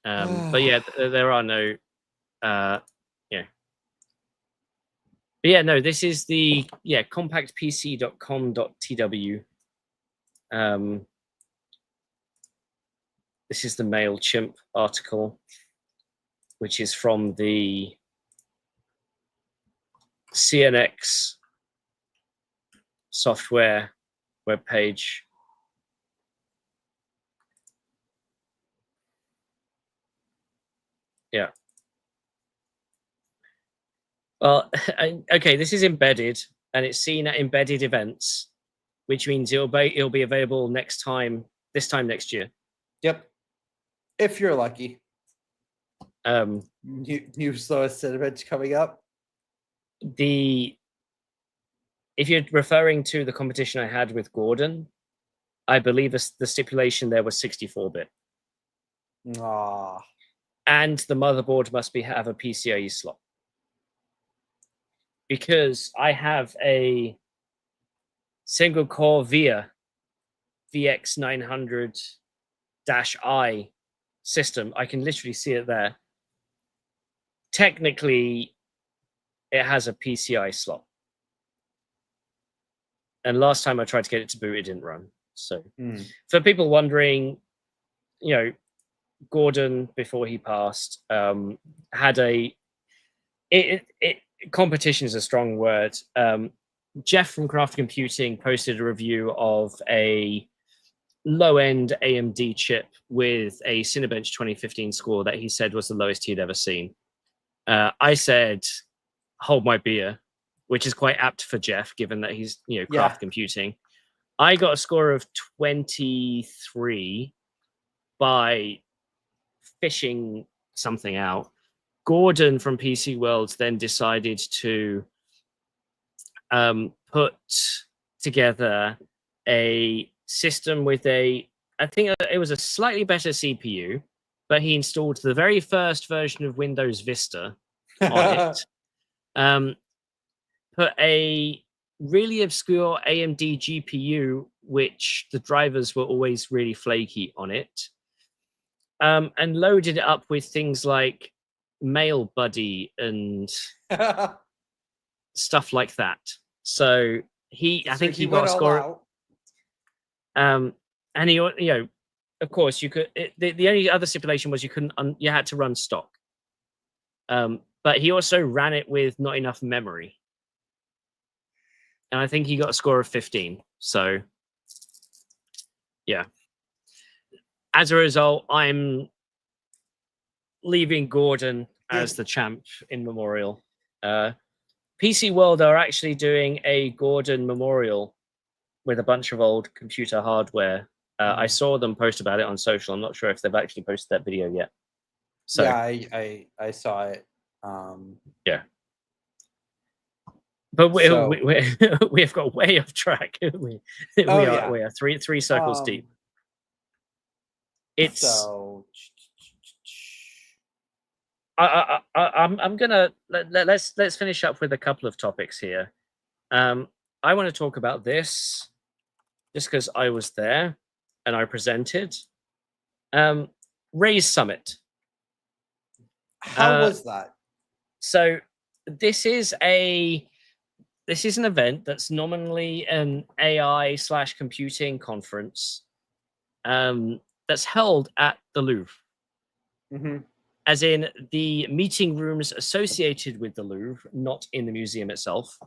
But yeah, there are no yeah. But yeah, no, this is the compactpc.com.tw. This is the MailChimp article, which is from the CNX software webpage. Yeah. Well, okay, this is embedded, and it's seen at embedded events, which means it'll be available this time next year. Yep. If you're lucky. New slowest event coming up. If you're referring to the competition I had with Gordon, I believe the stipulation there was 64-bit. Ah. And the motherboard must have a PCIe slot. Because I have a single core VIA VX900-I system. I can literally see it there. Technically, it has a PCI slot. And last time I tried to get it to boot, it didn't run. So for people wondering, you know, Gordon, before he passed, had competition is a strong word. Jeff from Craft Computing posted a review of a low-end AMD chip with a Cinebench 2015 score that he said was the lowest he'd ever seen. I said, hold my beer, which is quite apt for Jeff, given that he's, you know, Craft Computing. I got a score of 23 by fishing something out. Gordon from PC World then decided to put together a system with I think it was a slightly better CPU, but he installed the very first version of Windows Vista on it. Put a really obscure AMD GPU, which the drivers were always really flaky on it, and loaded it up with things like Mail Buddy and stuff like that. So I think he got a score. And he, you know, of course, you could. The only other stipulation was you had to run stock. But he also ran it with not enough memory. And I think he got a score of 15. So, yeah. As a result, I'm leaving Gordon as the champ in Memorial. PC World are actually doing a Gordon Memorial with a bunch of old computer hardware. I saw them post about it on social. I'm not sure if they've actually posted that video yet. So, yeah, I saw it. Yeah. But we've got way off track. We are three circles deep. It's so. I'm gonna let's finish up with a couple of topics here. I want to talk about this just because I was there and I presented. Raise Summit. How was that? So this is an event that's nominally an AI/computing conference that's held at the Louvre. As in the meeting rooms associated with the Louvre, not in the museum itself.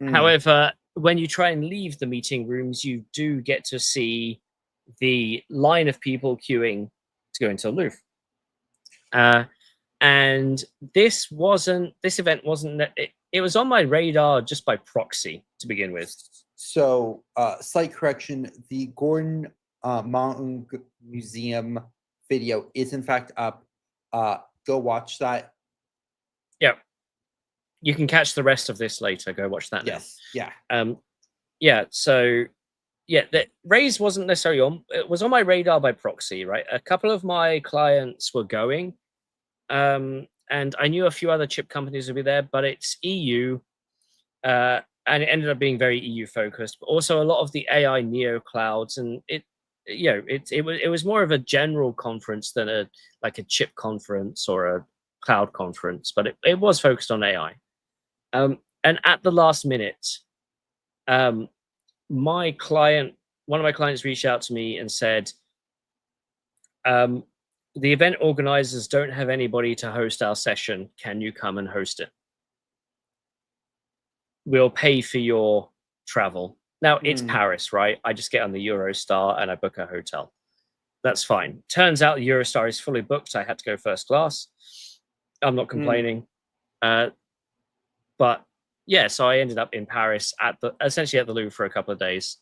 However, when you try and leave the meeting rooms, you do get to see the line of people queuing to go into the Louvre. And this event wasn't, it was on my radar just by proxy to begin with. So, slight correction, the Gordon Mountain Museum video is in fact up. Go watch that. Yeah. You can catch the rest of this later. Go watch that now. Yes. Yeah. Yeah. So, yeah, the Raise wasn't necessarily on. It was on my radar by proxy, right? A couple of my clients were going, and I knew a few other chip companies would be there, but it's EU, and it ended up being very EU focused. But also a lot of the AI neo clouds, and it was more of a general conference than a chip conference or a cloud conference, but it was focused on AI. And at the last minute, one of my clients reached out to me and said, the event organizers don't have anybody to host our session. Can you come and host it? We'll pay for your travel. Now, it's Paris, right? I just get on the Eurostar and I book a hotel. That's fine. Turns out the Eurostar is fully booked. I had to go first class. I'm not complaining. But yeah, so I ended up in Paris essentially at the Louvre for a couple of days.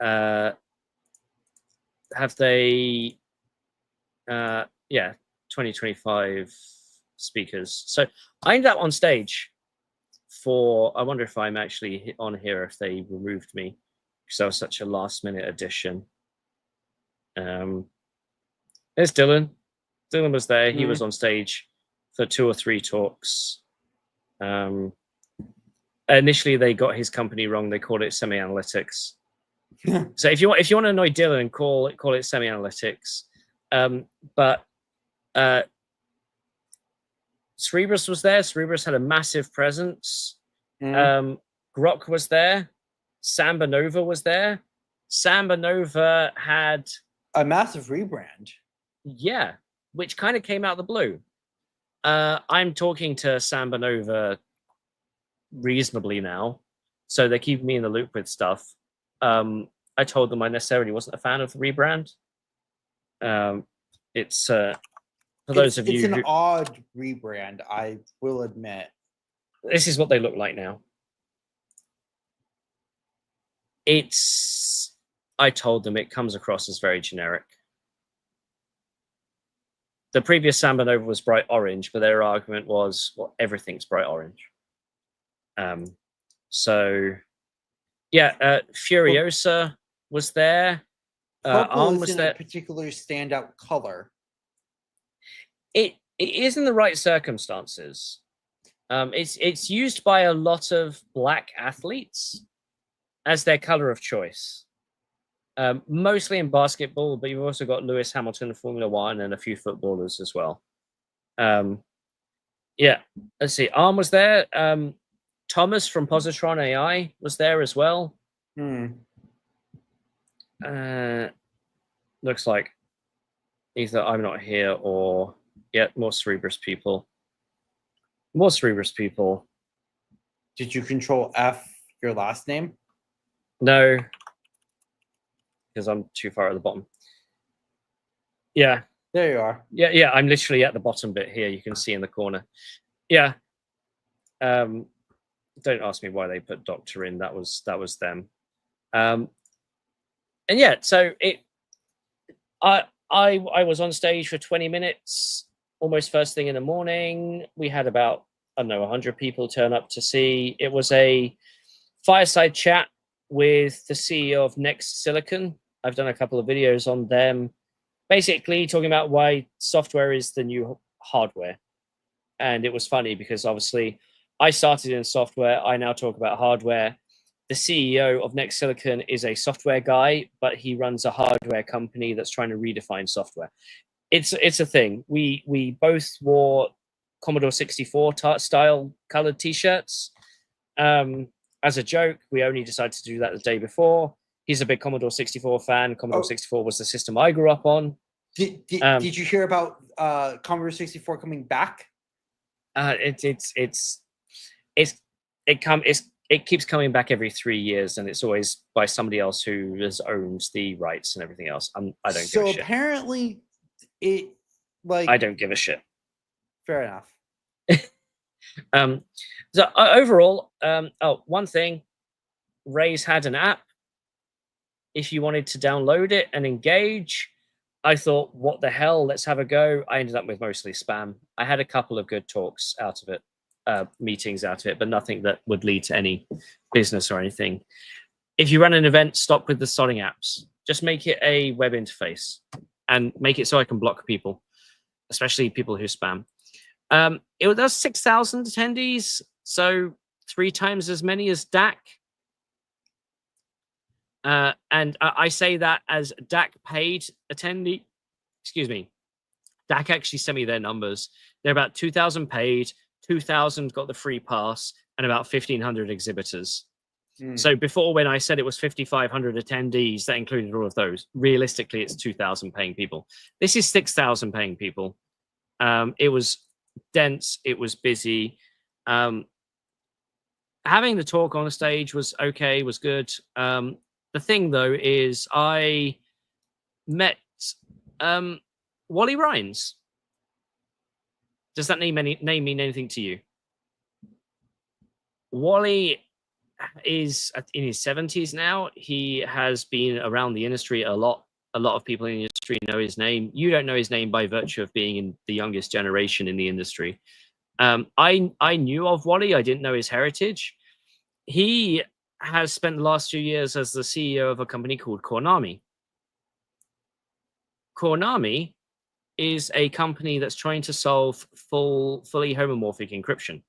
Have they? Yeah, 2025 speakers. So I ended up on stage for. I wonder if I'm actually on here if they removed me because that was such a last-minute addition. There's Dylan. Dylan was there. He was on stage for 2 or 3 talks. Initially, they got his company wrong. They called it Semi Analytics. So if you want to annoy Dylan, call it Semi Analytics. But Cerebrus was there. Cerebrus had a massive presence. Grok was there. Samba Nova was there. Samba Nova had a massive rebrand. Yeah, which kind of came out of the blue. I'm talking to Samba Nova reasonably now, so they keep me in the loop with stuff. I told them I necessarily wasn't a fan of the rebrand. It's for those of you. It's an odd rebrand, I will admit. This is what they look like now. I told them it comes across as very generic. The previous Samba Nova was bright orange, but their argument was, well, everything's bright orange. So, yeah, Furiosa was there. Purple was isn't there. A particular standout color. It is in the right circumstances. It's used by a lot of black athletes as their color of choice. Mostly in basketball, but you've also got Lewis Hamilton in Formula One and a few footballers as well. Yeah, let's see. Arm was there. Thomas from Positron AI was there as well. Looks like either I'm not here or more Cerebrus people. More Cerebrus people. Did you control F your last name? No, because I'm too far at the bottom. Yeah. There you are. Yeah, I'm literally at the bottom bit here. You can see in the corner. Yeah. Don't ask me why they put Doctor in. That was them. And yeah, so I was on stage for 20 minutes, almost first thing in the morning. We had about, I don't know, 100 people turn up to see. It was a fireside chat with the CEO of Next Silicon. I've done a couple of videos on them, basically talking about why software is the new hardware. And it was funny because obviously I started in software. I now talk about hardware. The CEO of Next Silicon is a software guy, but he runs a hardware company that's trying to redefine software. It's a thing. We both wore Commodore 64 style colored t-shirts. As a joke, we only decided to do that the day before. He's a big Commodore 64 fan. Commodore 64 was the system I grew up on. Did you hear about Commodore 64 coming back? It keeps coming back every 3 years, and it's always by somebody else who owns the rights and everything else. I don't give a shit. So apparently, I don't give a shit. Fair enough. So overall, one thing, Ray's had an app. If you wanted to download it and engage, I thought, what the hell, let's have a go. I ended up with mostly spam. I had a couple of good talks out of it, meetings out of it, but nothing that would lead to any business or anything. If you run an event, stop with the sodding apps. Just make it a web interface and make it so I can block people, especially people who spam. It was 6,000 attendees, so 3 times as many as DAC. And I say that as DAC paid attendee. Excuse me. DAC actually sent me their numbers. They're about 2,000 paid, 2,000 got the free pass, and about 1,500 exhibitors. So before, when I said it was 5,500 attendees, that included all of those. Realistically, it's 2,000 paying people. This is 6,000 paying people. It was dense. It was busy. Having the talk on the stage was okay, was good. The thing, though, is I met Wally Rhines. Does that name mean anything to you? Wally is in his 70s now. He has been around the industry a lot. A lot of people in the industry know his name. You don't know his name by virtue of being in the youngest generation in the industry. I knew of Wally. I didn't know his heritage. He has spent the last few years as the CEO of a company called Konami. Konami is a company that's trying to solve fully homomorphic encryption.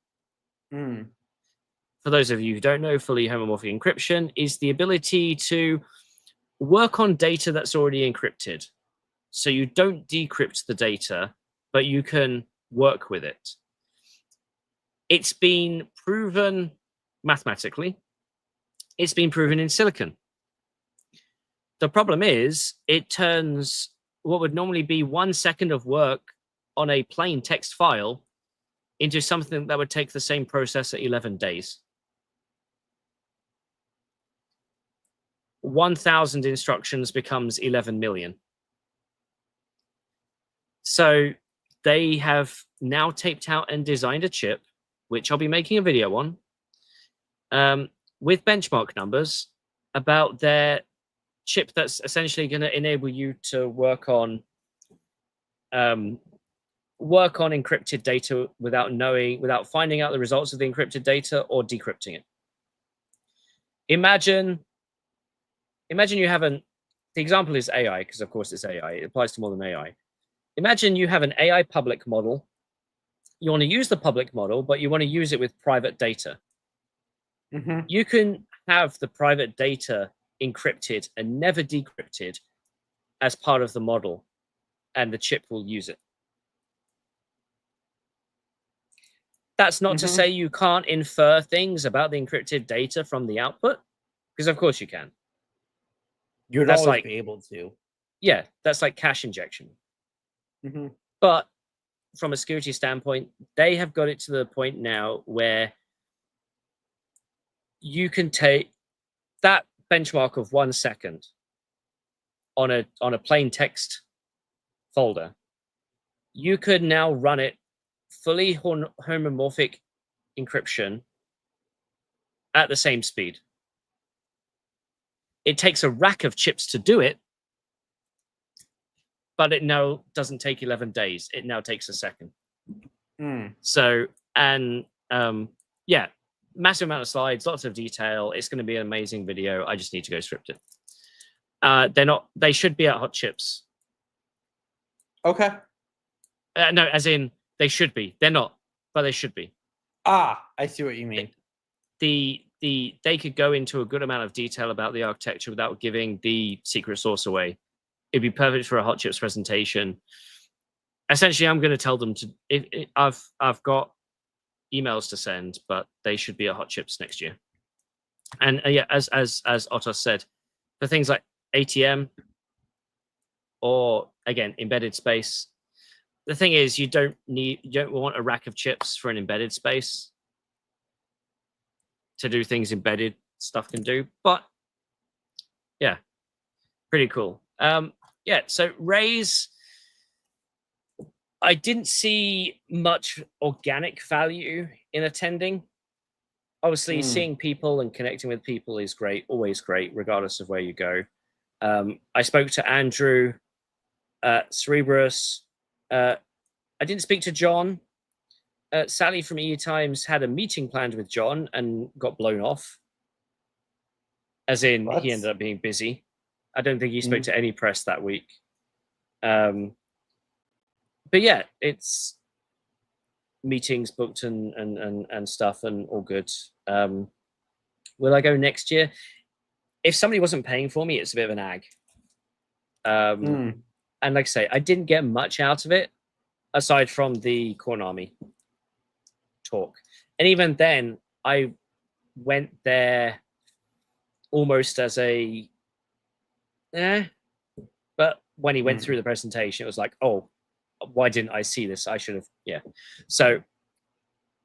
For those of you who don't know, fully homomorphic encryption is the ability to work on data that's already encrypted. So you don't decrypt the data, but you can work with it. It's been proven mathematically. It's been proven in silicon. The problem is it turns what would normally be 1 second of work on a plain text file into something that would take the same process at 11 days. 1,000 instructions becomes 11 million. So they have now taped out and designed a chip, which I'll be making a video on, with benchmark numbers about their chip that's essentially going to enable you to work on encrypted data without finding out the results of the encrypted data or decrypting it. Imagine you have the example is AI, because of course it's AI. It applies to more than AI. Imagine you have an AI public model. You want to use the public model, but you want to use it with private data. You can have the private data encrypted and never decrypted as part of the model, and the chip will use it. That's not to say you can't infer things about the encrypted data from the output, because of course you can. You'd always be able to. Yeah, that's like cache injection. But from a security standpoint, they have got it to the point now where you can take that benchmark of 1 second on a plain text folder. You could now run it fully homomorphic encryption at the same speed. It takes a rack of chips to do it, but it now doesn't take 11 days. It now takes a second. So, and yeah, massive amount of slides, lots of detail. It's going to be an amazing video. I just need to go script it. They should be at Hot Chips. Okay. No, as in they should be. They're not, but they should be. Ah, I see what you mean. They could go into a good amount of detail about the architecture without giving the secret sauce away. It'd be perfect for a Hot Chips presentation. Essentially, I'm going to tell them to. I've got emails to send, but they should be at Hot Chips next year. And yeah, as Otto said, for things like ATM or again embedded space, the thing is you don't want a rack of chips for an embedded space to do things embedded stuff can do. But yeah, pretty cool. Yeah, so Raise, I didn't see much organic value in attending. Obviously, seeing people and connecting with people is great, always great, regardless of where you go. I spoke to Andrew, Cerebrus. I didn't speak to John. Sally from EE Times had a meeting planned with John and got blown off. As in, he ended up being busy. I don't think he spoke to any press that week. But yeah, it's meetings booked and stuff and all good. Will I go next year? If somebody wasn't paying for me, it's a bit of an ag. And like I say, I didn't get much out of it aside from the Konami talk. And even then, I went there almost as a but when he went through the presentation, it was like, oh, why didn't I see this? I should have, yeah. So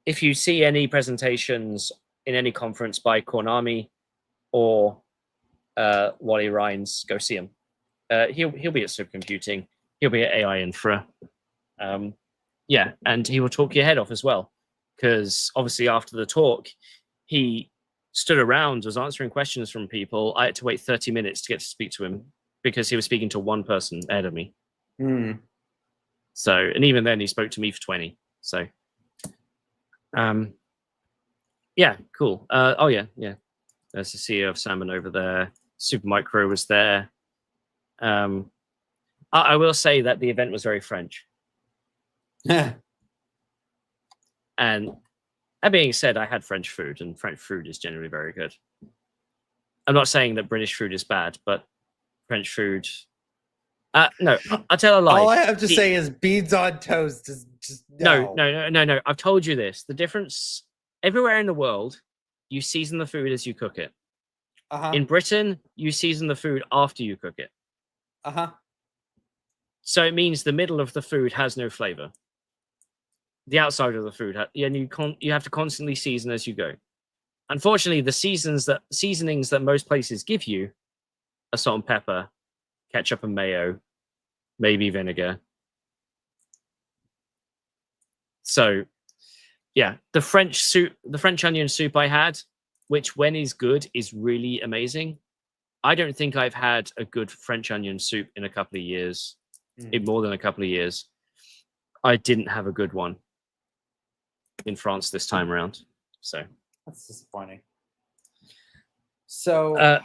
if you see any presentations in any conference by Konami or Wally Rines, go see him. He'll be at supercomputing. He'll be at AI Infra. Yeah, and he will talk your head off as well. Because obviously after the talk, he stood around, was answering questions from people. I had to wait 30 minutes to get to speak to him because he was speaking to one person ahead of me. So, and even then he spoke to me for 20. So, yeah, cool. Oh yeah. There's the CEO of Salmon over there. Supermicro was there. I will say that the event was very French. And that being said, I had French food, and French food is generally very good. I'm not saying that British food is bad, but French food. No, I'll tell a lie. All I have to say is beads on toast. Just no. No. I've told you this. The difference everywhere in the world, you season the food as you cook it. In Britain, you season the food after you cook it. So it means the middle of the food has no flavor. The outside of the food, and you have to constantly season as you go. Unfortunately, the seasonings that most places give you are salt and pepper, ketchup and mayo, maybe vinegar. So, yeah, the French onion soup I had, which when is good is really amazing. I don't think I've had a good French onion soup in a couple of years, in more than a couple of years. I didn't have a good one in France this time around. So that's disappointing. So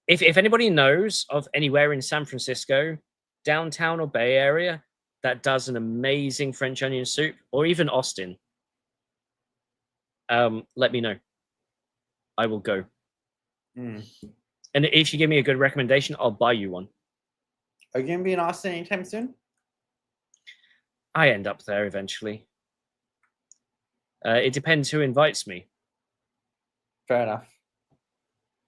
if anybody knows of anywhere in San Francisco, downtown or Bay Area, that does an amazing French onion soup, or even Austin, let me know. I will go. And if you give me a good recommendation, I'll buy you one. Are you going to be in Austin anytime soon? I end up there eventually. It depends who invites me. Fair enough.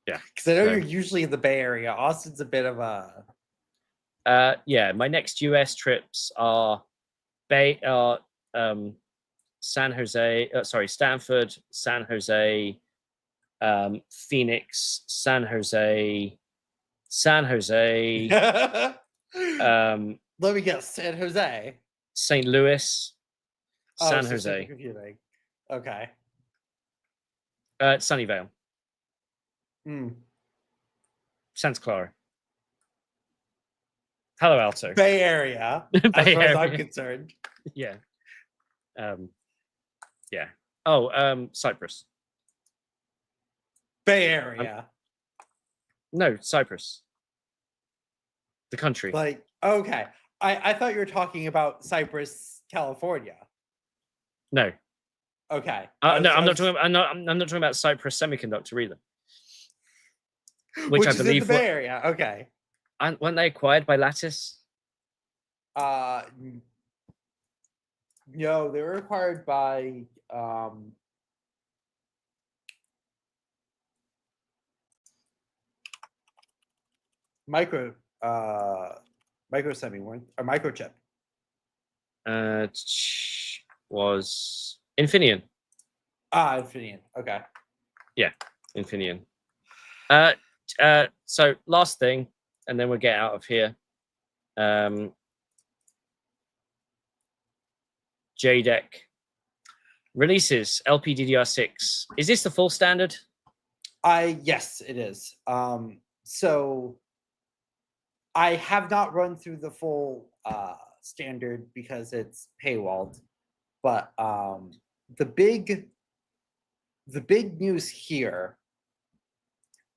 Yeah. Because I know you're usually in the Bay Area. Austin's a bit of a... yeah, my next US trips are San Jose, Stanford, San Jose, Phoenix, San Jose. Let me guess, San Jose. St. Louis, San so Jose. Confusing. Okay. Sunnyvale. Santa Clara. Palo Alto. Bay Area. As far as I'm concerned. Yeah. Yeah. Oh, Cyprus. Bay Area. No, Cyprus. The country. Like, okay. I thought you were talking about Cyprus, California. No. Okay. No, I'm not talking about Cyprus Semiconductor either. Which I is believe in the Bay Area. Okay. Weren't they acquired by Lattice? No, they were acquired by Microsemi, weren't, or Microchip. Was Infineon. Infineon. Okay. Yeah, Infineon. So last thing, and then we'll get out of here. JEDEC releases LPDDR6. Is this the full standard? Yes, it is. So I have not run through the full standard because it's paywalled, but the big news here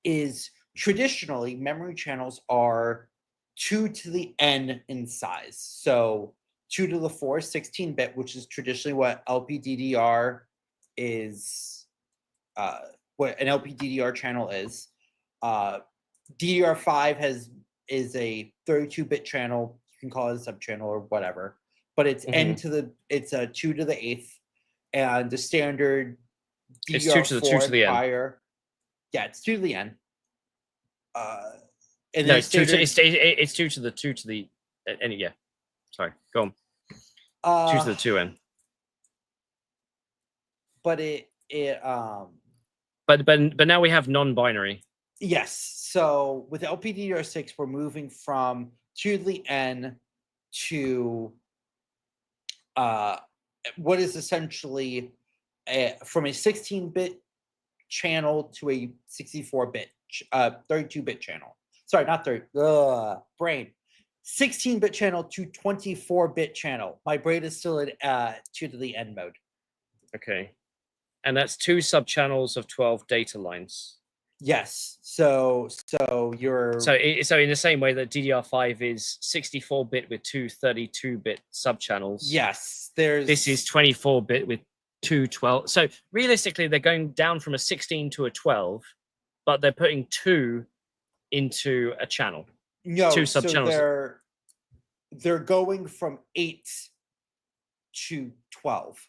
is traditionally memory channels are 2 to the n in size. So 2 to the 4, 16-bit, which is traditionally what LPDDR is, what an LPDDR channel is. DDR5 is a 32-bit channel. You can call it a sub-channel or whatever, but it's it's a 2 to the 8th, and the standard DDR4 it's 2 to the higher. Yeah, it's 2 to the n. And no, it's 2 to it's 2 to the 2 to the any yeah. Sorry, go on. 2 to the 2n. But but now we have non-binary. Yes. So with LPDDR6, we're moving from 2 to the n to what is essentially from a 16-bit channel to a 64-bit, 32-bit channel. Sorry, not 30. Brain. 16-bit channel to 24-bit channel. My brain is still in 2 to the n mode. Okay. And that's 2 subchannels of 12 data lines. Yes. So you're so in the same way that DDR5 is 64-bit with 2 32-bit subchannels. Yes. This is 24-bit with 2 12. So realistically, they're going down from a 16 to a 12, but they're putting 2 into a channel. No, 2 subchannels. So they're going from 8 to 12.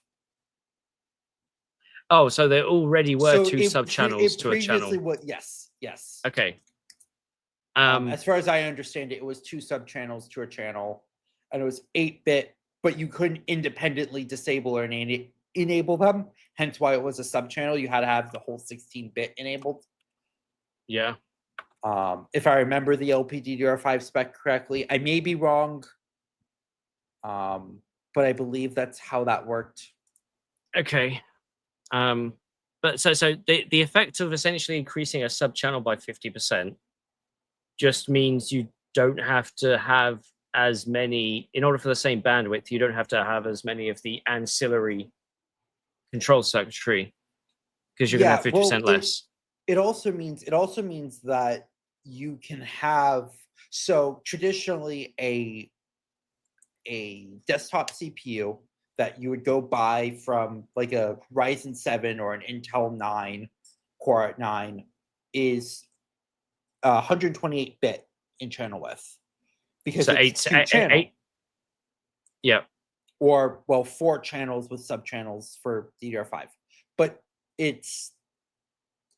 Oh, so there already were So 2 subchannels to a channel. Yes. Okay. As far as I understand it, it was 2 subchannels to a channel, and it was 8-bit, but you couldn't independently disable or enable them. Hence why it was a subchannel. You had to have the whole 16-bit enabled. Yeah. If I remember the LPDDR5 spec correctly, I may be wrong, but I believe that's how that worked. Okay. But so the effect of essentially increasing a subchannel by 50% just means you don't have to have as many, in order for the same bandwidth, you don't have to have as many of the ancillary control circuitry because you're going to have 50% less. It also means that you can have, so traditionally a desktop CPU that you would go buy from like a Ryzen 7 or an Intel 9 Core 9 is 128-bit in channel width, because So it's 2 channel. 8. Yeah. Or 4 channels with subchannels for DDR5, but it's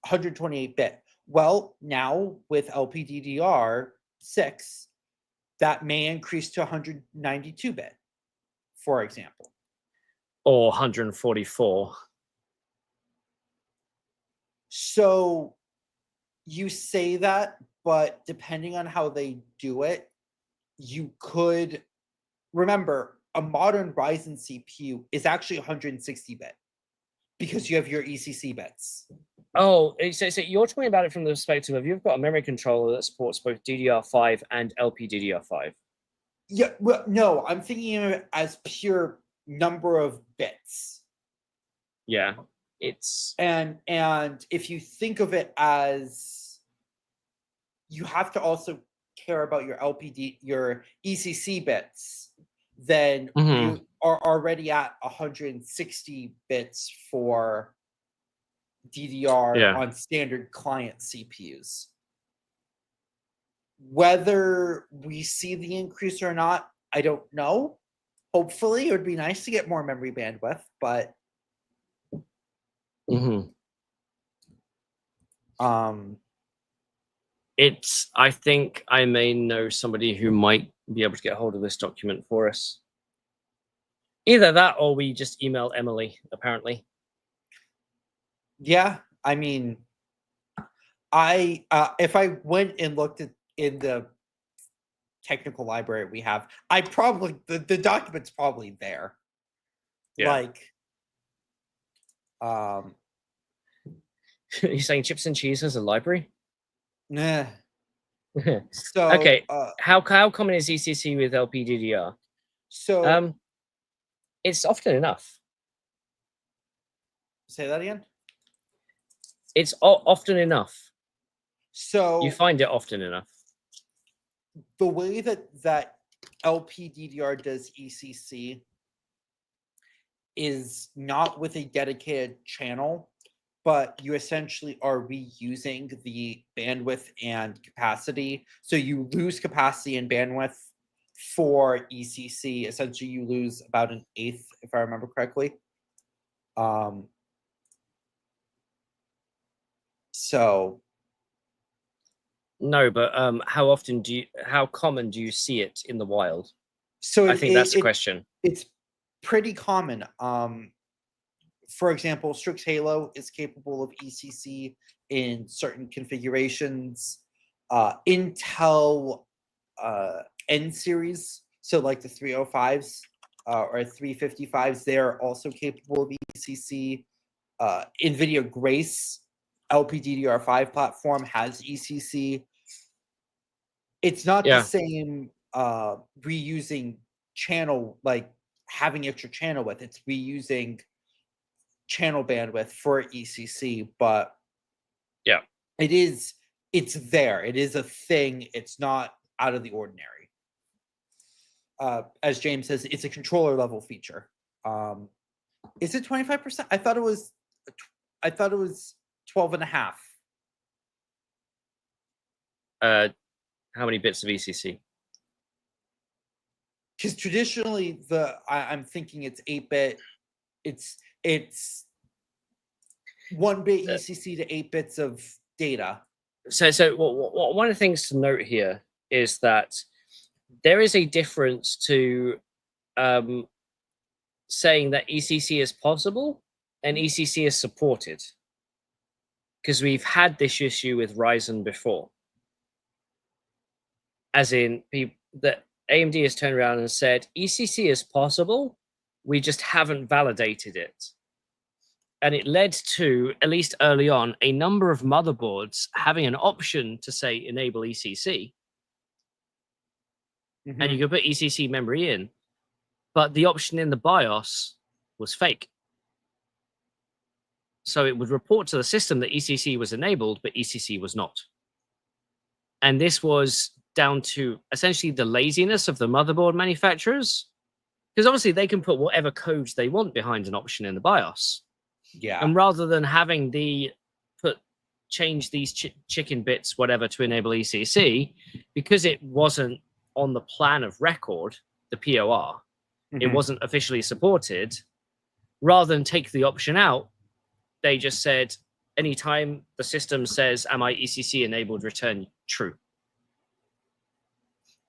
128-bit. Well, now with LPDDR6, that may increase to 192-bit, for example. Or 144. So you say that, but depending on how they do it, you could remember a modern Ryzen CPU is actually 160-bit because you have your ECC bits. Oh, so you're talking about it from the perspective of you've got a memory controller that supports both DDR5 and LPDDR5. Yeah, well, no, I'm thinking of it as pure number of bits. Yeah, it's and if you think of it as, you have to also care about your your ECC bits, then you are already at 160 bits for DDR on standard client CPUs. Whether we see the increase or not, I don't know. Hopefully, it would be nice to get more memory bandwidth, but it's, I think I may know somebody who might be able to get hold of this document for us. Either that or we just email Emily, apparently. Yeah, I mean, if I went and looked in the technical library we have, I probably, the document's probably there. Yeah. Like, you're saying Chips and Cheese has a library? Nah. So okay, how common is ECC with LPDDR? So it's often enough. Say that again. It's often enough. So you find it often enough. The way that LPDDR does ECC is not with a dedicated channel, but you essentially are reusing the bandwidth and capacity. So you lose capacity and bandwidth for ECC. Essentially, you lose about 1/8, if I remember correctly. So no, but how common do you see it in the wild? So I think that's the question. It's pretty common. For example, Strix Halo is capable of ECC in certain configurations. Intel N series, so like the 305s or 355s, they're also capable of ECC. Nvidia Grace LPDDR5 platform has ECC. It's not the same reusing channel, like having extra channel width. It's reusing channel bandwidth for ECC, but yeah, it's there. It is a thing. It's not out of the ordinary. As James says, it's a controller level feature. Is it 25%? I thought it was 12.5. How many bits of ECC? Because traditionally I'm thinking it's 8-bit. It's 1-bit ECC to 8 bits of data. So one of the things to note here is that there is a difference to saying that ECC is possible and ECC is supported, because we've had this issue with Ryzen before, as in that AMD has turned around and said ECC is possible, we just haven't validated it. And it led to, at least early on, a number of motherboards having an option to say enable ECC. Mm-hmm. And you could put ECC memory in, but the option in the BIOS was fake. So it would report to the system that ECC was enabled, but ECC was not. And this was down to essentially the laziness of the motherboard manufacturers, because obviously they can put whatever codes they want behind an option in the BIOS. Yeah. And rather than having change these chicken bits, whatever, to enable ECC, because it wasn't on the plan of record, the POR, it wasn't officially supported, rather than take the option out, they just said, anytime the system says, am I ECC enabled, return true.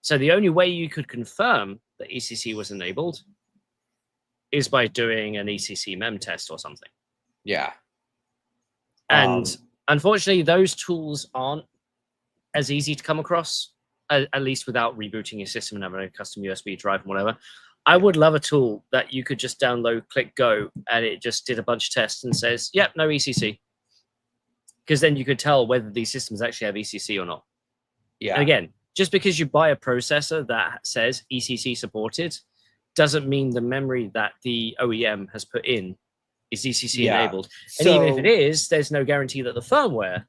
So the only way you could confirm that ECC was enabled is by doing an ECC mem test or something. Yeah. And unfortunately, those tools aren't as easy to come across, at least without rebooting your system and having a custom USB drive and whatever. I would love a tool that you could just download, click go, and it just did a bunch of tests and says, yep, no ECC. Because then you could tell whether these systems actually have ECC or not. Yeah. And again, just because you buy a processor that says ECC supported doesn't mean the memory that the OEM has put in is ECC enabled. And even if it is, there's no guarantee that the firmware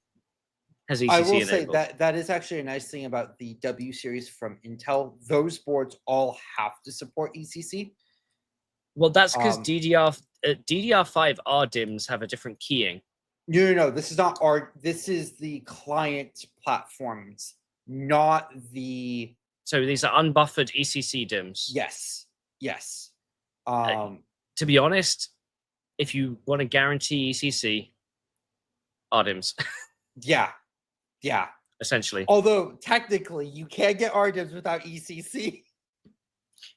has ECC enabled. I will say that is actually a nice thing about the W series from Intel. Those boards all have to support ECC. Well, that's because DDR5 RDIMMs have a different keying. No. This is not this is the client platforms, not the. So these are unbuffered ECC DIMMs. Yes. To be honest, if you want to guarantee ECC, RDIMMs. Yeah. Essentially. Although technically you can't get RDIMMs without ECC.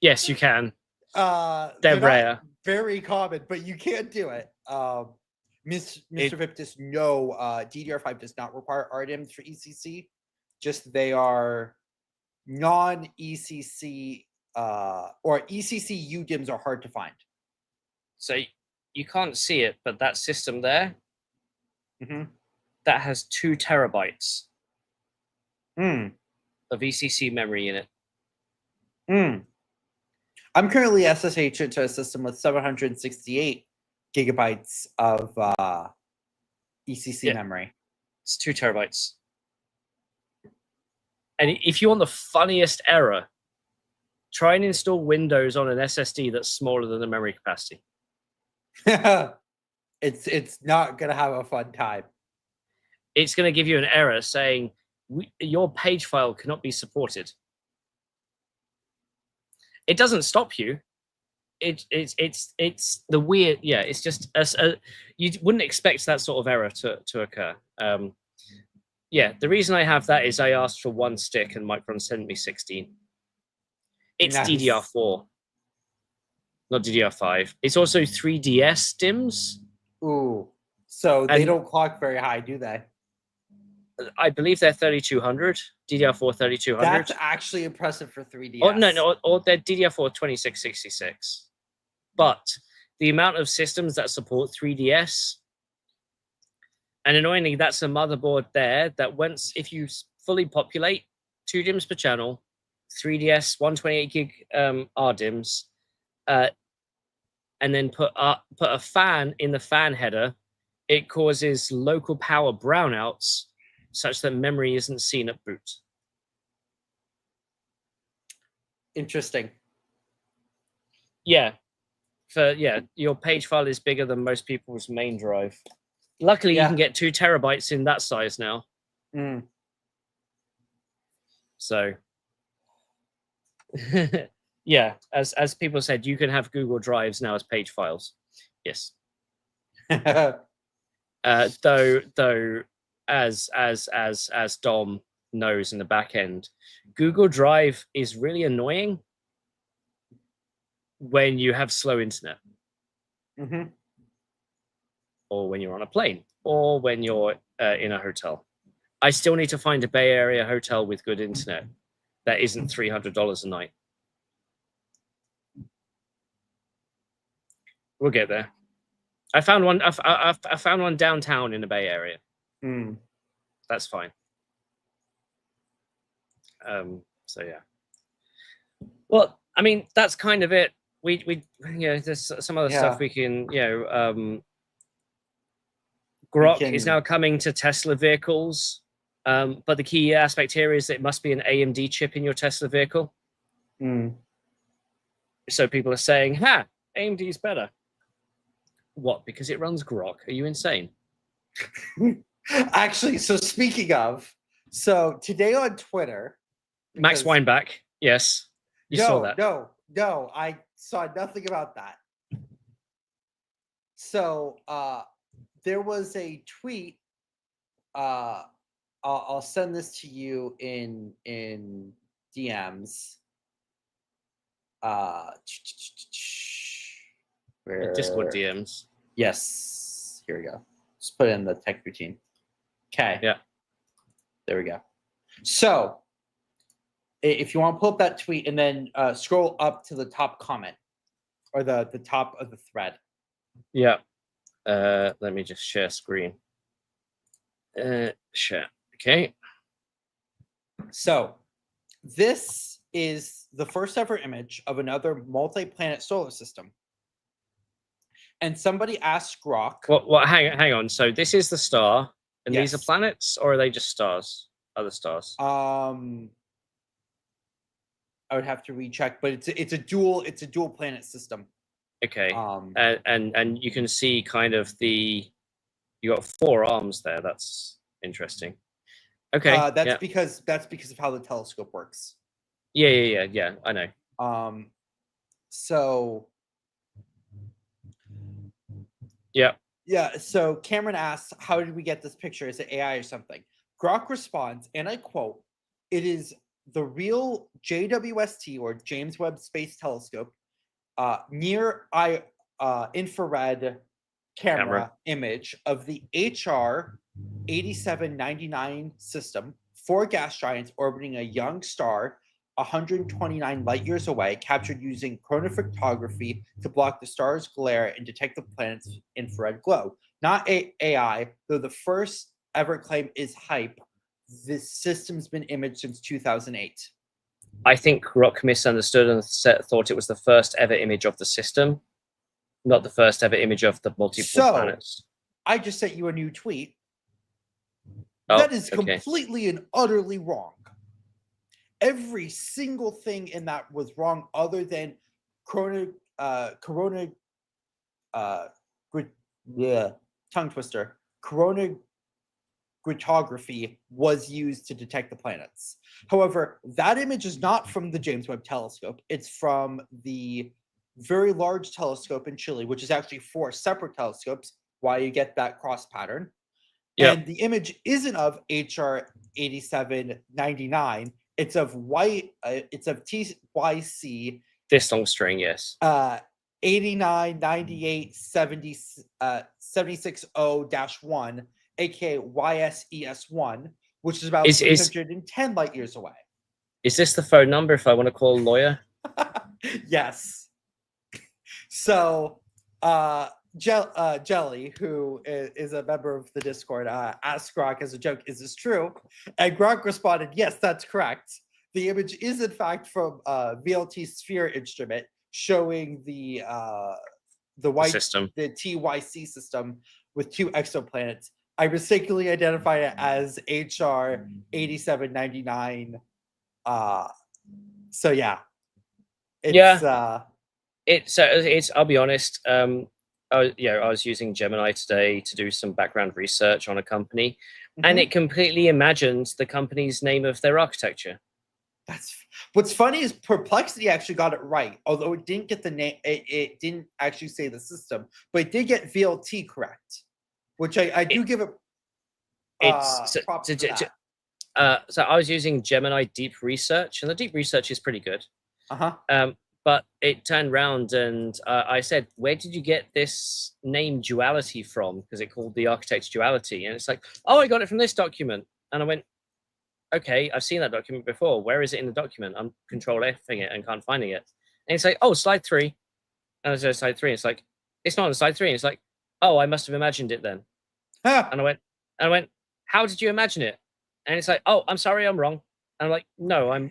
Yes, you can. They're rare. Very common, but you can't do it. Mr. Viptis, no, DDR5 does not require RDIMMs for ECC. Just they are non-ECC or ECC UDIMMs are hard to find. So you can't see it, but that system there, that has 2 terabytes of ECC memory in it. I'm currently SSH into a system with 768 gigabytes of ECC memory. It's 2 terabytes. And if you want the funniest error, try and install Windows on an SSD that's smaller than the memory capacity. It's not going to have a fun time. It's going to give you an error saying your page file cannot be supported. It doesn't stop you. It's the weird, it's just you wouldn't expect that sort of error to occur. The reason I have that is I asked for 1 stick and Micron sent me 16. It's nice. DDR4, not DDR5. It's also 3DS DIMMs. Ooh, so they don't clock very high, do they? I believe they're 3200, DDR4 3200. That's actually impressive for 3DS. Or they're DDR4 2666. But the amount of systems that support 3DS, And annoyingly, that's a motherboard there that if you fully populate 2 DIMMs per channel, 3DS 128 gig RDIMMs, and then put a fan in the fan header, it causes local power brownouts such that memory isn't seen at boot. Interesting. Yeah. Your page file is bigger than most people's main drive. Luckily, you can get 2 terabytes in that size now. Mm. So, yeah, as people said, you can have Google Drives now as page files. Yes. Though, as Dom knows in the back end, Google Drive is really annoying when you have slow internet. Mm-hmm. Or when you're on a plane, or when you're in a hotel. I still need to find a Bay Area hotel with good internet that isn't $300 a night. We'll get there. I found one. I found one downtown in the Bay Area. Mm. That's fine. So yeah. Well, I mean, that's kind of it. We there's some other stuff we can Grok is now coming to Tesla vehicles, but the key aspect here is that it must be an AMD chip in your Tesla vehicle. Mm. So people are saying, "Ha, AMD is better." What? Because it runs Grok? Are you insane? Actually, so speaking of, so today on Twitter, Max Weinbach, yes, you saw that. No, I saw nothing about that. So there was a tweet. I'll send this to you in DMs. Discord DMs. Yes, here we go. Just put it in the tech routine. Okay. Yeah. There we go. So if you want to pull up that tweet and then scroll up to the top comment or the top of the thread. Yeah. Let me just share screen. Share. Okay. So this is the first ever image of another multi-planet solar system. And somebody asked Grok. Well, hang on. So this is the star, and these are planets, or are they just stars? Other stars? I would have to recheck, but it's a dual planet system. Okay. And you can see kind of you got 4 arms there. That's interesting. Okay. That's because of how the telescope works. Yeah. I know. So. Yeah. Yeah. So Cameron asks, "How did we get this picture? Is it AI or something?" Grok responds, and I quote, "It is the real JWST or James Webb Space Telescope near infrared camera image of the HR 8799 system, 4 gas giants orbiting a young star 129 light years away, captured using chronophotography to block the star's glare and detect the planet's infrared glow. Not AI, though the first ever claim is hype. This system's been imaged since 2008. I think Grok misunderstood and thought it was the first ever image of the system, not the first ever image of the multiple planets. I just sent you a new tweet. That is completely and utterly wrong. Every single thing in that was wrong, other than tongue twister. Chronophotography was used to detect the planets. However, that image is not from the James Webb Telescope. It's from the Very Large Telescope in Chile, which is actually 4 separate telescopes. Why you get that cross pattern? Yep. And the image isn't of HR 8799. It's of TYC. This long string, yes. 899870-1, aka YSES1, which is about 310 light years away. Is this the phone number if I want to call a lawyer? Yes. So Jelly, who is a member of the Discord, asked Grok as a joke, "Is this true?" And Grok responded, "Yes, that's correct. The image is in fact from VLT Sphere instrument showing the system. the TYC system with 2 exoplanets. I mistakenly identified it as HR 8799. So yeah, it's it's. I'll be honest. I was using Gemini today to do some background research on a company, and it completely imagined the company's name of their architecture. That's what's funny is Perplexity actually got it right, although it didn't get the name. It didn't actually say the system, but it did get VLT correct, which I do give it. Props for that. So I was using Gemini Deep Research, and the Deep Research is pretty good. But it turned around and I said, "Where did you get this name duality from?" Because it called the architect's duality, and it's like, "Oh, I got it from this document." And I went, "Okay, I've seen that document before. Where is it in the document? I'm Control Fing it and can't finding it." And it's like, "Oh, slide 3." And I said, "Slide 3." And it's like, "It's not on slide 3." And it's like, "Oh, I must have imagined it then." And I went, "How did you imagine it?" And it's like, "Oh, I'm sorry, I'm wrong." And I'm like, "No, I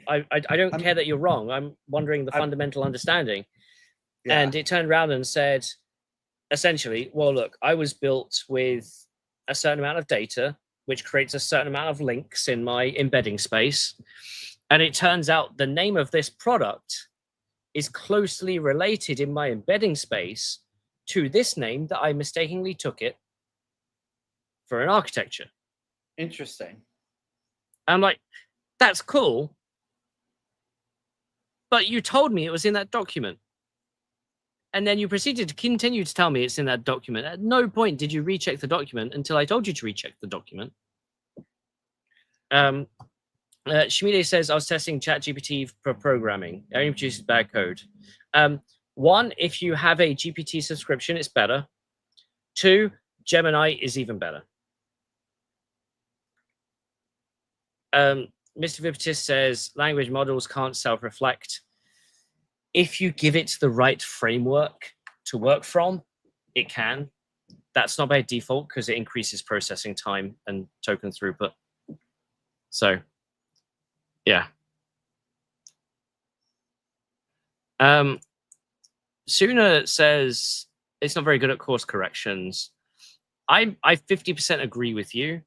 don't care that you're wrong. I'm wondering the fundamental understanding." Yeah. And it turned around and said, essentially, "Well, look, I was built with a certain amount of data, which creates a certain amount of links in my embedding space. And it turns out the name of this product is closely related in my embedding space to this name that I mistakenly took it for an architecture." Interesting. I'm like, "That's cool. But you told me it was in that document. And then you proceeded to continue to tell me it's in that document. At no point did you recheck the document until I told you to recheck the document." Shmide says, "I was testing ChatGPT for programming. It only produces bad code." One, if you have a GPT subscription, it's better. 2, Gemini is even better. Mr. Vipitis says, "Language models can't self-reflect." If you give it the right framework to work from, it can. That's not by default because it increases processing time and token throughput. So, yeah. Suna says it's not very good at course corrections. I 50% agree with you.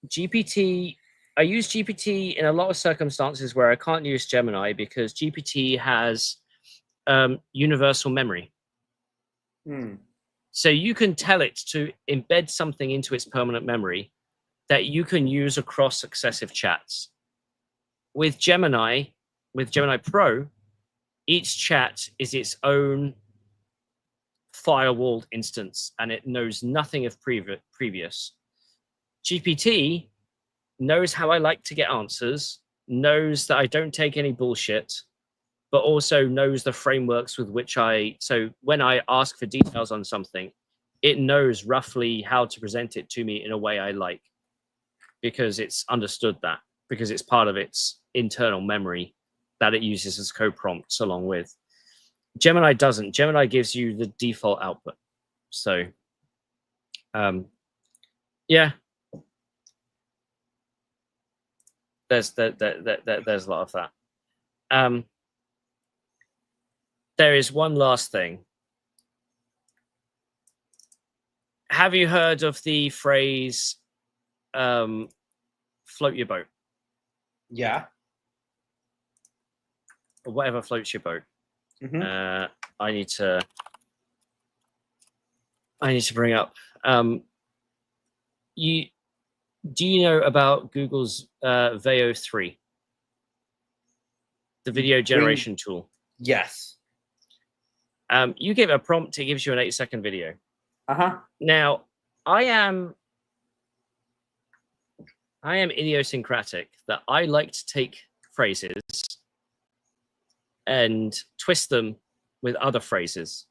GPT, I use GPT in a lot of circumstances where I can't use Gemini because GPT has universal memory. So you can tell it to embed something into its permanent memory that you can use across successive chats. With Gemini Pro, each chat is its own firewalled instance and it knows nothing of previous. GPT knows how I like to get answers, knows that I don't take any bullshit, but also knows the frameworks with which so when I ask for details on something, it knows roughly how to present it to me in a way I like, because it's understood that, because it's part of its internal memory that it uses as co-prompts along with. Gemini doesn't. Gemini gives you the default output. So, yeah. There's a lot of that. There is one last thing. Have you heard of the phrase float your boat? Yeah. Or whatever floats your boat. I need to bring up. Do you know about Google's Veo 3? The video generation tool. Yes. You give a prompt, it gives you an 8-second video. Now, I am idiosyncratic that I like to take phrases and twist them with other phrases.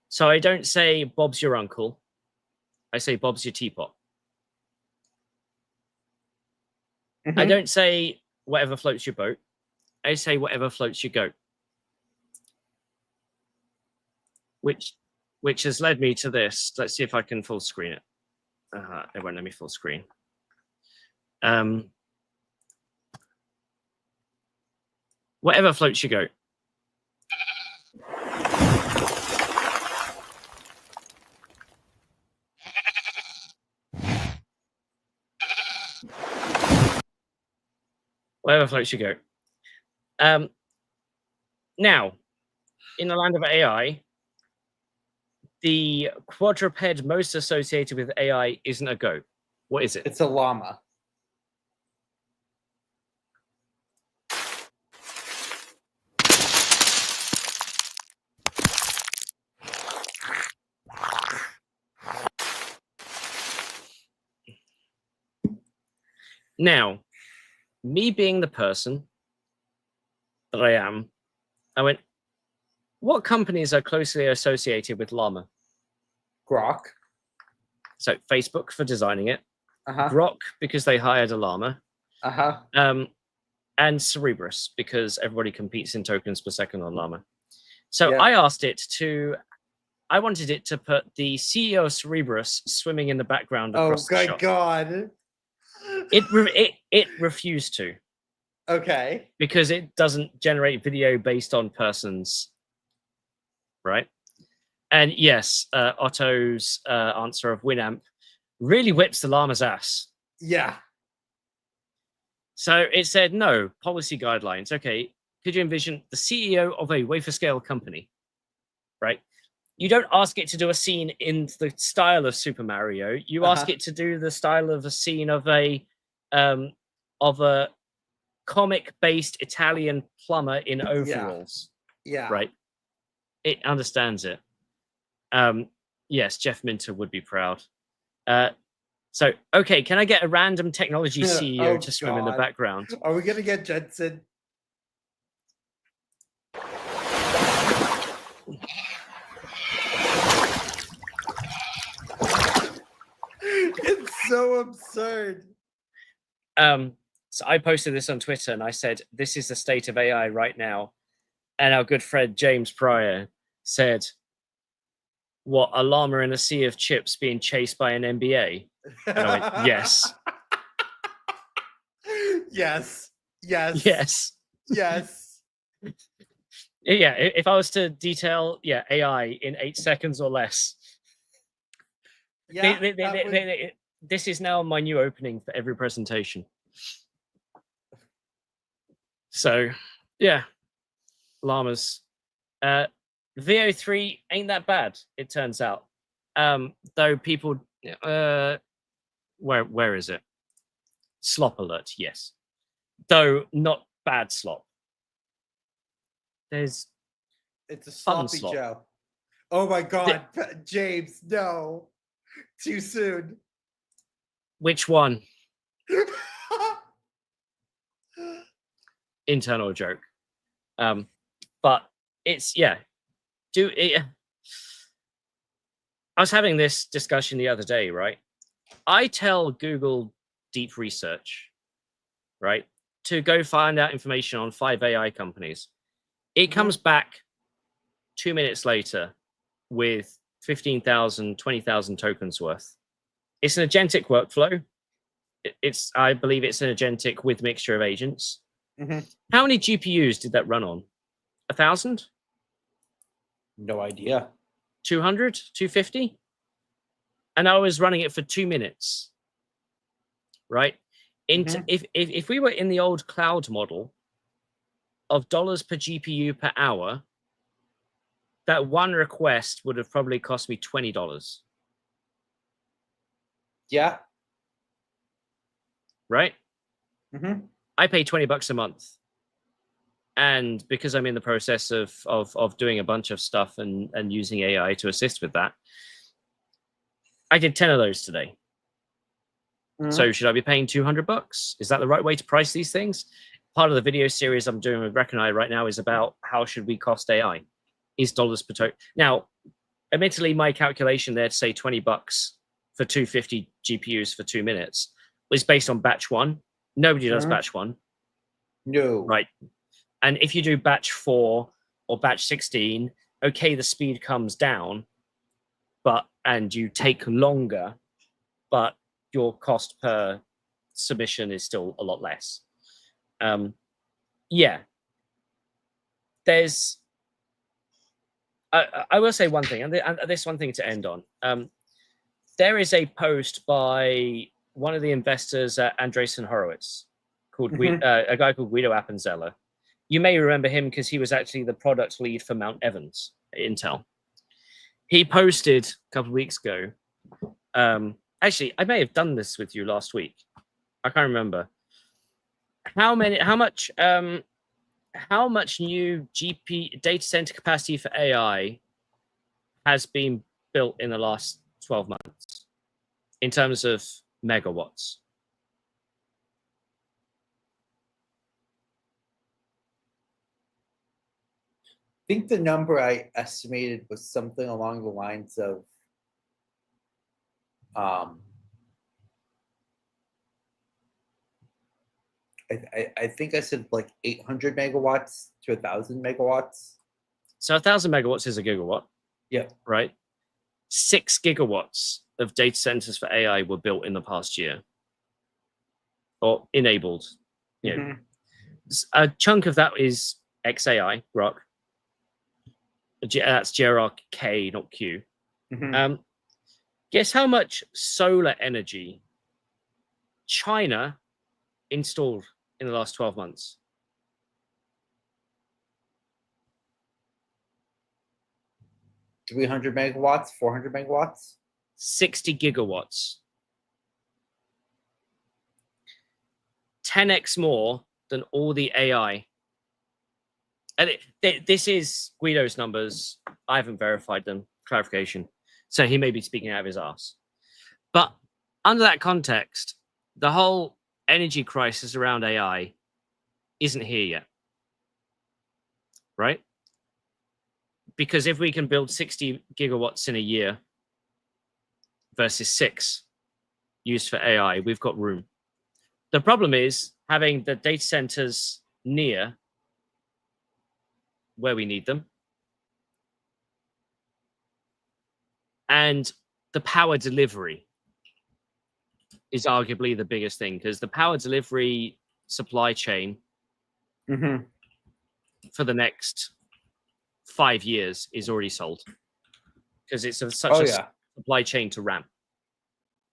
So I don't say Bob's your uncle. I say Bob's your teapot. I don't say whatever floats your boat. I say whatever floats your goat. Which which has led me to this. Let's see if I can full screen it. It won't let me full screen. Whatever floats your goat. Whatever floats your goat. Now, in the land of AI, the quadruped most associated with AI isn't a goat. What is it? It's a llama. Now, me being the person that I am, I went, what companies are closely associated with llama? Grok. So Facebook for designing it, Uh-huh. Grok because they hired a llama, Uh-huh. and Cerebrus because everybody competes in tokens per second on llama. So Yeah. I asked it to, I wanted it to put the CEO of Cerebrus swimming in the background across the shot. God. It refused to. Okay. Because it doesn't generate video based on persons, right? And yes, Otto's answer of Winamp really whips the llama's ass. Yeah. So it said, no, policy guidelines. Okay, could you envision the CEO of a wafer scale company, right? You don't ask it to do a scene in the style of Super Mario. You ask it to do the style of a scene of a comic-based Italian plumber in overalls. Yeah. Right. It understands it. Yes, Jeff Minter would be proud. So, okay, can I get a random technology CEO to swim in the background? Are we going to get Jensen? It's so absurd. So I posted this on Twitter and I said, this is the state of AI right now. And our good friend James Pryor said, what, a llama in a sea of chips being chased by an NBA? And I went, yes. Yes. Yes. Yes. Yes. Yeah, if I was to detail, AI in 8 seconds or less. Yeah, this is now my new opening for every presentation. So, yeah, llamas. VO3 ain't that bad, it turns out. Though people, where is it? Slop alert, yes. Though not bad slop. It's a sloppy slop. Joe. Oh my God, James, no, too soon. Which one? Internal joke. But it's I was having this discussion the other day, right? I tell Google Deep Research, right, to go find out information on 5 AI companies. It comes back 2 minutes later with 15,000, 20,000 tokens worth. It's an agentic workflow. I believe it's an agentic with mixture of agents. How many GPUs did that run on? 1,000? No idea. 200? 250? And I was running it for 2 minutes, right? If we were in the old cloud model of dollars per GPU per hour, that one request would have probably cost me $20. Yeah. Right? I pay $20 a month. And because I'm in the process of doing a bunch of stuff and using AI to assist with that, I did 10 of those today. So should I be paying $200? Is that the right way to price these things? Part of the video series I'm doing with Reckonai right now is about how should we cost AI? Is dollars per token. Now, admittedly, my calculation there to say $20 for 250 GPUs for 2 minutes was based on batch 1. Nobody does batch 1. No. Right. And if you do batch 4 or batch 16, okay, the speed comes down, and you take longer, but your cost per submission is still a lot less. Yeah, there's. I will say one thing, and this one thing to end on. There is a post by one of the investors at Andreessen Horowitz called a guy called Guido Appenzeller. You may remember him because he was actually the product lead for Mount Evans at Intel. He posted a couple of weeks ago. Actually, I may have done this with you last week. I can't remember. How much new GP data center capacity for AI has been built in the last 12 months in terms of megawatts? I think the number I estimated was something along the lines of I think I said like 800 megawatts to 1,000 megawatts. So 1,000 megawatts is a gigawatt. Yeah. Right. 6 gigawatts of data centers for AI were built in the past year, or enabled. You know, a chunk of that is XAI, Grok. That's GRK, not Q. Guess how much solar energy China installed in the last 12 months? $300 megawatts, 400 megawatts? 60 gigawatts. 10x more than all the AI. And this is Guido's numbers. I haven't verified them. Clarification. So he may be speaking out of his ass. But under that context, the whole energy crisis around AI isn't here yet. Right? Because if we can build 60 gigawatts in a year versus 6 used for AI, we've got room. The problem is having the data centers near where we need them, and the power delivery is arguably the biggest thing, because the power delivery supply chain for the next 5 years is already sold, because it's such a supply chain to ramp.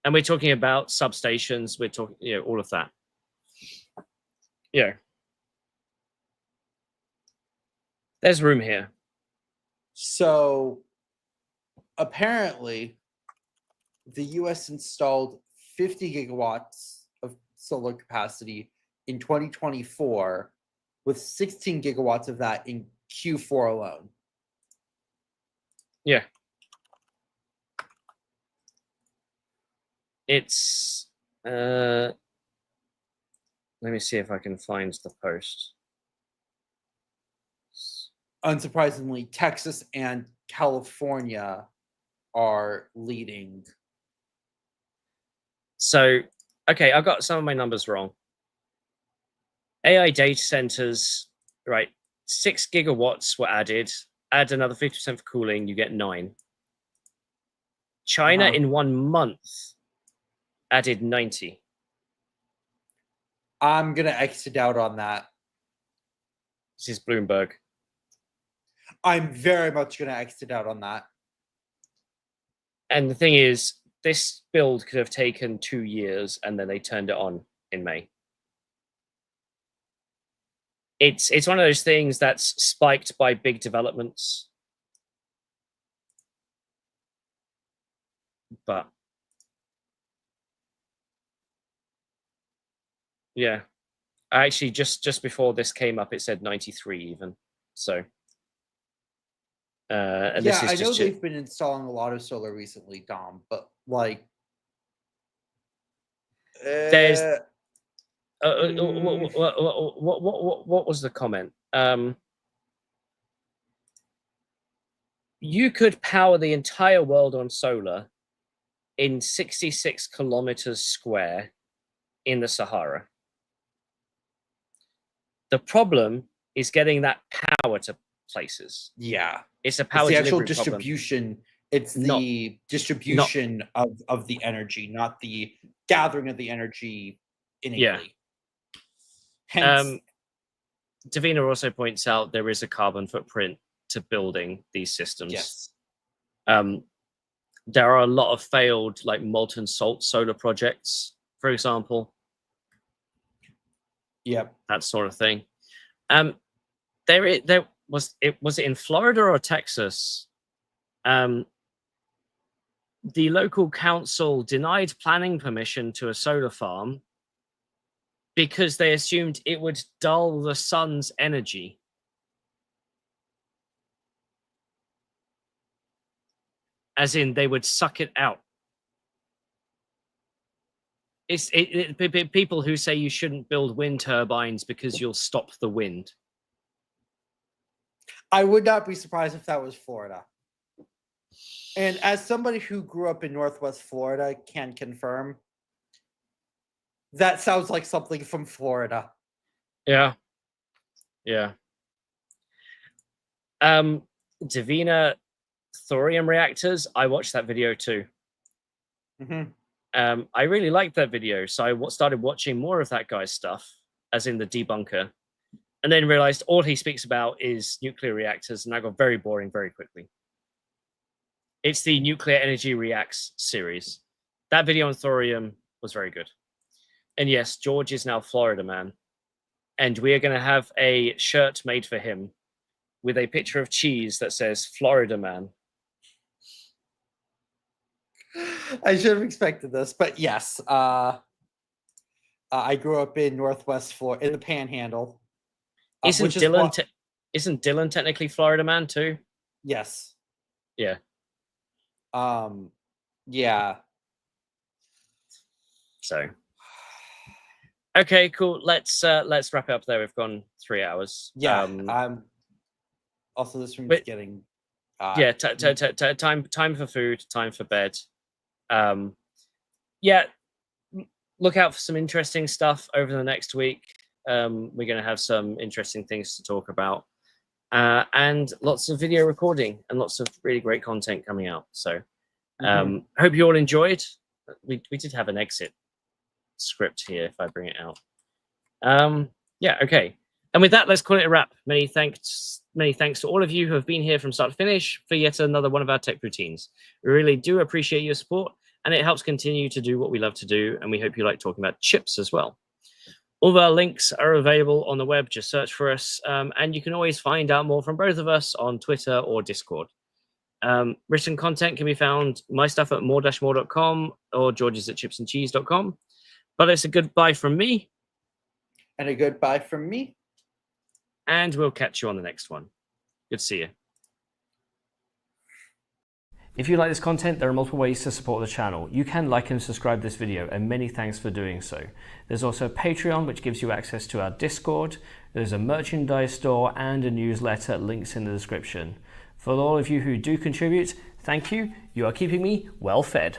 And we're talking about substations, we're talking, you know, all of that. Yeah. There's room here. So apparently the US installed 50 gigawatts of solar capacity in 2024, with 16 gigawatts of that in Q4 alone. Yeah. It's let me see if I can find the post. Unsurprisingly, Texas and California are leading. So, okay, I got some of my numbers wrong. AI data centers, right? 6 gigawatts were added. Add another 50% for cooling, you get 9. China in 1 month added 90. I'm gonna exit out on that. This is Bloomberg. I'm very much gonna exit out on that. And the thing is, this build could have taken 2 years, and then they turned it on in May. It's one of those things that's spiked by big developments. But yeah, actually just before this came up, it said 93 even. So and yeah, this is I know just they've been installing a lot of solar recently, Dom, but like there's what was the comment? You could power the entire world on solar in 66 kilometers square in the Sahara. The problem is getting that power to places. Yeah, it's a power the actual delivery distribution problem. It's the distribution of the energy, not the gathering of the energy innately. Yeah. Hence, Davina also points out there is a carbon footprint to building these systems. yes. There are a lot of failed like molten salt solar projects, for example. Yep. That sort of thing. There was it in Florida or Texas? The local council denied planning permission to a solar farm because they assumed it would dull the sun's energy. As in, they would suck it out. It's people who say you shouldn't build wind turbines because you'll stop the wind. I would not be surprised if that was Florida. And as somebody who grew up in Northwest Florida can confirm, that sounds like something from Florida. Yeah. Yeah. Davina, thorium reactors, I watched that video too. I really liked that video, so I started watching more of that guy's stuff, as in the debunker, and then realized all he speaks about is nuclear reactors, and that got very boring very quickly. It's the Nuclear Energy Reacts series. That video on thorium was very good. And yes, George is now Florida man, and we are going to have a shirt made for him with a picture of cheese that says Florida man. I should have expected this, but yes, I grew up in Northwest Florida, in the Panhandle. Isn't Dylan technically Florida man too? Yes. Yeah. Yeah. So. Okay, cool. Let's wrap it up there. We've gone 3 hours. Yeah. Also, this room's getting. Yeah. Time for food. Time for bed. Yeah. Look out for some interesting stuff over the next week. We're going to have some interesting things to talk about, and lots of video recording and lots of really great content coming out. So, hope you all enjoyed. We did have an exit script here if I bring it out. Yeah, okay. And with that, let's call it a wrap. Many thanks to all of you who have been here from start to finish for yet another one of our tech routines. We really do appreciate your support, and it helps continue to do what we love to do, and we hope you like talking about chips as well. All of our links are available on the web. Just search for us, and you can always find out more from both of us on Twitter or Discord. Written content can be found, my stuff at more-more.com or George's at chipsandcheese.com. But it's a goodbye from me. And a goodbye from me. And we'll catch you on the next one. Good to see you. If you like this content, there are multiple ways to support the channel. You can like and subscribe this video, and many thanks for doing so. There's also Patreon, which gives you access to our Discord. There's a merchandise store and a newsletter, links in the description. For all of you who do contribute, thank you. You are keeping me well fed.